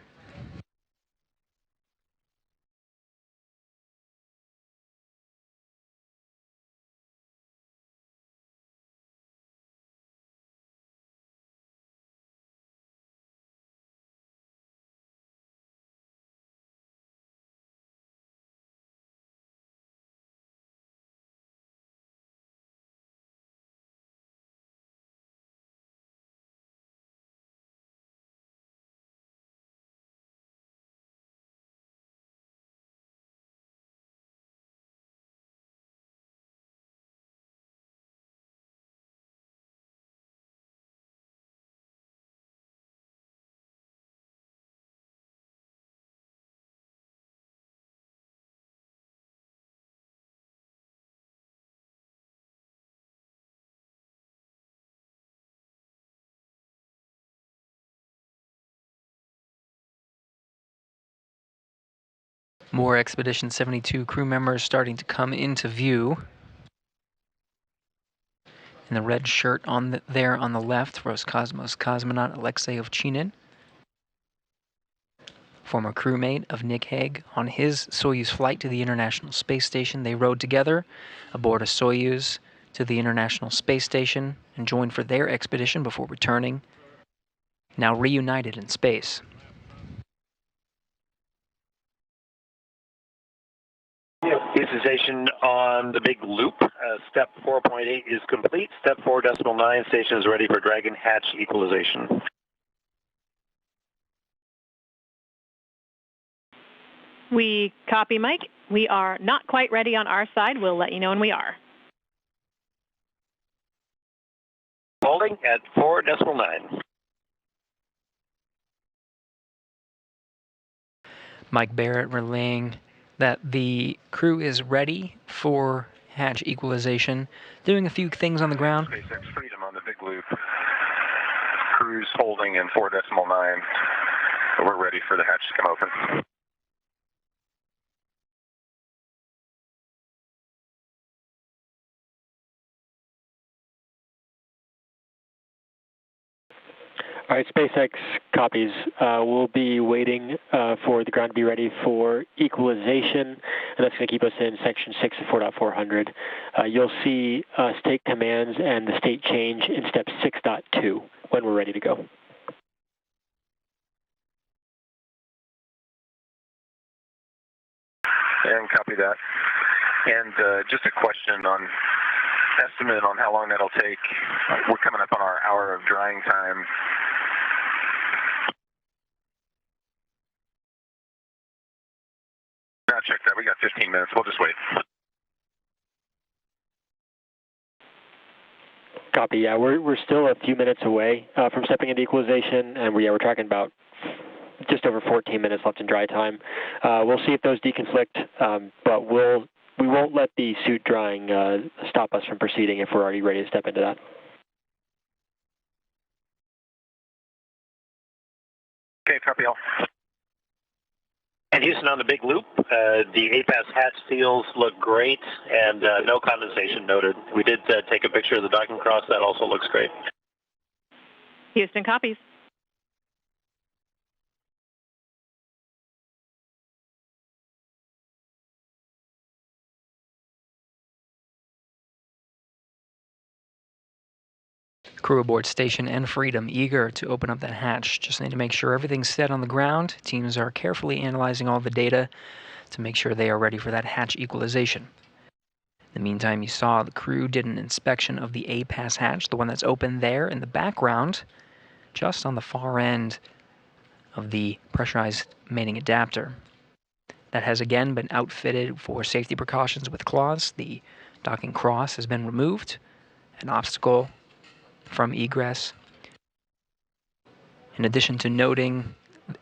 S7: More Expedition 72 crew members starting to come into view. In the red shirt there on the left, Roscosmos cosmonaut Alexei Ovchinin, former crewmate of Nick Hague. On his Soyuz flight to the International Space Station, they rode together aboard a Soyuz to the International Space Station and joined for their expedition before returning, now reunited in space.
S9: Station on the big loop. Step 4.8 is complete. Step 4.9 station is ready for Dragon hatch equalization.
S4: We copy, Mike. We are not quite ready on our side. We'll let you know when we are.
S9: Holding at 4.9.
S7: Mike Barrett relaying that the crew is ready for hatch equalization, doing a few things on the ground.
S6: SpaceX Freedom on the big loop. Crew's holding in 4.9. We're ready for the hatch to come open.
S3: All right, SpaceX copies. We'll be waiting for the ground to be ready for equalization, and that's going to keep us in section 6 of 4.400. You'll see us take commands and the state change in step 6.2 when we're ready to go.
S6: And copy that. And just a question on estimate on how long that'll take. We're coming up on our hour of drying time. Check that. We got 15 minutes. We'll just wait.
S3: Copy. Yeah, we're still a few minutes away from stepping into equalization, and we're tracking about just over 14 minutes left in dry time. We'll see if those deconflict, but we won't let the suit drying stop us from proceeding if we're already ready to step into that.
S6: Okay, copy all.
S9: And Houston on the big loop, the APAS hatch seals look great, and no condensation noted. We did take a picture of the docking cross. That also looks great.
S4: Houston copies.
S7: Crew aboard Station and Freedom, eager to open up that hatch. Just need to make sure everything's set on the ground. Teams are carefully analyzing all the data to make sure they are ready for that hatch equalization. In the meantime, you saw the crew did an inspection of the APAS hatch, the one that's open there in the background, just on the far end of the pressurized mating adapter. That has again been outfitted for safety precautions with cloths. The docking cross has been removed, an obstacle from egress. In addition to noting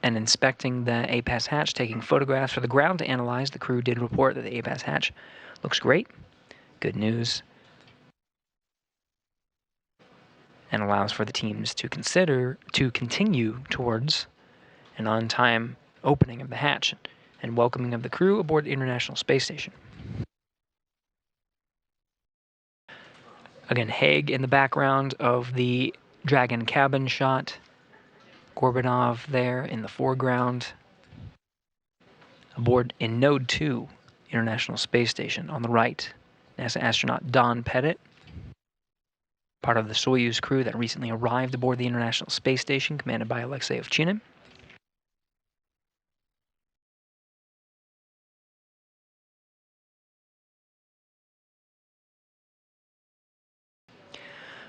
S7: and inspecting the APAS hatch, taking photographs for the ground to analyze, the crew did report that the APAS hatch looks great. Good news. And allows for the teams to continue towards an on-time opening of the hatch and welcoming of the crew aboard the International Space Station. Again, Hague in the background of the Dragon cabin shot. Gorbunov there in the foreground. Aboard in Node 2, International Space Station on the right, NASA astronaut Don Pettit, part of the Soyuz crew that recently arrived aboard the International Space Station, commanded by Aleksandr.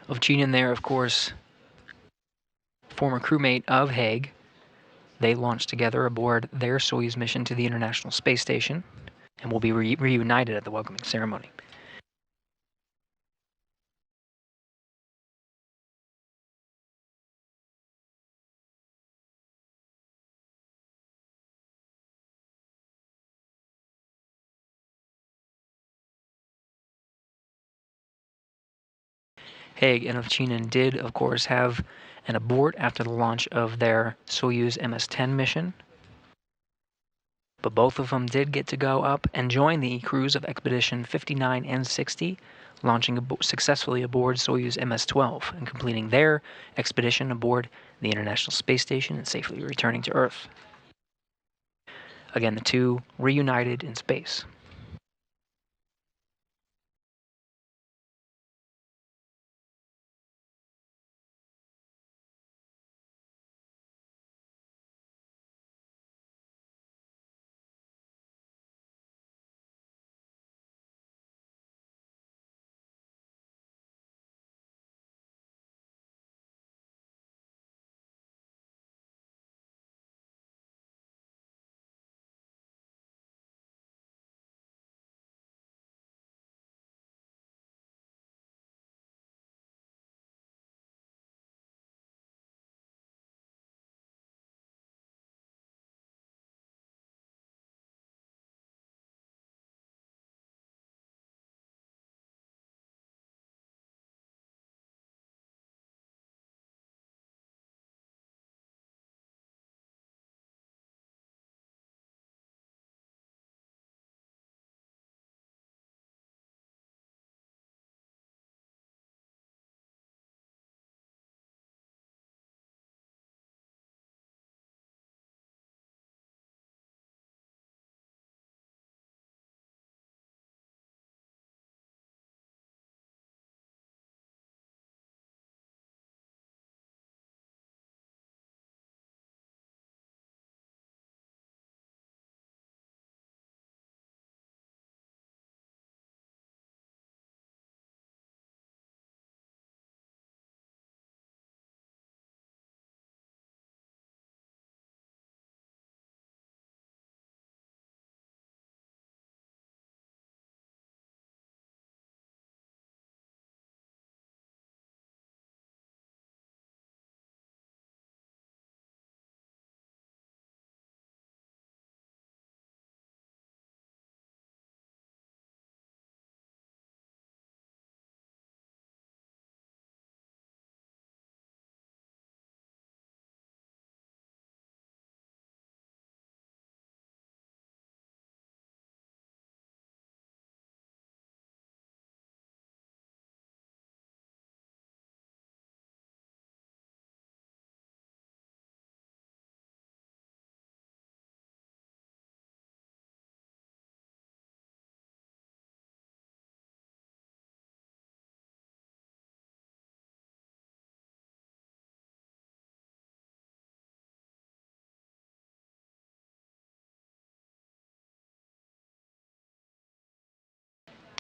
S7: Ovchinin there, of course, former crewmate of Hague. They launched together aboard their Soyuz mission to the International Space Station and will be reunited at the welcoming ceremony. Hague and Ovchinin did, of course, have an abort after the launch of their Soyuz MS-10 mission. But both of them did get to go up and join the crews of Expedition 59 and 60, launching successfully aboard Soyuz MS-12 and completing their expedition aboard the International Space Station and safely returning to Earth. Again, the two reunited in space.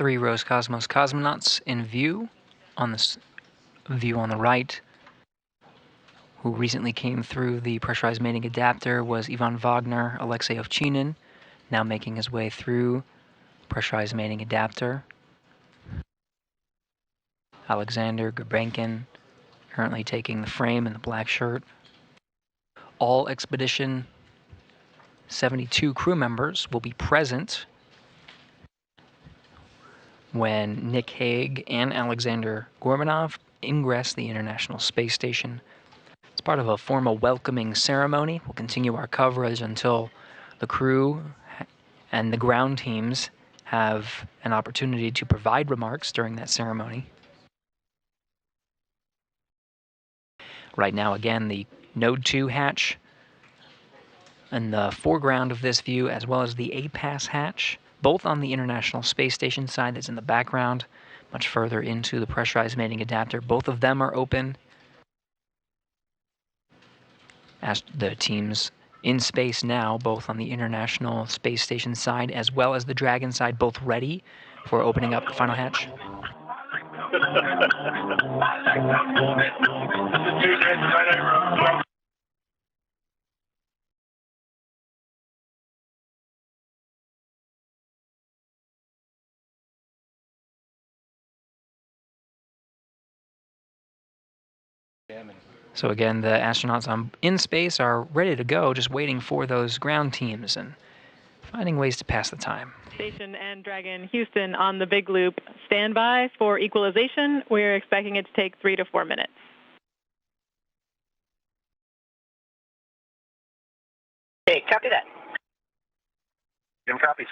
S7: 3 Roscosmos cosmonauts in view. On this view on the right, who recently came through the pressurized mating adapter, was Ivan Wagner, Alexei Ovchinin, now making his way through pressurized mating adapter. Aleksandr Gorbenkin currently taking the frame in the black shirt. All Expedition 72 crew members will be present when Nick Hague and Aleksandr Gorbunov ingress the International Space Station. It's part of a formal welcoming ceremony. We'll continue our coverage until the crew and the ground teams have an opportunity to provide remarks during that ceremony. Right now, again, the Node 2 hatch in the foreground of this view, as well as the APAS hatch, both on the International Space Station side that's in the background, much further into the pressurized mating adapter. Both of them are open. As the teams in space now, both on the International Space Station side as well as the Dragon side, both ready for opening up the final hatch. So again, the astronauts in space are ready to go, just waiting for those ground teams and finding ways to pass the time.
S4: Station and Dragon Houston on the big loop. Stand by for equalization. We're expecting it to take 3 to 4 minutes.
S8: Okay, copy that.
S9: Jim copies.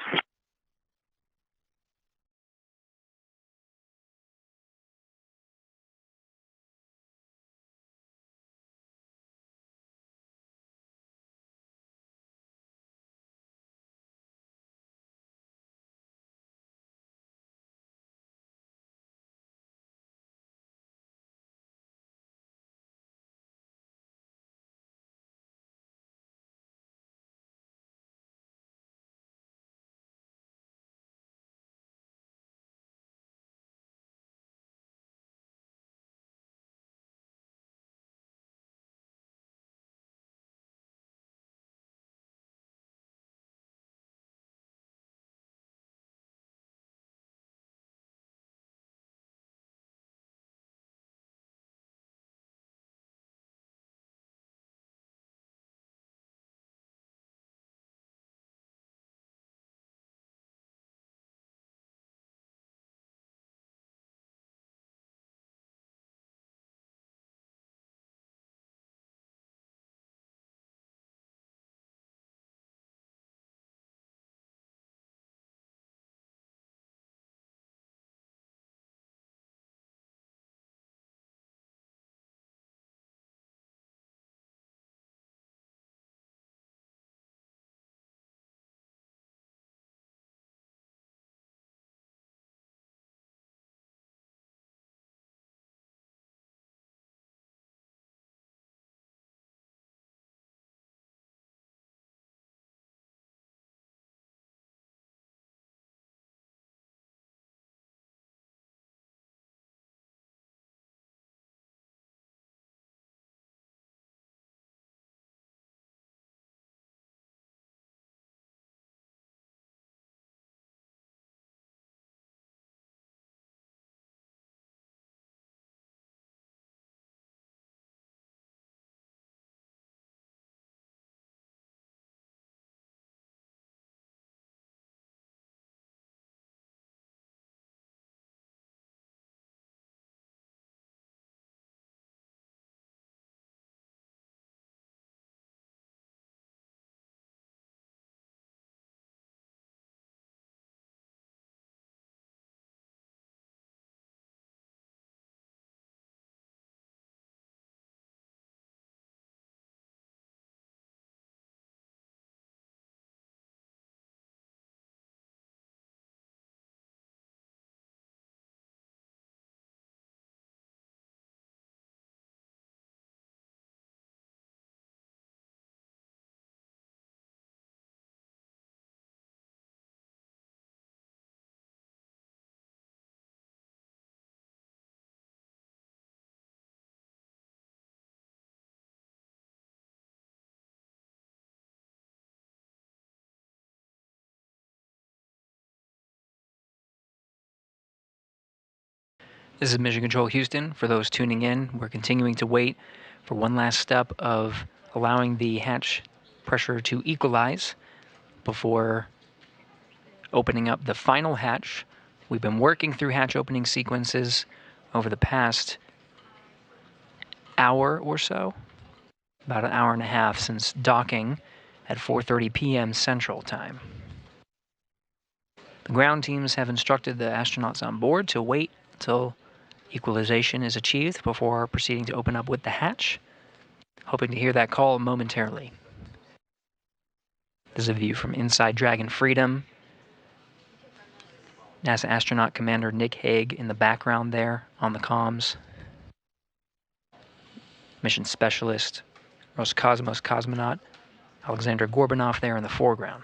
S7: This is Mission Control Houston. For those tuning in, we're continuing to wait for one last step of allowing the hatch pressure to equalize before opening up the final hatch. We've been working through hatch opening sequences over the past hour or so, about an hour and a half since docking at 4:30 p.m. Central Time. The ground teams have instructed the astronauts on board to wait until equalization is achieved before proceeding to open up with the hatch. Hoping to hear that call momentarily. This is a view from inside Dragon Freedom. NASA astronaut Commander Nick Hague in the background there on the comms. Mission specialist Roscosmos cosmonaut Aleksandr Gorbunov there in the foreground.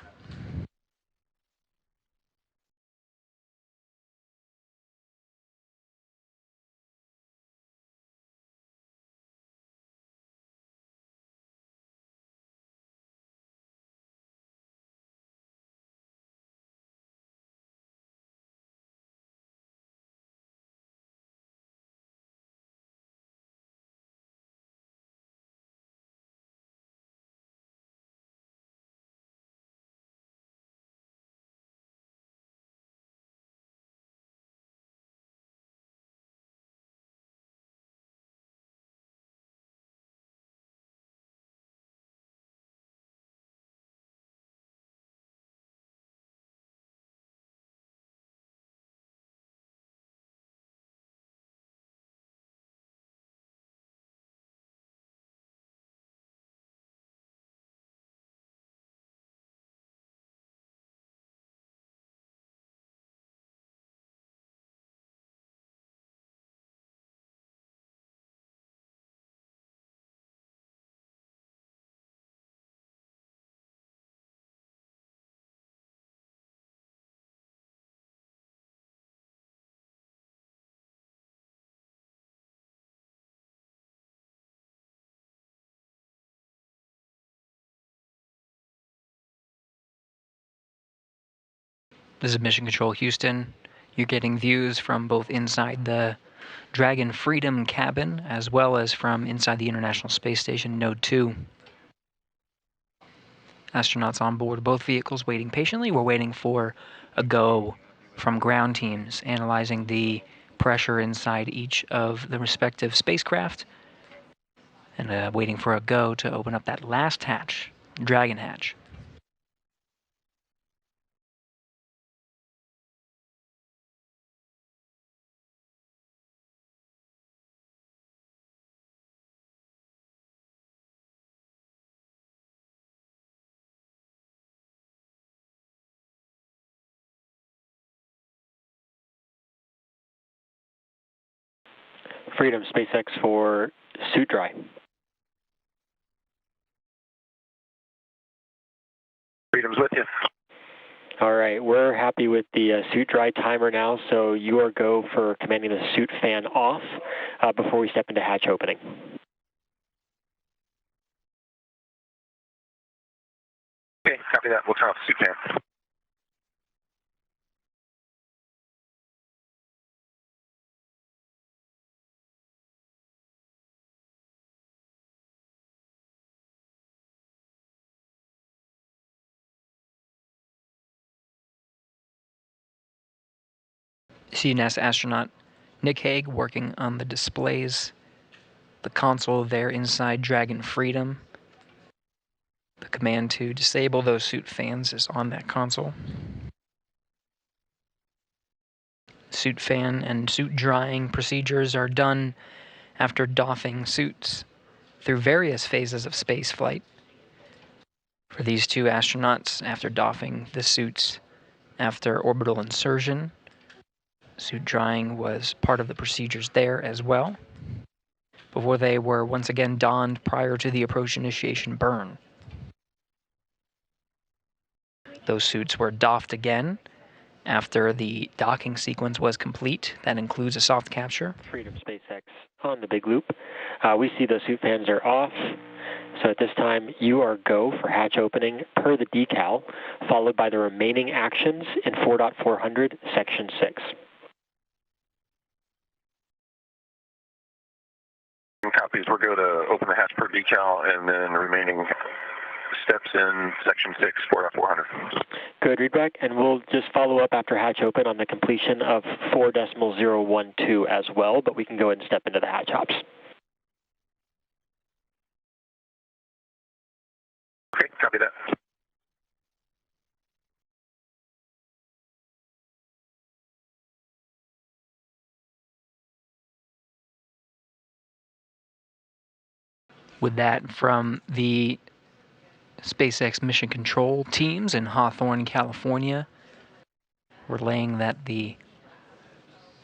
S7: This is Mission Control Houston. You're getting views from both inside the Dragon Freedom cabin as well as from inside the International Space Station Node 2. Astronauts on board both vehicles waiting patiently. We're waiting for a go from ground teams analyzing the pressure inside each of the respective spacecraft and waiting for a go to open up that last hatch, Dragon hatch.
S3: Freedom, SpaceX for suit dry.
S9: Freedom's with you.
S3: All right, we're happy with the suit dry timer now, so you are go for commanding the suit fan off before we step into hatch opening.
S6: Okay, copy that. We'll turn off the suit fan.
S7: See NASA astronaut Nick Hague working on the displays, the console there inside Dragon Freedom. The command to disable those suit fans is on that console. Suit fan and suit drying procedures are done after doffing suits through various phases of space flight. For these two astronauts, after doffing the suits after orbital insertion, suit drying was part of the procedures there as well, before they were once again donned prior to the approach initiation burn. Those suits were doffed again after the docking sequence was complete. That includes a soft capture.
S3: Freedom, SpaceX on the big loop. We see those suit fans are off. So at this time, you are go for hatch opening per the decal, followed by the remaining actions in 4.400, Section 6.
S6: Copies. We're going to open the hatch per decal and then remaining steps in section 6, 4.400.
S3: Good, readback, and we'll just follow up after hatch open on the completion of 4.012 as well, but we can go ahead and step into the hatch hops.
S6: Okay, copy that.
S7: With that, from the SpaceX mission control teams in Hawthorne, California, relaying that the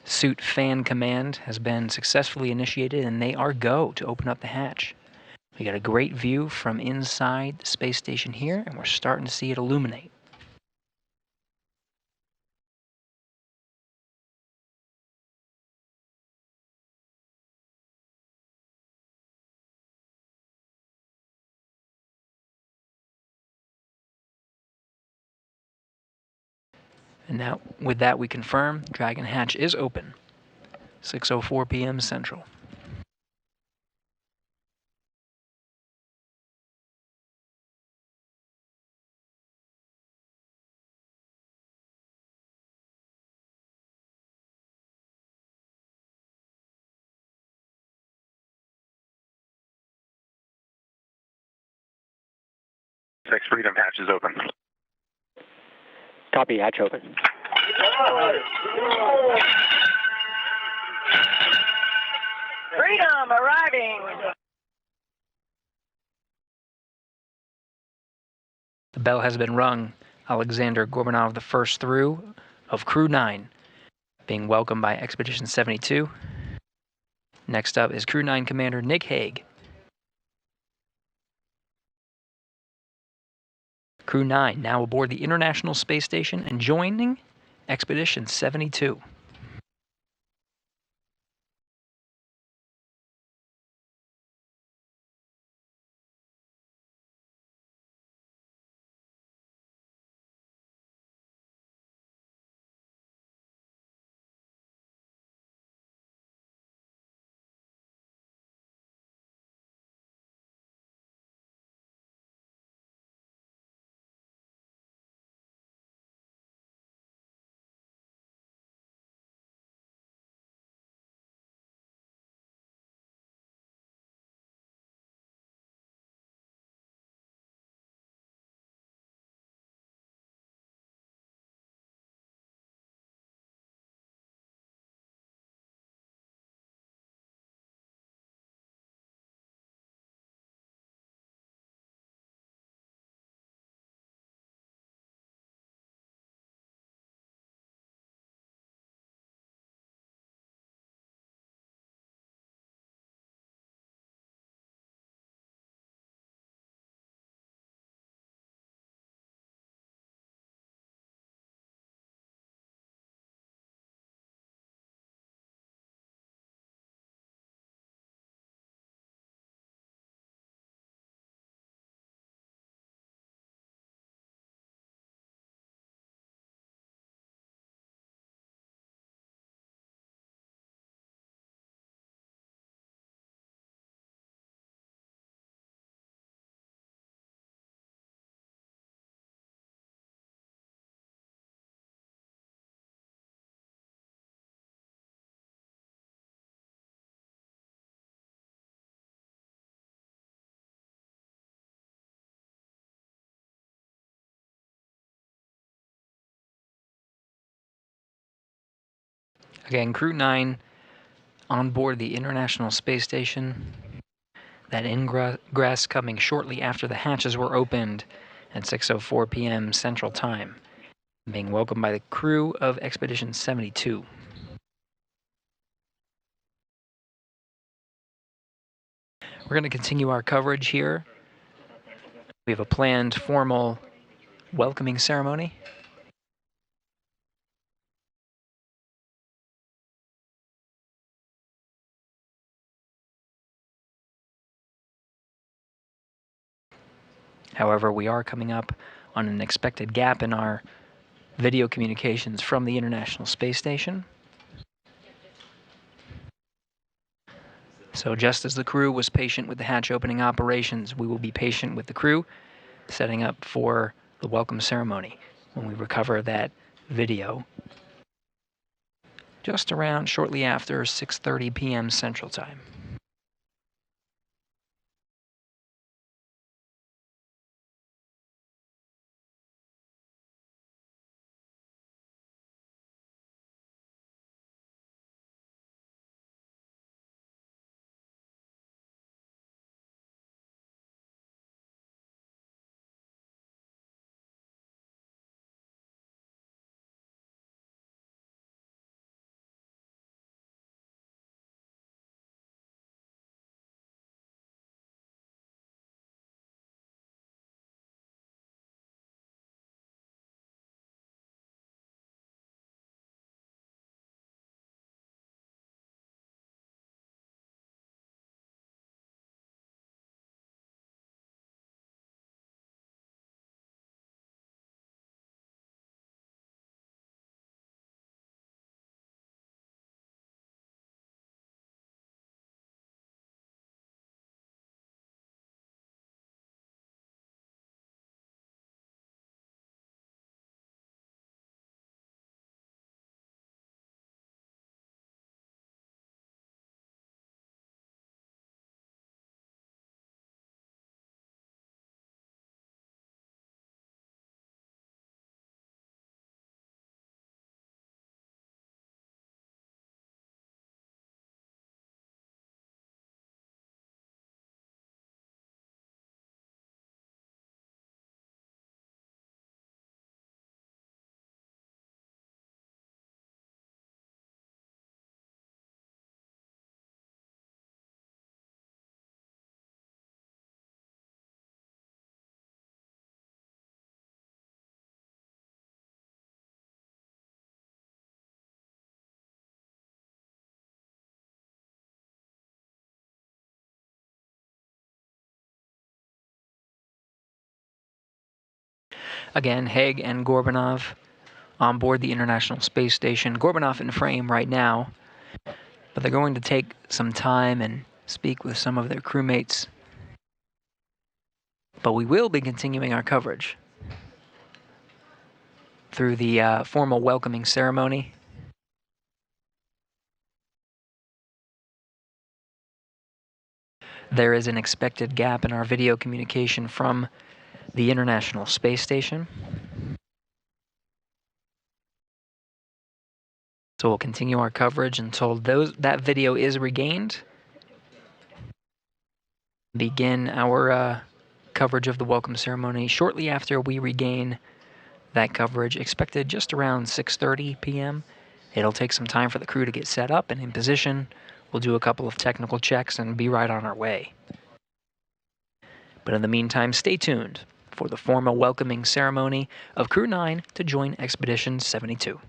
S7: suit fan command has been successfully initiated and they are go to open up the hatch. We got a great view from inside the space station here, and we're starting to see it illuminate. And now, with that, we confirm Dragon hatch is open. 6:04 p.m. Central.
S6: SpaceX Freedom hatch is open.
S3: Copy, hatch open.
S8: Freedom arriving.
S7: The bell has been rung. Aleksandr Gorbunov, the first through of Crew-9, being welcomed by Expedition 72. Next up is Crew-9 Commander Nick Hague. Crew-9 now aboard the International Space Station and joining Expedition 72. Again, Crew-9 on board the International Space Station. That ingress coming shortly after the hatches were opened at 6:04 p.m. Central Time, being welcomed by the crew of Expedition 72. We're going to continue our coverage here. We have a planned formal welcoming ceremony. However, we are coming up on an expected gap in our video communications from the International Space Station. So just as the crew was patient with the hatch opening operations, we will be patient with the crew, setting up for the welcome ceremony when we recover that video just around shortly after 6:30 p.m. Central Time. Again, Hague and Gorbunov on board the International Space Station. Gorbunov in frame right now, but they're going to take some time and speak with some of their crewmates. But we will be continuing our coverage through the formal welcoming ceremony. There is an expected gap in our video communication from the International Space Station. So we'll continue our coverage until that video is regained. Begin our coverage of the welcome ceremony shortly after we regain that coverage, expected just around 6:30 p.m. It'll take some time for the crew to get set up and in position. We'll do a couple of technical checks and be right on our way. But in the meantime, stay tuned for the formal welcoming ceremony of Crew-9 to join Expedition 72.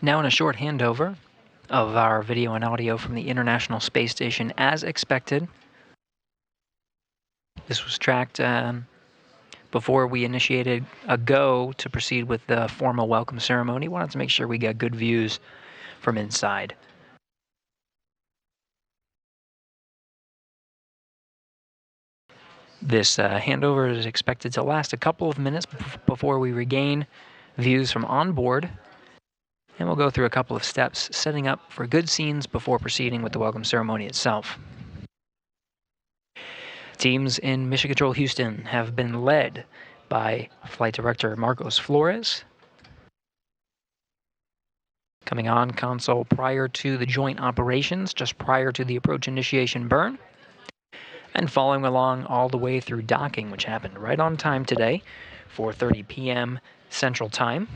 S7: Now in a short handover of our video and audio from the International Space Station as expected. This was tracked before we initiated a go to proceed with the formal welcome ceremony. Wanted to make sure we got good views from inside. This handover is expected to last a couple of minutes before we regain views from on board. And we'll go through a couple of steps, setting up for good scenes before proceeding with the welcome ceremony itself. Teams in Mission Control Houston have been led by Flight Director Marcos Flores. Coming on console prior to the joint operations, just prior to the approach initiation burn. And following along all the way through docking, which happened right on time today, 4:30 p.m. Central Time.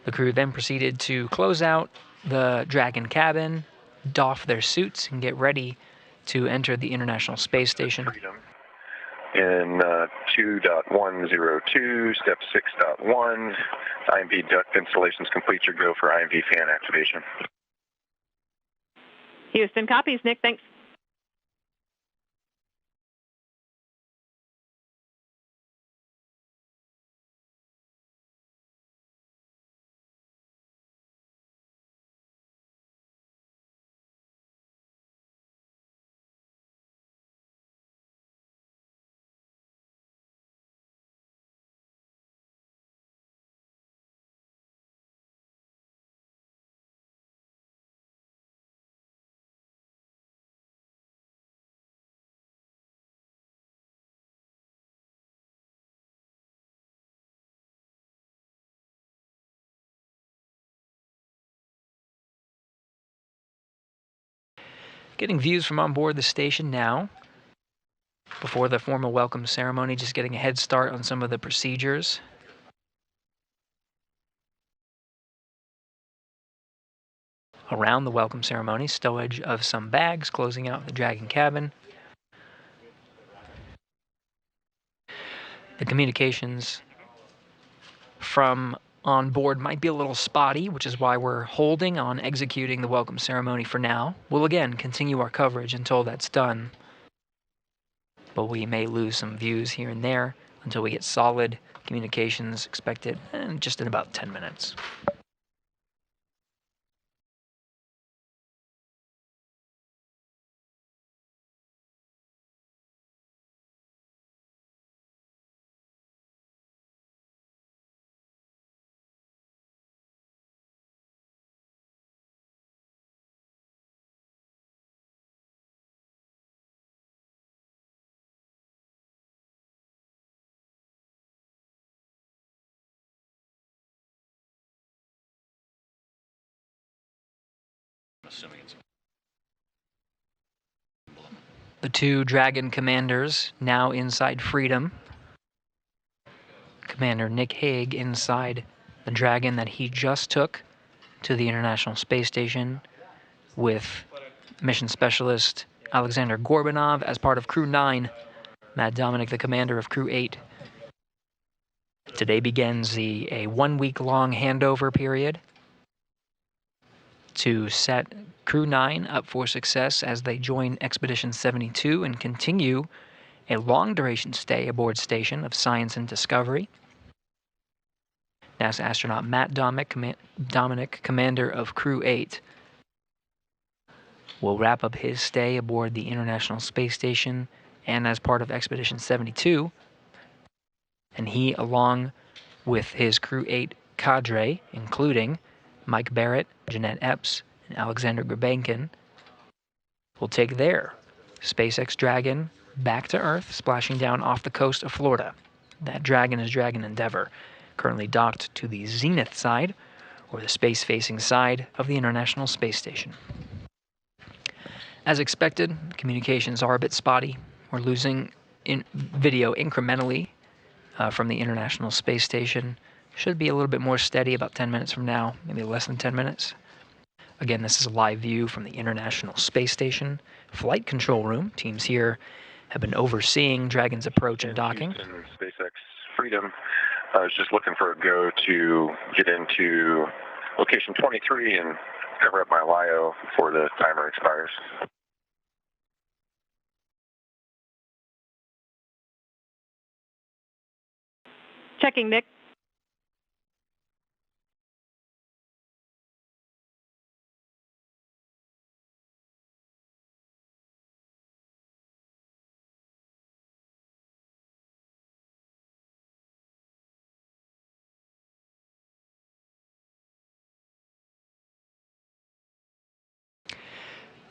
S7: The crew then proceeded to close out the Dragon cabin, doff their suits, and get ready to enter the International Space Station.
S6: In 2.102, step 6.1, IMV duct installations complete. Your go for IMV fan activation.
S4: Houston copies, Nick. Thanks.
S7: Getting views from on board the station now. Before the formal welcome ceremony, just getting a head start on some of the procedures. Around the welcome ceremony, stowage of some bags, closing out the Dragon cabin. The communications from on board might be a little spotty, which is why we're holding on executing the welcome ceremony for now. We'll again continue our coverage until that's done, but we may lose some views here and there until we get solid communications expected just in about 10 minutes. The two Dragon commanders now inside Freedom. Commander Nick Hague inside the Dragon that he just took to the International Space Station with mission specialist Aleksandr Gorbunov as part of Crew-9. Matt Dominic, the commander of Crew-8. Today begins a 1 week long handover period to set Crew-9 up for success as they join Expedition 72 and continue a long-duration stay aboard station of science and discovery. NASA astronaut Matt Dominic, commander of Crew-8, will wrap up his stay aboard the International Space Station and as part of Expedition 72. And he, along with his Crew-8 cadre, including Mike Barrett, Jeanette Epps, and Aleksandr Gurbankin, will take their SpaceX Dragon back to Earth, splashing down off the coast of Florida. That Dragon is Dragon Endeavour, currently docked to the zenith side, or the space-facing side of the International Space Station. As expected, communications are a bit spotty. We're losing video incrementally from the International Space Station. Should be a little bit more steady about 10 minutes from now, maybe less than 10 minutes. Again, this is a live view from the International Space Station flight control room. Teams here have been overseeing Dragon's approach and docking.
S6: SpaceX Freedom, I was just looking for a go to get into location 23 and cover up my LIO before the timer expires.
S4: Checking, Nick.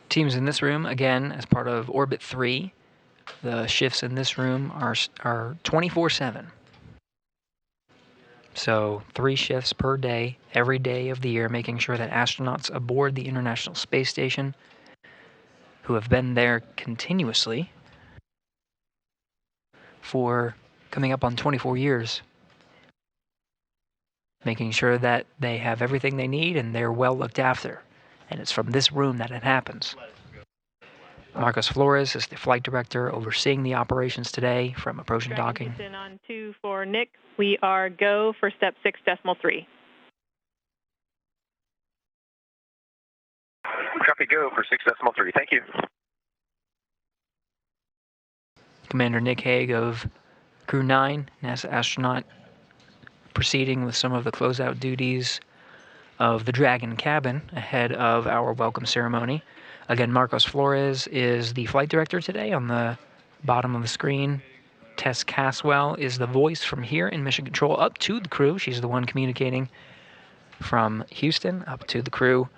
S7: Teams in this room, again, as part of Orbit 3, the shifts in this room are 24/7. So 3 shifts per day, every day of the year, making sure that astronauts aboard the International Space Station, who have been there continuously for coming up on 24 years, making sure that they have everything they need and they're well looked after. And it's from this room that it happens. Marcos Flores is the flight director overseeing the operations today from approach and docking.
S4: Houston on 2 for Nick. We are go for step 6.3.
S6: Copy, go for 6.3. Thank you.
S7: Commander Nick Hague of Crew-9, NASA astronaut, proceeding with some of the closeout duties of the Dragon cabin ahead of our welcome ceremony. Again, Marcos Flores is the flight director today on the bottom of the screen. Tess Caswell is the voice from here in Mission Control up to the crew. She's the one communicating from Houston up to the crew.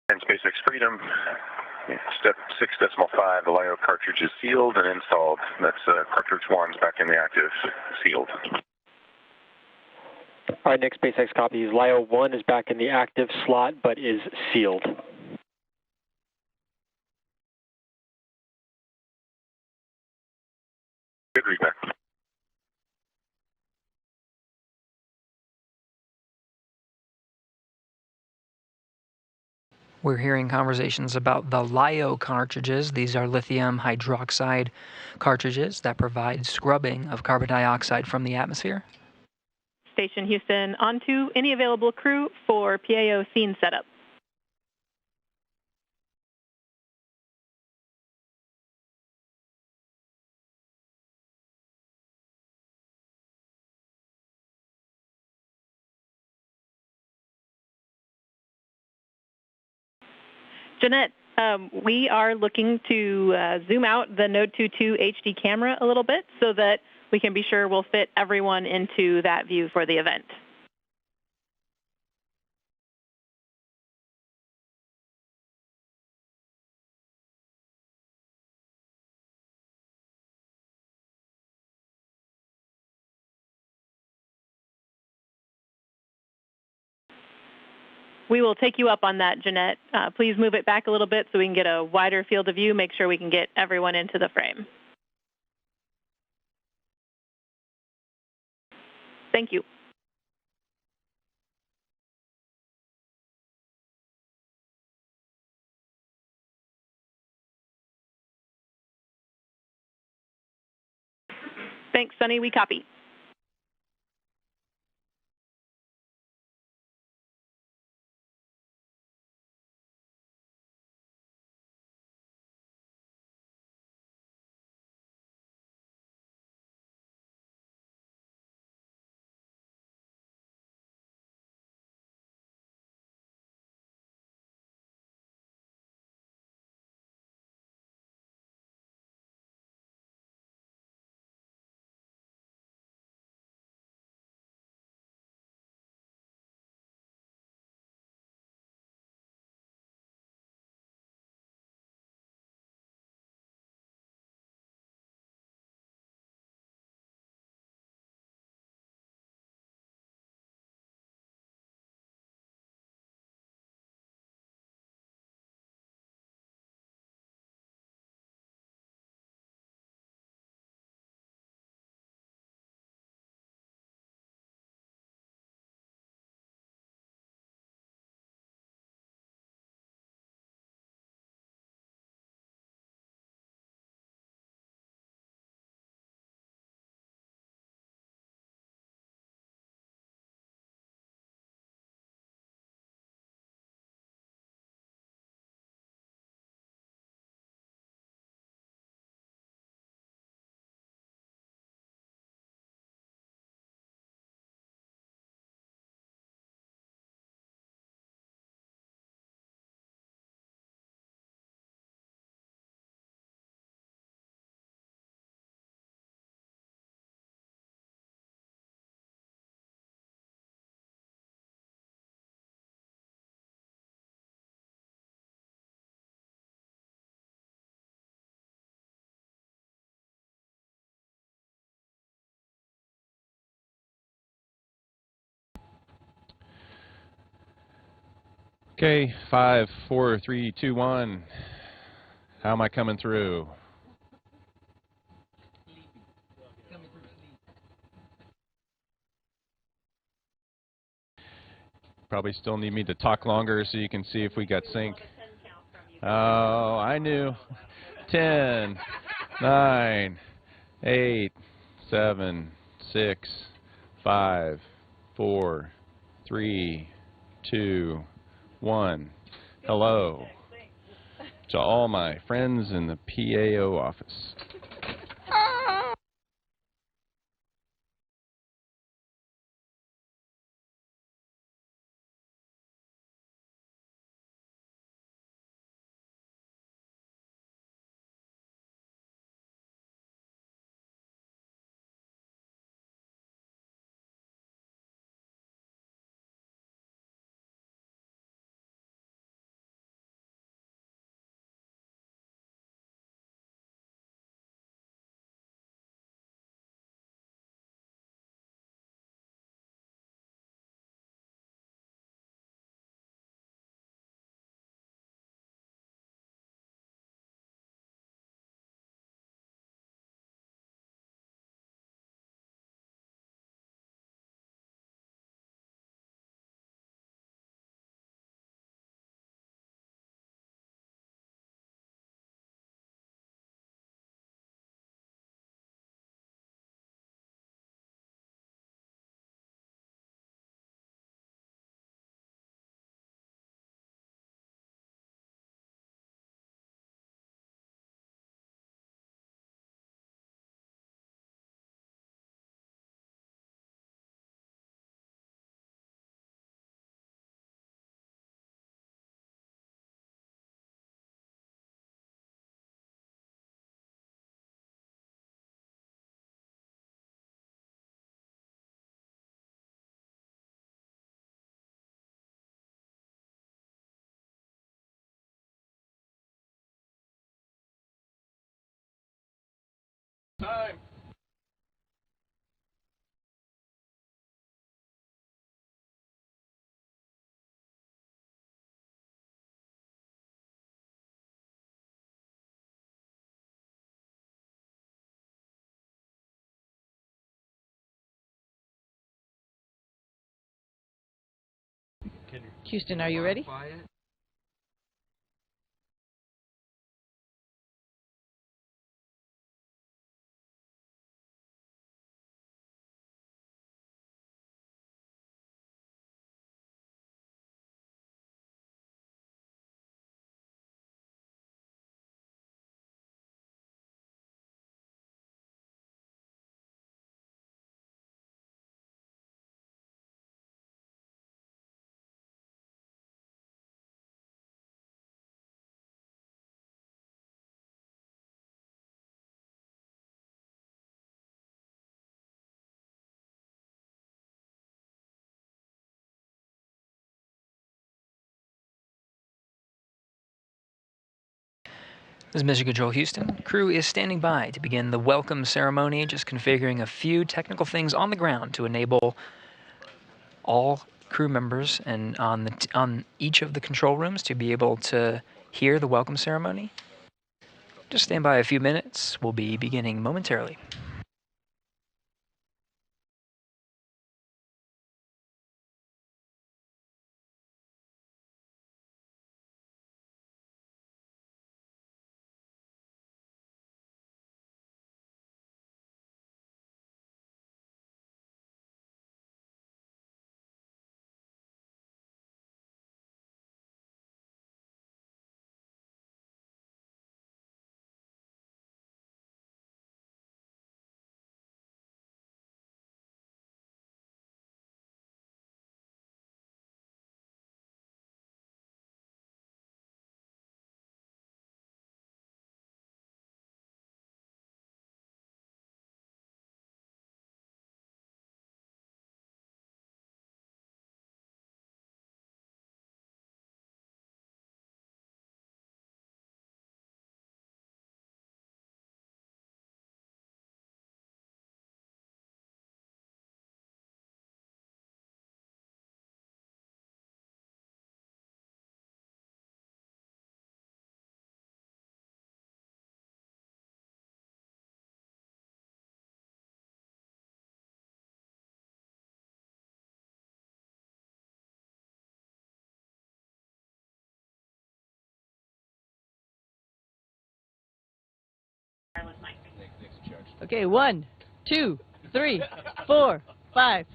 S6: And SpaceX Freedom, step 6.5, the LIO cartridge is sealed and installed. That's cartridge 1's back in the active, sealed.
S3: All right, Nick, SpaceX copies. LIO 1 is back in the active slot, but is sealed.
S7: We're hearing conversations about the LiO cartridges. These are lithium hydroxide cartridges that provide scrubbing of carbon dioxide from the atmosphere.
S4: Station Houston, on to any available crew for PAO scene setup. Jeanette, we are looking to zoom out the Node 22 HD camera a little bit so that we can be sure we'll fit everyone into that view for the event. We will take you up on that, Jeanette. Please move it back a little bit so we can get a wider field of view, make sure we can get everyone into the frame. Thank you. Thanks, Sunny. We copy.
S10: Okay, 5, 4, 3, 2, 1. How am I coming through? Probably still need me to talk longer so you can see if we got sync. Oh, I knew. 10, 9, 8, 7, 6, 5, 4, 3, 2, 1. Hello to all my friends in the PAO office.
S11: Houston, are you ready?
S7: This is Mission Control Houston. Crew is standing by to begin the welcome ceremony, just configuring a few technical things on the ground to enable all crew members and on each of the control rooms to be able to hear the welcome ceremony. Just stand by a few minutes. We'll be beginning momentarily.
S11: Okay, 1, 2, 3, 4, 5.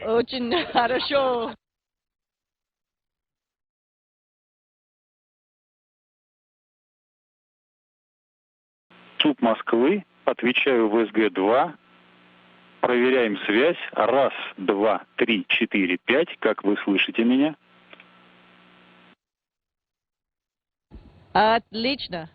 S11: Очень хорошо.
S12: Суд Москвы, отвечаю ВСГ-2. Проверяем связь. 1, 2, 3, 4, 5. Как вы слышите меня?
S11: Отлично.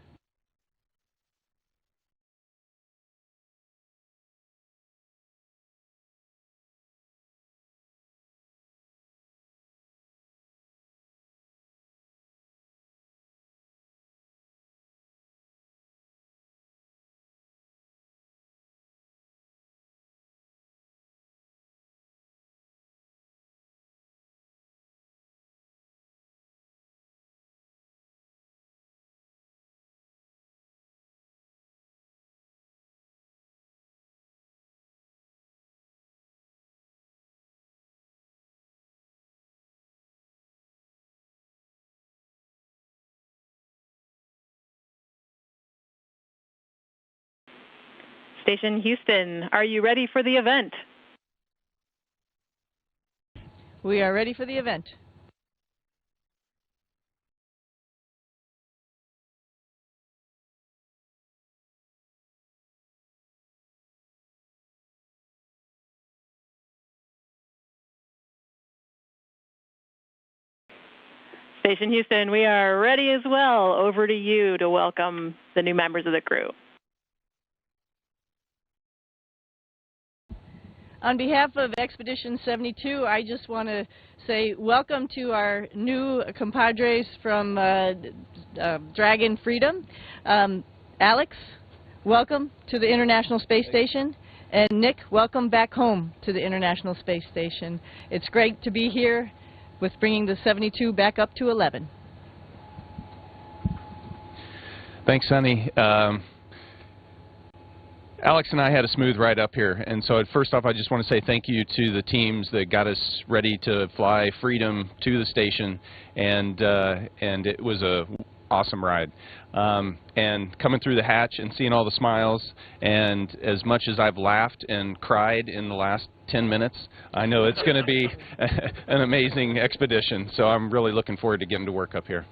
S4: Station Houston, are you ready for the event?
S11: We are ready for the event.
S4: Station Houston, we are ready as well. Over to you to welcome the new members of the crew.
S11: On behalf of Expedition 72, I just want to say welcome to our new compadres from Dragon Freedom. Alex, welcome to the International Space Station. And Nick, welcome back home to the International Space Station. It's great to be here with bringing the 72 back up to 11.
S10: Thanks, Sunny. Alex and I had a smooth ride up here, and so first off I just want to say thank you to the teams that got us ready to fly Freedom to the station, and it was a awesome ride. And coming through the hatch and seeing all the smiles, and as much as I've laughed and cried in the last 10 minutes, I know it's going to be an amazing expedition, so I'm really looking forward to getting to work up here.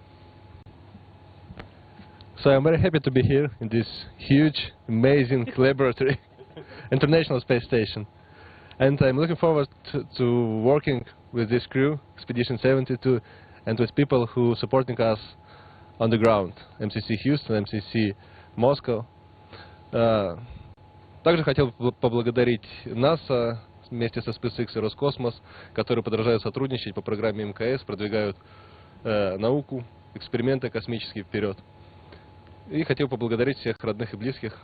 S13: So I'm very happy to be here in this huge, amazing laboratory, International Space Station. And I'm looking forward to working with this crew, Expedition 72, and with people who are supporting us on the ground, МСС Houston, МСС Moscow. Также хотел поблагодарить НАСА вместе со SpaceX и Роскосмос, которые продолжают сотрудничать по программе МКС, продвигают науку, эксперименты космические вперед. И хотел поблагодарить всех родных и близких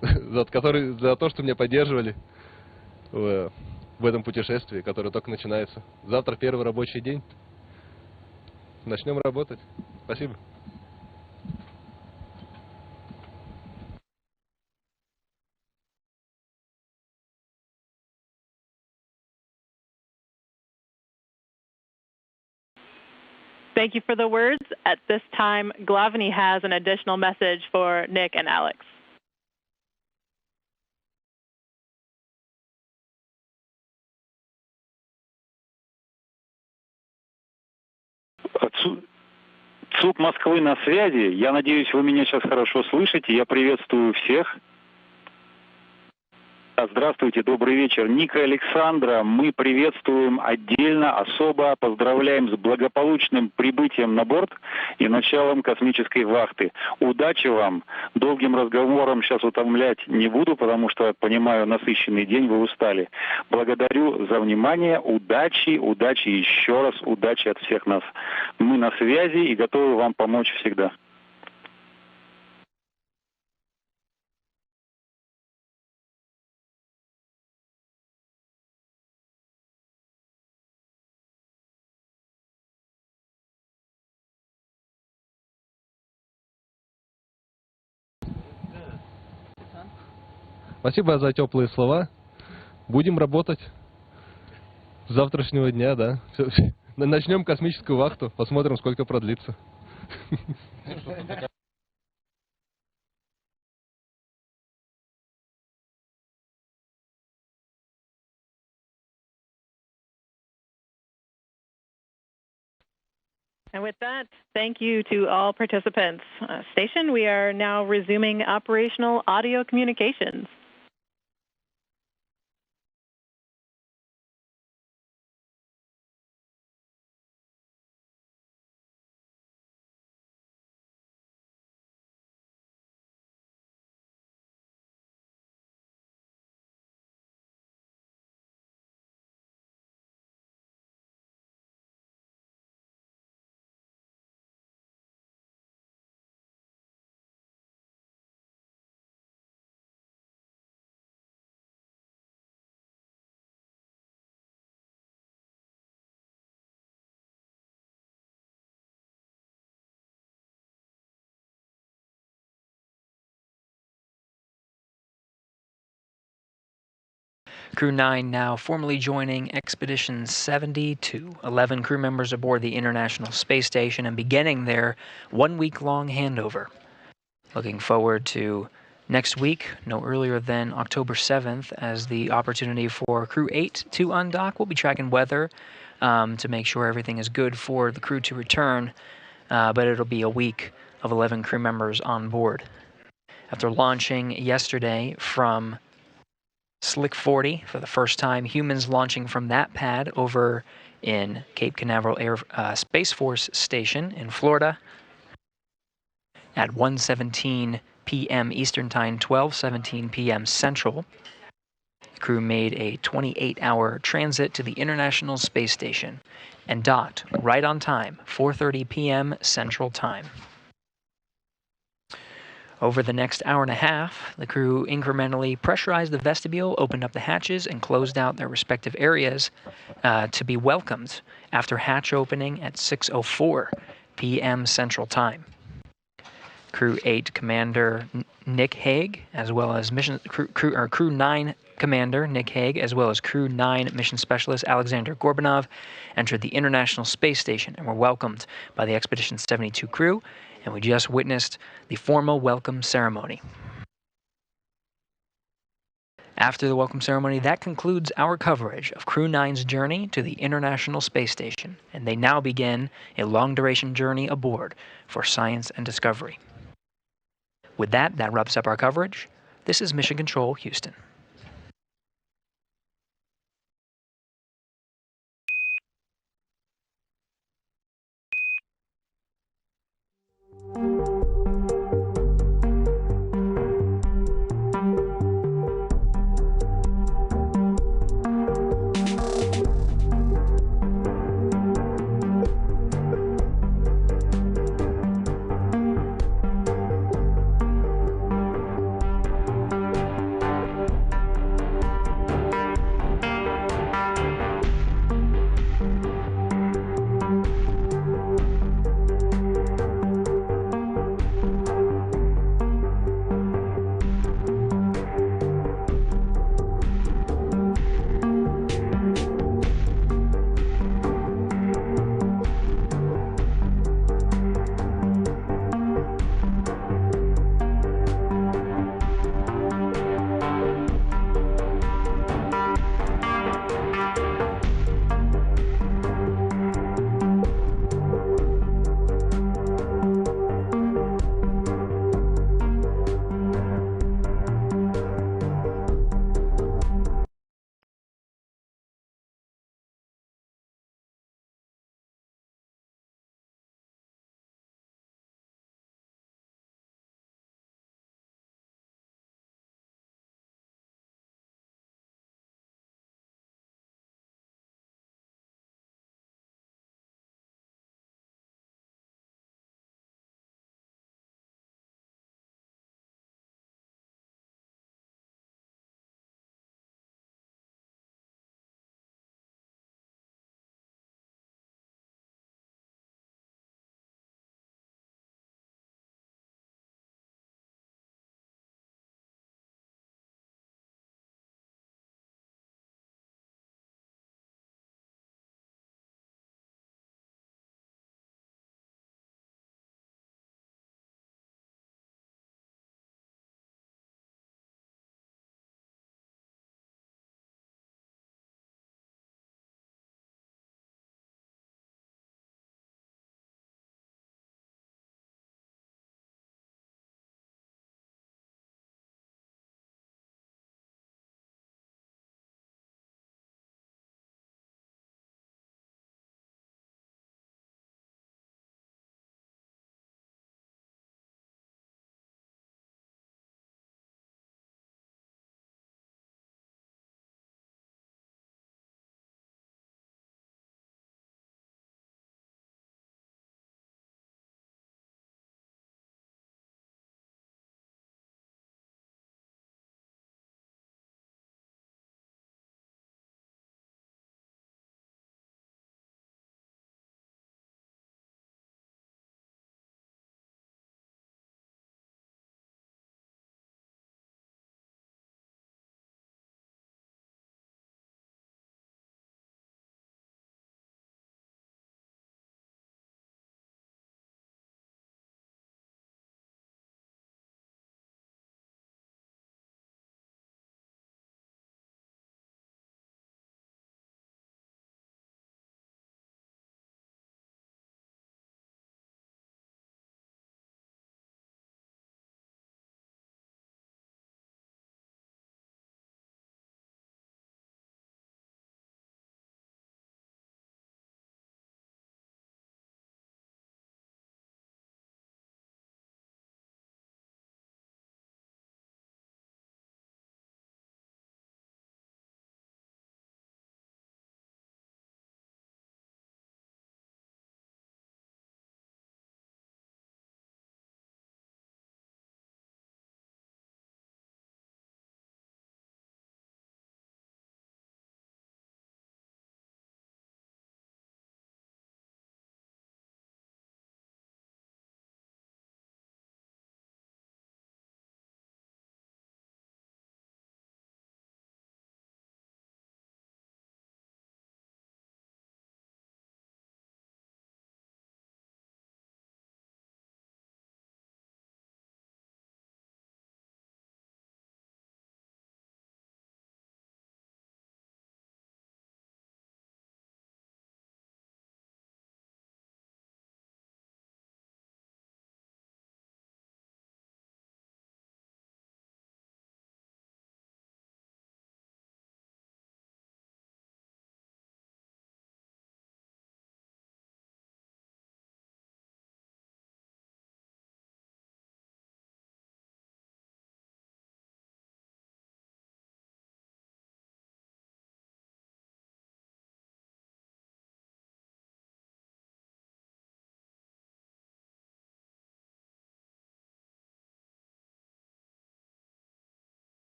S13: за то, что меня поддерживали в этом путешествии, которое только начинается. Завтра первый рабочий день. Начнем работать. Спасибо.
S4: Thank you for the words. At this time, Glavany has an additional message for Nick and Alex.
S12: ЦУП Москвы на связи. Я надеюсь, вы меня сейчас хорошо слышите. Я приветствую всех. Здравствуйте, добрый вечер. Ника и Александра мы приветствуем отдельно, особо поздравляем с благополучным прибытием на борт и началом космической вахты. Удачи вам. Долгим разговором сейчас утомлять не буду, потому что, понимаю, насыщенный день, вы устали. Благодарю за внимание. Удачи, удачи, еще раз удачи от всех нас. Мы на связи и готовы вам помочь всегда.
S13: Спасибо за теплые слова. Будем работать с завтрашнего дня, да. Начнем космическую вахту, посмотрим, сколько продлится.
S4: And with that, thank you to all participants. Station, we are now resuming operational audio communications.
S7: Crew-9 now formally joining Expedition 72. 11 crew members aboard the International Space Station and beginning their one-week-long handover. Looking forward to next week, no earlier than October 7th, as the opportunity for Crew-8 to undock. We'll be tracking weather to make sure everything is good for the crew to return, but it'll be a week of 11 crew members on board. After launching yesterday from Slick 40 for the first time, humans launching from that pad over in Cape Canaveral Space Force Station in Florida at 1:17 p.m. Eastern Time, 12:17 p.m. Central. The crew made a 28-hour transit to the International Space Station and docked right on time, 4:30 p.m. Central Time. Over the next hour and a half, the crew incrementally pressurized the vestibule, opened up the hatches, and closed out their respective areas to be welcomed after hatch opening at 6:04 p.m. Central Time. Crew 8 Commander Nick Hague, as well as Crew 9 Commander Nick Hague, as well as Crew 9 Mission Specialist Aleksandr Gorbunov, entered the International Space Station and were welcomed by the Expedition 72 crew, and we just witnessed the formal welcome ceremony. After the welcome ceremony, that concludes our coverage of Crew 9's journey to the International Space Station, and they now begin a long-duration journey aboard for science and discovery. With that wraps up our coverage. This is Mission Control, Houston.